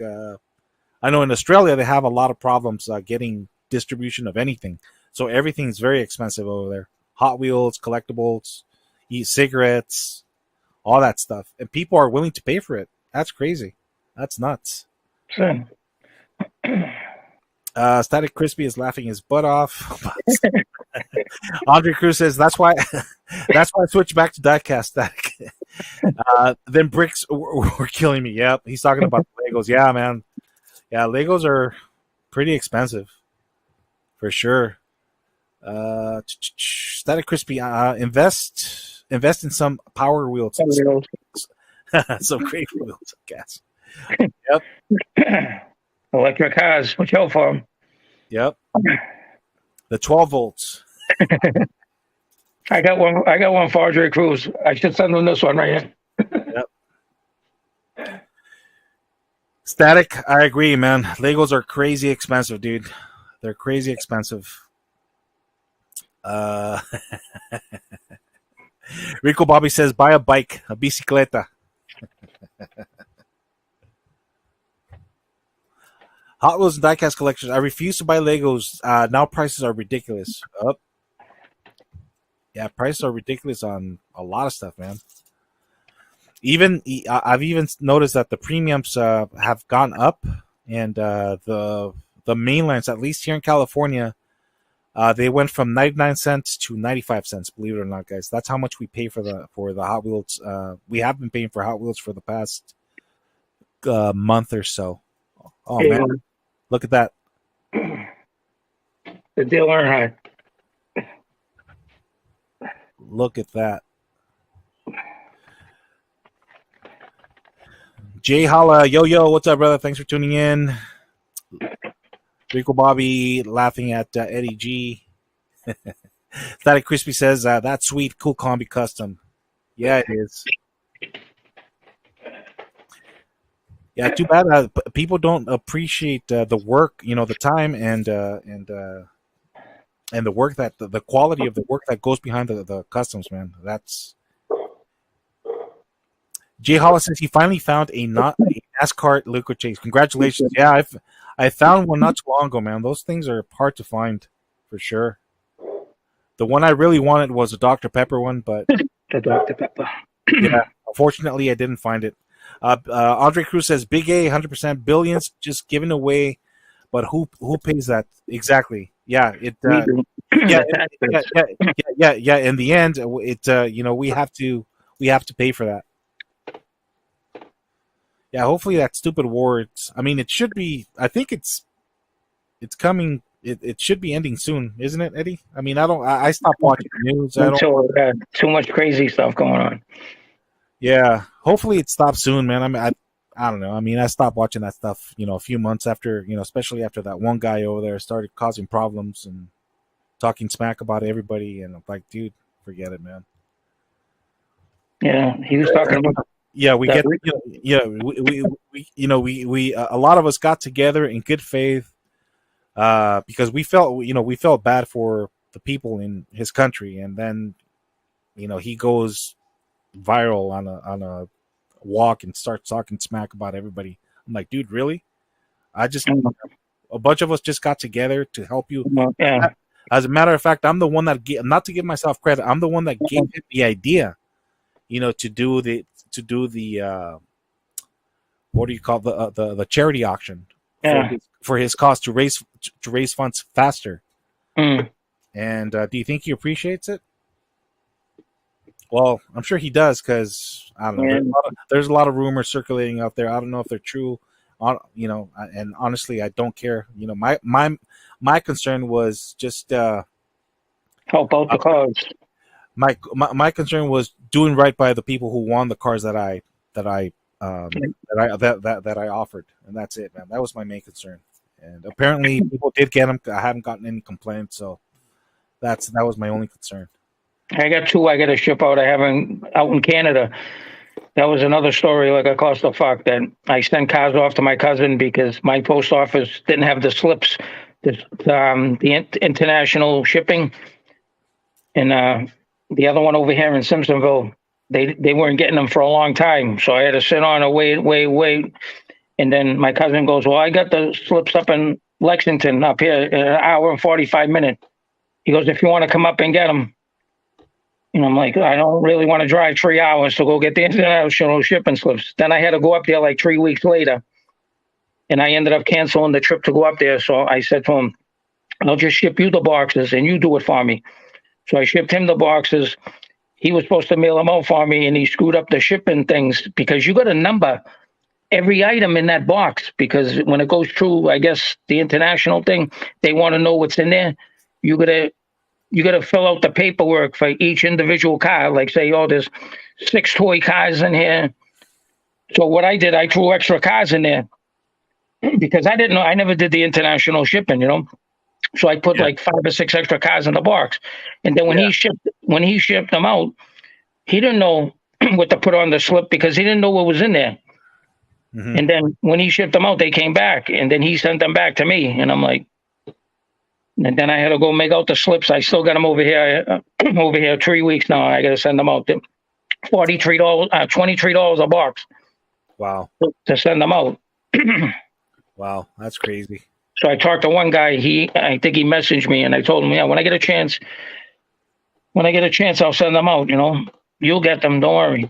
Speaker 1: I know in Australia they have a lot of problems getting distribution of anything, so everything's very expensive over there. Hot Wheels, collectibles, cigarettes, all that stuff, and people are willing to pay for it. That's crazy. That's nuts.
Speaker 3: Sure.
Speaker 1: Static Crispy is laughing his butt off. Andre Cruz says that's why I switched back to Diecast Static. Then bricks were killing me. Yep, he's talking about the Legos. Yeah, man. Yeah, Legos are pretty expensive for sure. Static Crispy, invest in some power wheels, some great wheels, I guess. Yep.
Speaker 3: Electric cars. Watch out for them.
Speaker 1: Yep. The 12 volts.
Speaker 3: I got one for Andre Cruz. I should send him this one right here.
Speaker 1: Yep. Static, I agree, man. Legos are crazy expensive, dude. They're crazy expensive. Rico Bobby says, buy a bike, a bicicleta. Hot Wheels and Diecast collectors. I refuse to buy Legos. Now prices are ridiculous. Yeah, prices are ridiculous on a lot of stuff, man. I've even noticed that the premiums have gone up, and the mainlines, at least here in California, they went from 99 cents to 95 cents. Believe it or not, guys, that's how much we pay for the Hot Wheels. We have been paying for Hot Wheels for the past month or so. Oh man, look at that.
Speaker 3: The Dale Earnhardt.
Speaker 1: Look at that. Jay Holla, yo, what's up, brother? Thanks for tuning in. Rico Bobby laughing at Eddie G. Static Crispy says, that's sweet, cool combi custom. Yeah, it is. Yeah, too bad people don't appreciate the work, the time and the work that the quality of the work that goes behind the customs, man. That's Jay Hollis says he finally found a NASCAR liquid chase. Congratulations! Yeah, I found one not too long ago, man. Those things are hard to find, for sure. The one I really wanted was a Dr. Pepper one, but
Speaker 3: the Dr. Pepper.
Speaker 1: Yeah, unfortunately, I didn't find it. Andre Cruz says, "Big A, 100% billions just given away, but who pays that exactly?" Yeah, it. Yeah. In the end, it. We have to pay for that. Yeah, hopefully that stupid war. It should be. I think it's coming. It should be ending soon, isn't it, Eddie? I stopped watching the news.
Speaker 3: Too much crazy stuff going on.
Speaker 1: Yeah, hopefully it stops soon, man. I don't know. I stopped watching that stuff, a few months after, especially after that one guy over there started causing problems and talking smack about everybody, and I'm like, dude, forget it, man.
Speaker 3: Yeah, he was talking about.
Speaker 1: Yeah, we get. We a lot of us got together in good faith, because we felt bad for the people in his country, and then, he goes viral on a walk and starts talking smack about everybody. I'm like, dude, really? A bunch of us just got together to help you.
Speaker 3: Yeah.
Speaker 1: As a matter of fact, I'm the one that not to give myself credit. I'm the one that gave him the idea, to do the what do you call the charity auction for his cause to raise funds faster. And do you think he appreciates it? Well, I'm sure he does, because I don't know. There's a lot of rumors circulating out there. I don't know if they're true. And honestly, I don't care. My concern was just
Speaker 3: help out the cause.
Speaker 1: my concern was doing right by the people who won the cars that I offered, and that's it, man. That was my main concern. And apparently, people did get them. I haven't gotten any complaints, so that was my only concern.
Speaker 3: I got two I got to ship out. I haven't out in Canada. That was another story like a clusterfuck that I sent cars off to my cousin because my post office didn't have the slips, the international shipping, and the other one over here in Simpsonville, they weren't getting them for a long time, so I had to sit on and wait. And then my cousin goes, "Well, I got the slips up in Lexington up here in an hour and 45 minutes." He goes, "If you want to come up and get them." And I'm like, I don't really want to drive 3 hours to go get the international shipping slips. Then I had to go up there like 3 weeks later. And I ended up canceling the trip to go up there. So I said to him, I'll just ship you the boxes and you do it for me. So I shipped him the boxes. He was supposed to mail them out for me and he screwed up the shipping things because you got to number every item in that box because when it goes through, I guess, the international thing, they want to know what's in there. You got to fill out the paperwork for each individual car. Like say, oh, there's 6 toy cars in here. So what I did, I threw extra cars in there because I didn't know. I never did the international shipping, So I put like 5 or 6 extra cars in the box. And then when he shipped them out, he didn't know what to put on the slip because he didn't know what was in there. Mm-hmm. And then when he shipped them out, they came back and then he sent them back to me. And I'm like, and then I had to go make out the slips. I still got them over here 3 weeks now. I got to send them out. $43, $23 a box.
Speaker 1: Wow.
Speaker 3: To send them out.
Speaker 1: Wow, that's crazy.
Speaker 3: So I talked to one guy. I think he messaged me, and I told him, yeah, when I get a chance, I'll send them out. You'll get them. Don't worry.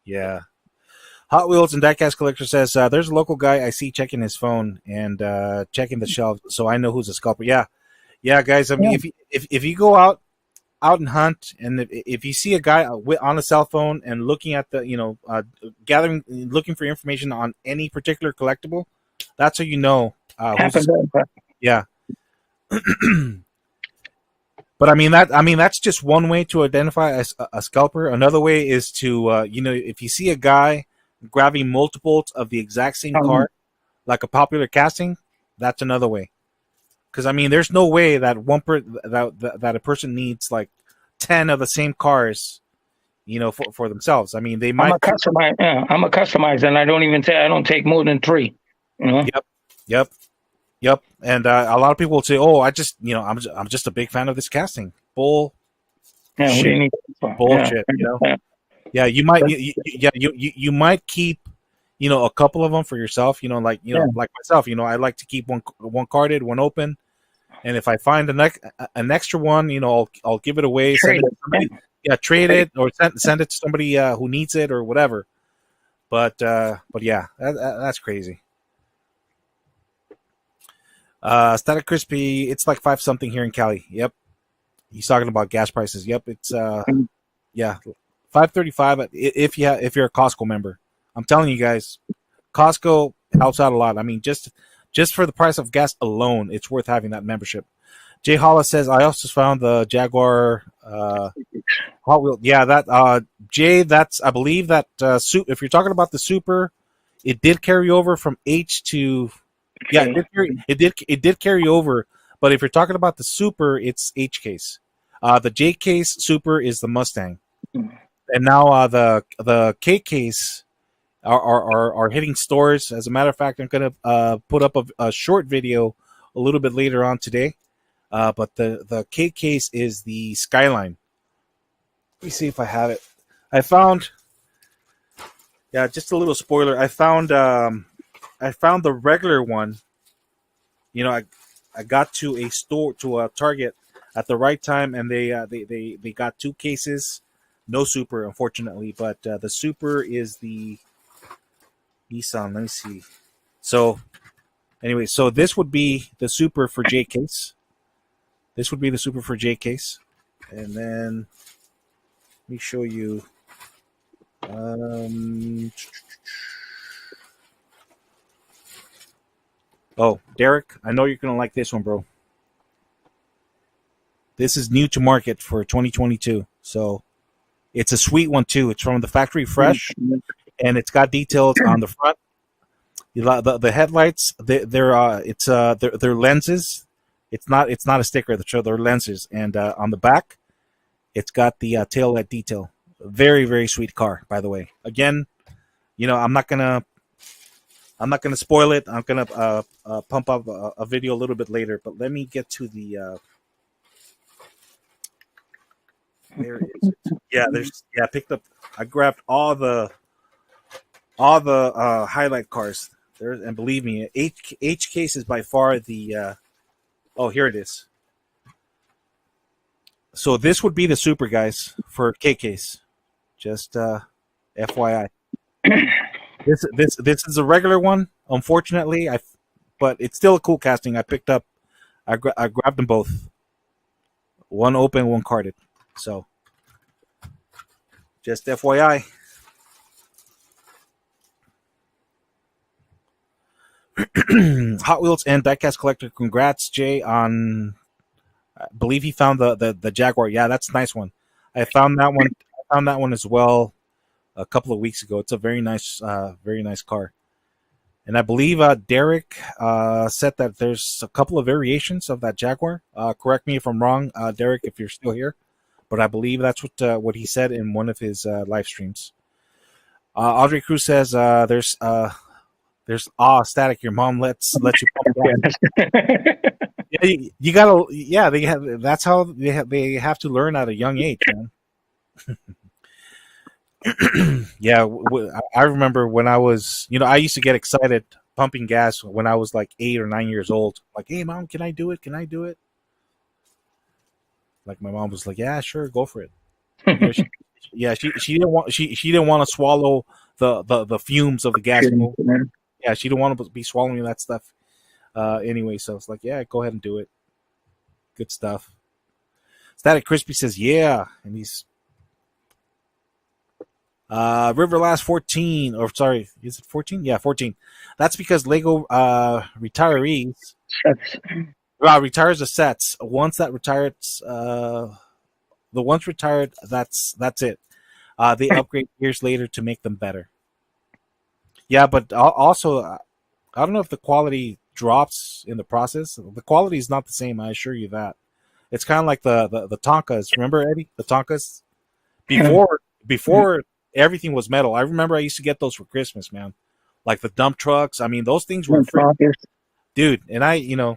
Speaker 1: Yeah. Hot Wheels and Diecast Collector says there's a local guy I see checking his phone and checking the shelf, so I know who's a scalper. Yeah, guys. I mean, if you go out and hunt, and if you see a guy on a cell phone and looking at the looking for information on any particular collectible, that's how you know. Yeah. But I mean that's just one way to identify a scalper. Another way is to if you see a guy grabbing multiples of the exact same car, like a popular casting, that's another way. Because I mean, there's no way that that a person needs like 10 of the same cars, for themselves. I mean, they might.
Speaker 3: I'm a customizer, and I don't take more than 3.
Speaker 1: Yep. And a lot of people will say, "Oh, I'm just a big fan of this casting." Bullshit. Yeah, you might. You might keep, a couple of them for yourself. Like myself. I like to keep one carded, one open, and if I find an extra one, I'll give it away. Trade it or send it to somebody who needs it or whatever. But yeah, that's crazy. Static Crispy, it's like 5 something here in Cali. Yep. He's talking about gas prices. Yep, it's $5.35 if you're a Costco member. I'm telling you guys, Costco helps out a lot. I mean, just for the price of gas alone, it's worth having that membership. Jay Hollis says, I also found the Jaguar Hot Wheel. Yeah, that Jay, that's I believe that if you're talking about the Super, it did carry over from H to it did carry over, but if you're talking about the Super, it's H case. The J case Super is the Mustang, and now the K case are hitting stores. As a matter of fact, I'm gonna put up a short video a little bit later on today. But the K case is the Skyline. Let me see if I have it. I found, just a little spoiler. I found the regular one. I got to a Target at the right time, and they got 2 cases. No Super, unfortunately, but the Super is the Nissan. Let me see. So, anyway, this would be the Super for J case. This would be the Super for J case, and then let me show you. Oh, Derek, I know you're gonna like this one, bro. This is new to market for 2022. So it's a sweet one too. It's from the factory fresh, and it's got details on the front. The headlights, they're lenses. It's not a sticker. They're lenses, and on the back, it's got the tail light detail. Very, very sweet car, by the way. Again, I'm not gonna spoil it. I'm gonna pump up a video a little bit later. But let me get to the. Where is it? Yeah, I picked up. I grabbed all the highlight cars there, and believe me, H case is by far the. Oh, here it is. So this would be the super, guys, for K case. Just FYI. This is a regular one, unfortunately. But it's still a cool casting. I picked up. I grabbed them both. One open, one carded. So, just FYI. Hot Wheels and Diecast Collector. Congrats, Jay, on. I believe he found the Jaguar. Yeah, that's a nice one. I found that one. I found that one as well a couple of weeks ago. It's a very nice car. And I believe Derek said that there's a couple of variations of that Jaguar. Correct me if I'm wrong, Derek, if you're still here. But I believe that's what he said in one of his live streams. Audrey Cruz says there's Static. Your mom lets you pump gas. Yeah, you gotta. Yeah, they have. That's how they have to learn at a young age, man. Yeah, I remember when I was, I used to get excited pumping gas when I was like 8 or 9 years old. Like, hey, mom, can I do it? Can I do it? Like my mom was like, yeah, sure, go for it. She didn't want to swallow the fumes of the gas. Yeah, she didn't want to be swallowing that stuff. Anyway, so it's like, yeah, go ahead and do it. Good stuff. Static Crispy says, yeah, and he's Riverlast 14, or sorry, is it 14? Yeah, 14. That's because Lego retirees retires the sets. Once that retires, the ones retired, that's it. They upgrade years later to make them better. Yeah, but also, I don't know if the quality drops in the process. The quality is not the same. I assure you that. It's kind of like the Tonkas. Remember, Eddie? The Tonkas before everything was metal. I remember I used to get those for Christmas, man. Like the dump trucks. I mean, those things were dude. And I got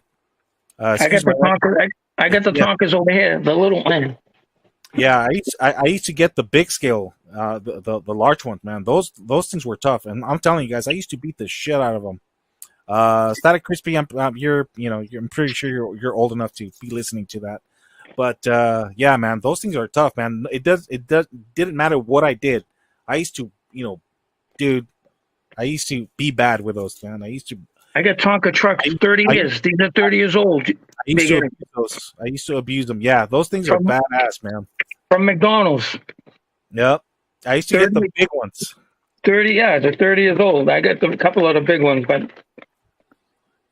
Speaker 3: the Tonkas over here, the little one.
Speaker 1: Yeah, I used to get the big scale, the large ones, man. Those things were tough, and I'm telling you guys, I used to beat the shit out of them. Static Crispy, I'm pretty sure you're old enough to be listening to that. But yeah, man, those things are tough, man. It didn't matter what I did. I used to, dude, I used to be bad with those, man.
Speaker 3: I got Tonka trucks 30 years. These are 30 years old.
Speaker 1: I used to abuse them. Yeah, those things are badass, man.
Speaker 3: From McDonald's.
Speaker 1: Yep. I used to get the big ones.
Speaker 3: 30, yeah, they're 30 years old. I got a couple of the big ones, but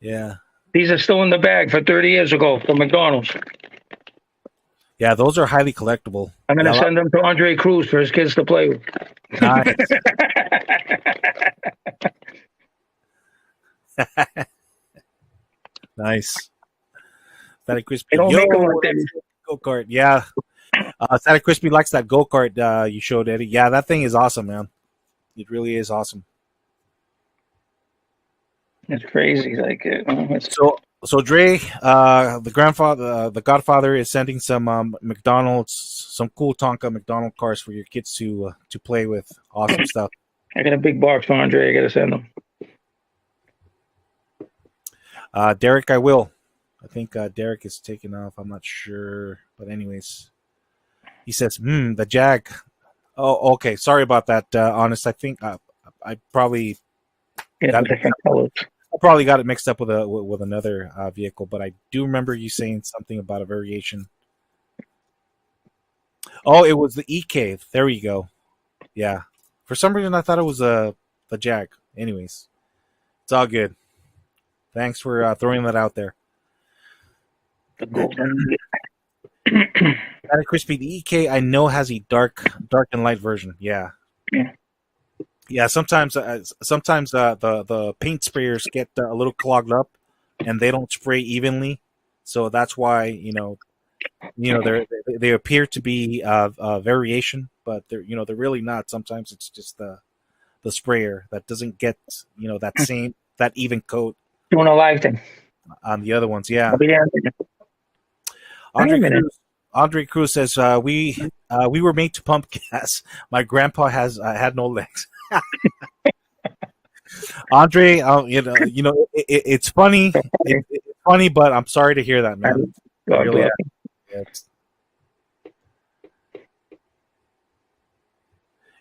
Speaker 1: yeah,
Speaker 3: these are still in the bag for 30 years ago from McDonald's.
Speaker 1: Yeah, those are highly collectible.
Speaker 3: I'm going to send them to Andre Cruz for his kids to play with.
Speaker 1: Nice. Nice. Static Crispy. Go-kart. Yeah. Static Crispy likes that go-kart you showed, Eddie. Yeah, that thing is awesome, man. It really is awesome.
Speaker 3: It's crazy.
Speaker 1: So Dre, the Godfather is sending some McDonald's, some cool Tonka McDonald cars for your kids to play with. Awesome stuff.
Speaker 3: I got a big box for Andre. I got to send them.
Speaker 1: Derek, I will. I think Derek is taking off. I'm not sure, but anyways, he says, the Jag. Oh, okay. Sorry about that. Honest, I think I probably got different colors. I probably got it mixed up with another vehicle, but I do remember you saying something about a variation. Oh, it was the EK. There you go. Yeah. For some reason, I thought it was the Jag. Anyways, it's all good. Thanks for throwing that out there.
Speaker 3: The golden.
Speaker 1: Static Crispy, the EK I know has a dark and light version. Yeah.
Speaker 3: Yeah.
Speaker 1: Yeah, sometimes the paint sprayers get a little clogged up, and they don't spray evenly, so that's why they appear to be a variation, but they're really not. Sometimes it's just the sprayer that doesn't get that even coat
Speaker 3: Doing a live thing.
Speaker 1: on the other ones. Yeah,
Speaker 3: I'll be there. Wait a minute.
Speaker 1: Andre Cruz says we were made to pump gas. My grandpa had no legs. Andre, it's funny. It's funny, but I'm sorry to hear that, man.
Speaker 3: God
Speaker 1: Really,
Speaker 3: bless.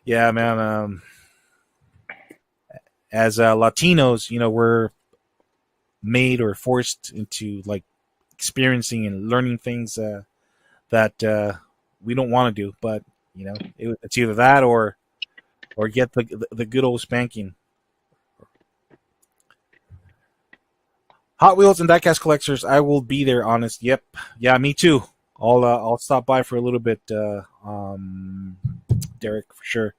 Speaker 1: yeah, man. As Latinos, we're made or forced into like experiencing and learning things that we don't want to do. But it's either that or get the good old spanking. Hot Wheels and Diecast collectors, I will be there. Honest, yep, yeah, me too. I'll stop by for a little bit, Derek, for sure.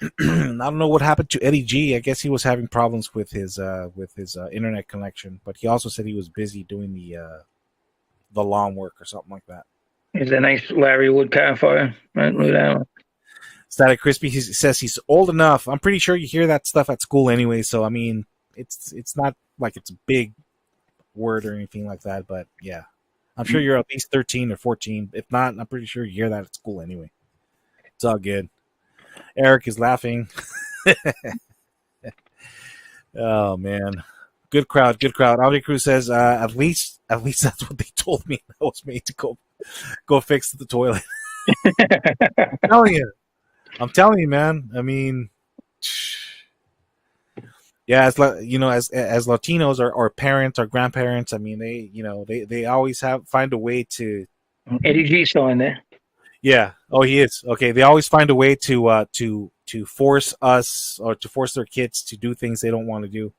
Speaker 1: I don't know what happened to Eddie G. I guess he was having problems with his internet connection, but he also said he was busy doing the lawn work or something like that.
Speaker 3: He's a nice Larry Wood car for you. Right, look at that one.
Speaker 1: Static Crispy, he says he's old enough. I'm pretty sure you hear that stuff at school anyway, so I mean, it's not like it's a big word or anything like that, but yeah. I'm sure you're at least 13 or 14. If not, I'm pretty sure you hear that at school anyway. It's all good. Eric is laughing. Oh man. Good crowd. Audi Cruz says, at least that's what they told me. I was made to go fix the toilet. I'm telling you, man. I mean, yeah, as Latinos, our parents, our grandparents, I mean, they always find a way to.
Speaker 3: Eddie G's still in there.
Speaker 1: Yeah. Oh, he is. Okay. They always find a way to force us or to force their kids to do things they don't want to do.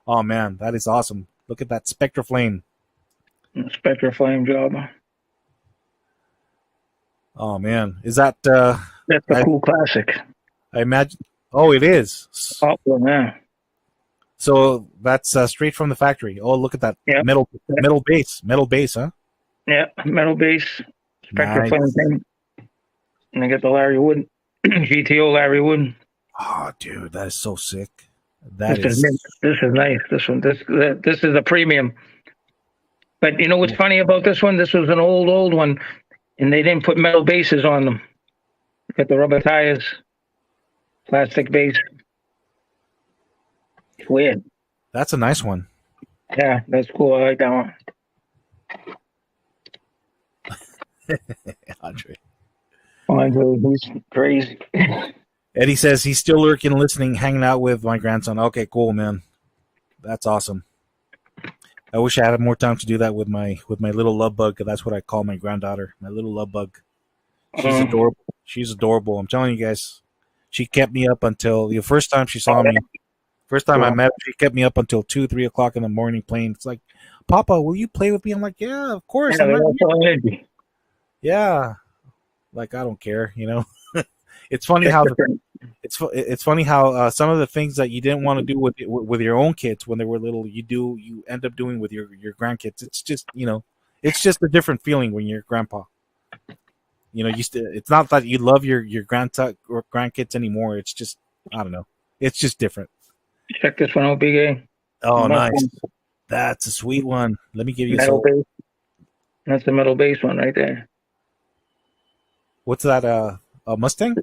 Speaker 1: Oh man, that is awesome. Look at that Spectre Flame.
Speaker 3: Spectre Flame job.
Speaker 1: Oh man, is that?
Speaker 3: That's a cool classic.
Speaker 1: I imagine. Oh, it is.
Speaker 3: Oh, yeah.
Speaker 1: So that's straight from the factory. Oh, look at that metal base, huh?
Speaker 3: Yeah, metal base. Spectre
Speaker 1: Nice.
Speaker 3: Flame thing. And I got the Larry Wood, GTO Larry Wood.
Speaker 1: Oh, dude, that is so sick.
Speaker 3: This is nice. This is a premium. But you know what's funny about this one? This was an old one, and they didn't put metal bases on them. Got the rubber tires, plastic base. It's weird.
Speaker 1: That's a nice one.
Speaker 3: Yeah, that's cool. I like that one. Andre, he's crazy.
Speaker 1: Eddie says he's still lurking, listening, hanging out with my grandson. Okay, cool, man. That's awesome. I wish I had more time to do that with my little love bug. That's what I call my granddaughter, my little love bug. She's adorable. She's adorable. I'm telling you guys. She kept me up until the first time she saw me. First time I met her, she kept me up until 2, 3 o'clock in the morning playing. It's like, Papa, will you play with me? I'm like, yeah, of course. Yeah. Like, I don't care, It's funny how it's funny how some of the things that you didn't want to do with your own kids when they were little, you end up doing with your grandkids. It's just it's just a different feeling when you're grandpa. It's not that you love your grandkids anymore. It's just, I don't know. It's just different.
Speaker 3: Check this one out, Big A.
Speaker 1: Oh, nice. That's a sweet one. Let me give you
Speaker 3: metal base. That's the metal base one right there.
Speaker 1: What's that? A Mustang?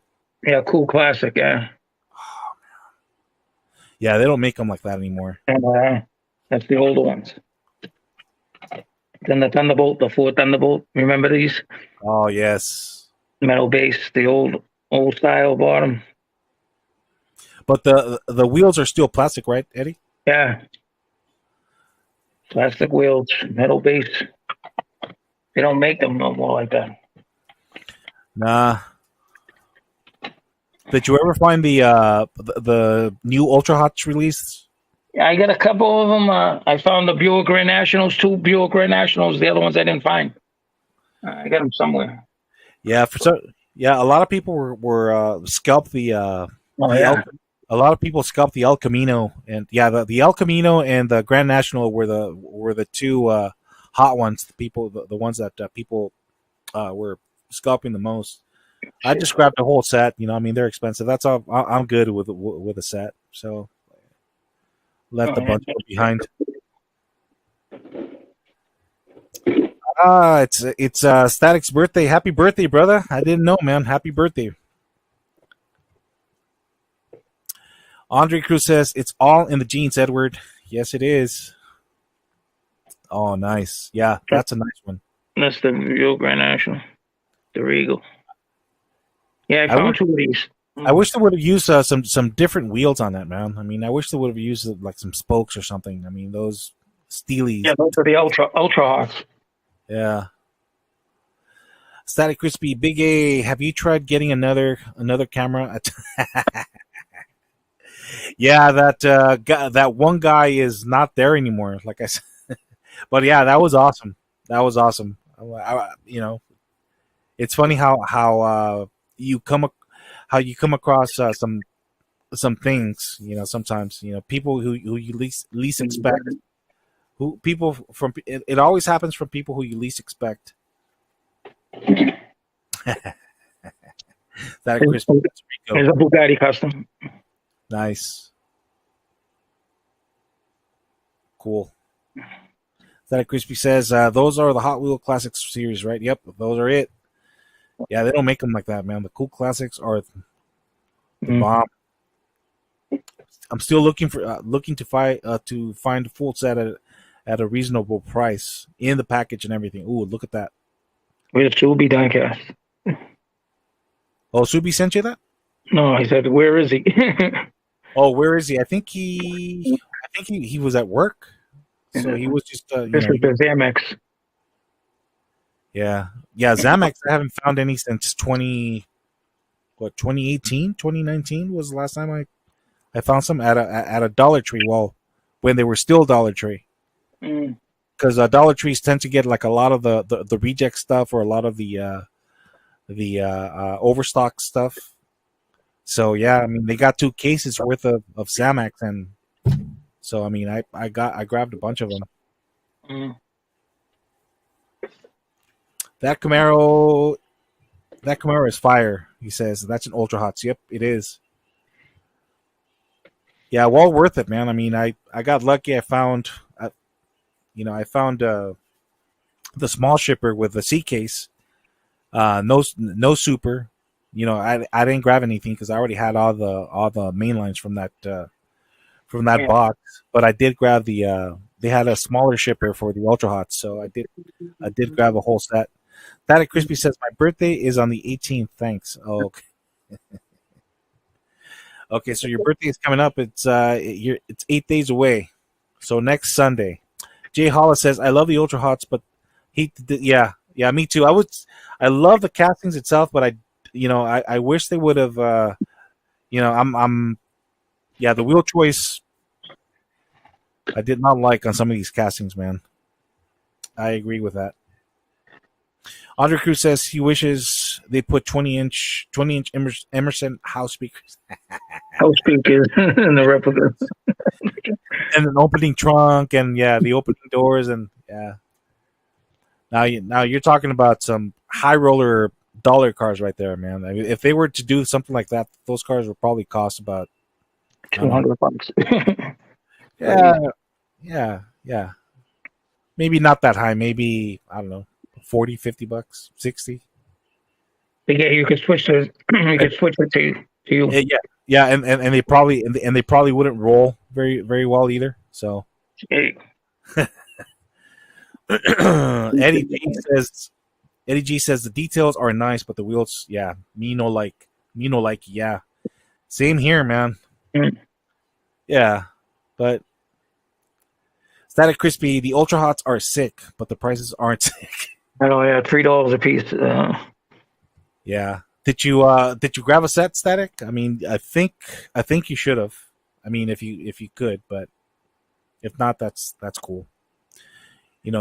Speaker 3: Yeah, cool classic. Yeah.
Speaker 1: Oh man. Yeah, they don't make them like that anymore.
Speaker 3: And that's the older ones. Then the Thunderbolt, the Ford Thunderbolt. Remember these?
Speaker 1: Oh yes.
Speaker 3: Metal base, the old style bottom.
Speaker 1: But the wheels are still plastic, right, Eddie?
Speaker 3: Yeah. Plastic wheels, metal base. They don't make them no more like that.
Speaker 1: Nah. Did you ever find the new Ultra Hots release?
Speaker 3: Yeah, I got a couple of them. I found the Buick Grand Nationals, 2 Buick Grand Nationals. The other ones I didn't find. I got them somewhere.
Speaker 1: Yeah, a lot of people were scalped
Speaker 3: Oh
Speaker 1: the El
Speaker 3: yeah.
Speaker 1: a lot of people scalped the El Camino, and yeah, the El Camino and the Grand National were the two hot ones. The ones that people were scalping the most. I just grabbed the whole set. I mean, they're expensive. That's all. I'm good with a set. So left
Speaker 3: Oh,
Speaker 1: a
Speaker 3: yeah.
Speaker 1: bunch behind. It's Static's birthday. Happy birthday, brother! I didn't know, man. Happy birthday. Andre Cruz says it's all in the jeans, Edward. Yes, it is. Oh, nice. Yeah, that's a nice one.
Speaker 3: That's the Buick Grand National, the Regal. Yeah, I
Speaker 1: I
Speaker 3: found
Speaker 1: wish,
Speaker 3: 2 of these.
Speaker 1: I wish they would have used some different wheels on that, man. I mean, I wish they would have used like some spokes or something. I mean, those Steelies.
Speaker 3: Yeah, those are the Ultra Hawks.
Speaker 1: Yeah. Static Crispy, Big A. Have you tried getting another camera? Yeah, that one guy is not there anymore. Like I said, but yeah, that was awesome. That was awesome. It's funny how you come across some things. Sometimes people who you least expect. Who people from it always happens from people who you least expect. That crispy.
Speaker 3: There's a Bugatti custom.
Speaker 1: Nice. Cool. That Crispy says those are the Hot Wheel Classics series, right? Yep, those are it. Yeah, they don't make them like that, man. The cool classics are the bomb. I'm still looking to find a full set at a reasonable price in the package and everything. Ooh, look at that.
Speaker 3: Where's Subi Diecast?
Speaker 1: Oh, Subi sent you that?
Speaker 3: No, he said, where is he?
Speaker 1: Oh, where is he? I think he was at work. So he was just
Speaker 3: This is the Zamex.
Speaker 1: Yeah, Zamex. I haven't found any since 2018, 2019 was the last time I found some at a Dollar Tree. Well, when they were still Dollar Tree, because Dollar Trees tend to get like a lot of the reject stuff or a lot of the overstock stuff. So yeah, I mean they got 2 cases worth of Zamex, and so I mean I grabbed a bunch of them. That Camaro is fire. He says that's an Ultra Hots. Yep, it is. Yeah, well worth it, man. I mean, I got lucky. I found the small shipper with the C case. No super. I didn't grab anything because I already had all the main lines from that box. But I did grab they had a smaller shipper for the Ultra Hots, so I did grab a whole set. That Crispy says my birthday is on the 18th. Thanks. Oh, okay. Okay, so your birthday is coming up. It's 8 days away. So next Sunday. Jay Hollis says I love the Ultra Hots, but yeah, me too. I love the castings itself, but I wish they would have the wheel choice I did not like on some of these castings, man. I agree with that. Andre Cruz says he wishes they put 20-inch Emerson house speakers.
Speaker 3: House speakers in the replica.
Speaker 1: And an opening trunk, and the opening doors, and Now you're talking about some high roller dollar cars right there, man. I mean, if they were to do something like that, those cars would probably cost about
Speaker 3: $200.
Speaker 1: Yeah. Maybe not that high. Maybe I don't know, $40-$50, $60.
Speaker 3: Yeah, you could switch it to you.
Speaker 1: Yeah, and they probably wouldn't roll very very well either. So
Speaker 3: Hey.
Speaker 1: Eddie G says the details are nice, but the wheels, me no like, same here, man. Yeah, but Static Crispy, the Ultra Hots are sick, but the prices aren't sick.
Speaker 3: I know, $3 a piece.
Speaker 1: Yeah. Did you grab a set, Static? I mean, I think you should have. I mean, if you could, but If not, that's cool.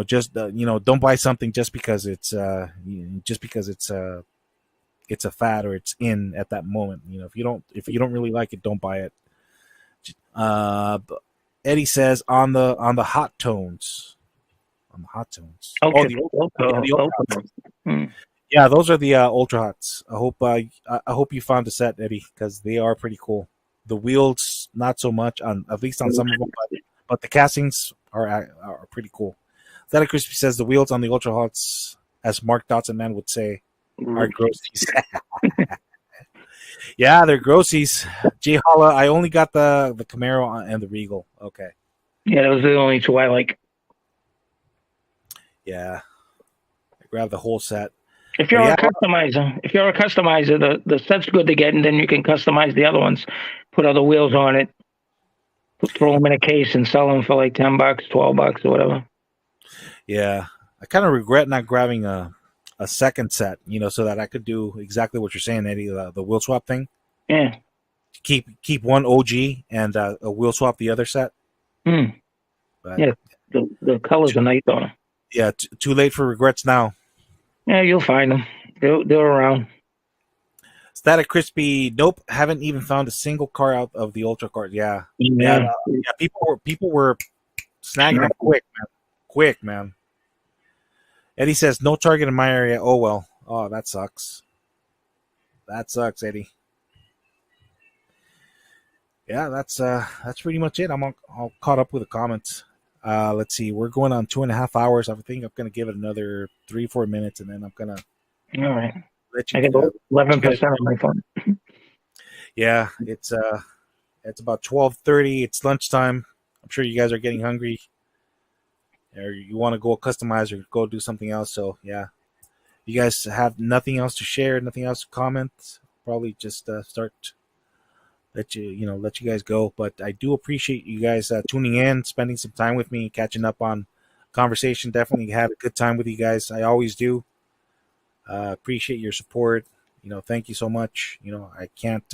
Speaker 1: Just don't buy something just because it's it's a fad or it's in at that moment. If you don't really like it, don't buy it. Eddie says on the hot tones. On the hot tones.
Speaker 3: Okay.
Speaker 1: Oh, the ultra hots.
Speaker 3: Hmm.
Speaker 1: Yeah, those are the ultra hots. I hope you found the set, Eddie, because they are pretty cool. The wheels, not so much on at least on some of them, but the castings are pretty cool. That Crispy says the wheels on the ultra hots, as Mark Dotson Man would say, are grossies. Yeah, they're grossies. Jay Holla, I only got the Camaro and the Regal. Okay.
Speaker 3: Yeah, those are the only two I like.
Speaker 1: Yeah. I grabbed the whole set.
Speaker 3: If you're a customizer, the set's good to get, and then you can customize the other ones. Put other wheels on it. Throw them in a case and sell them for like $10, $12, or whatever.
Speaker 1: Yeah. I kind of regret not grabbing a second set, so that I could do exactly what you're saying, Eddie, the wheel swap thing.
Speaker 3: Yeah.
Speaker 1: Keep one OG and a wheel swap the other set.
Speaker 3: Mm.
Speaker 1: But,
Speaker 3: yeah, the colors are nice on them.
Speaker 1: Yeah, too late for regrets now.
Speaker 3: Yeah, you'll find them. They're around.
Speaker 1: Static Crispy, nope, haven't even found a single car out of the Ultra card. Yeah. People were snagging them quick, man. Eddie says no Target in my area. Oh well. Oh, that sucks. That sucks, Eddie. Yeah, that's pretty much it. I'm all caught up with the comments. Let's see. We're going on 2.5 hours. I think I'm gonna give it another 3-4 minutes, and then I'm gonna.
Speaker 3: All right.
Speaker 1: Let you.
Speaker 3: I got 11% on my phone.
Speaker 1: Yeah, it's about 12:30. It's lunchtime. I'm sure you guys are getting hungry, or you want to go customize or go do something else. So yeah, you guys have nothing else to share, nothing else to comment. Probably just start. Let you guys go. But I do appreciate you guys tuning in, spending some time with me, catching up on conversation. Definitely had a good time with you guys. I always do. Appreciate your support. Thank you so much. I can't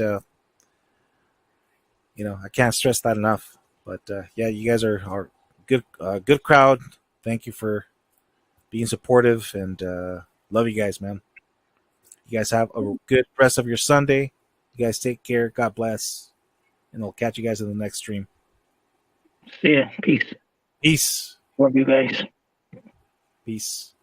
Speaker 1: stress that enough. But yeah, you guys are good good crowd. Thank you for being supportive, and love you guys, man. You guys have a good rest of your Sunday. You guys take care. God bless. And I'll catch you guys in the next stream.
Speaker 3: See ya. Peace.
Speaker 1: Peace.
Speaker 3: Love you guys.
Speaker 1: Peace.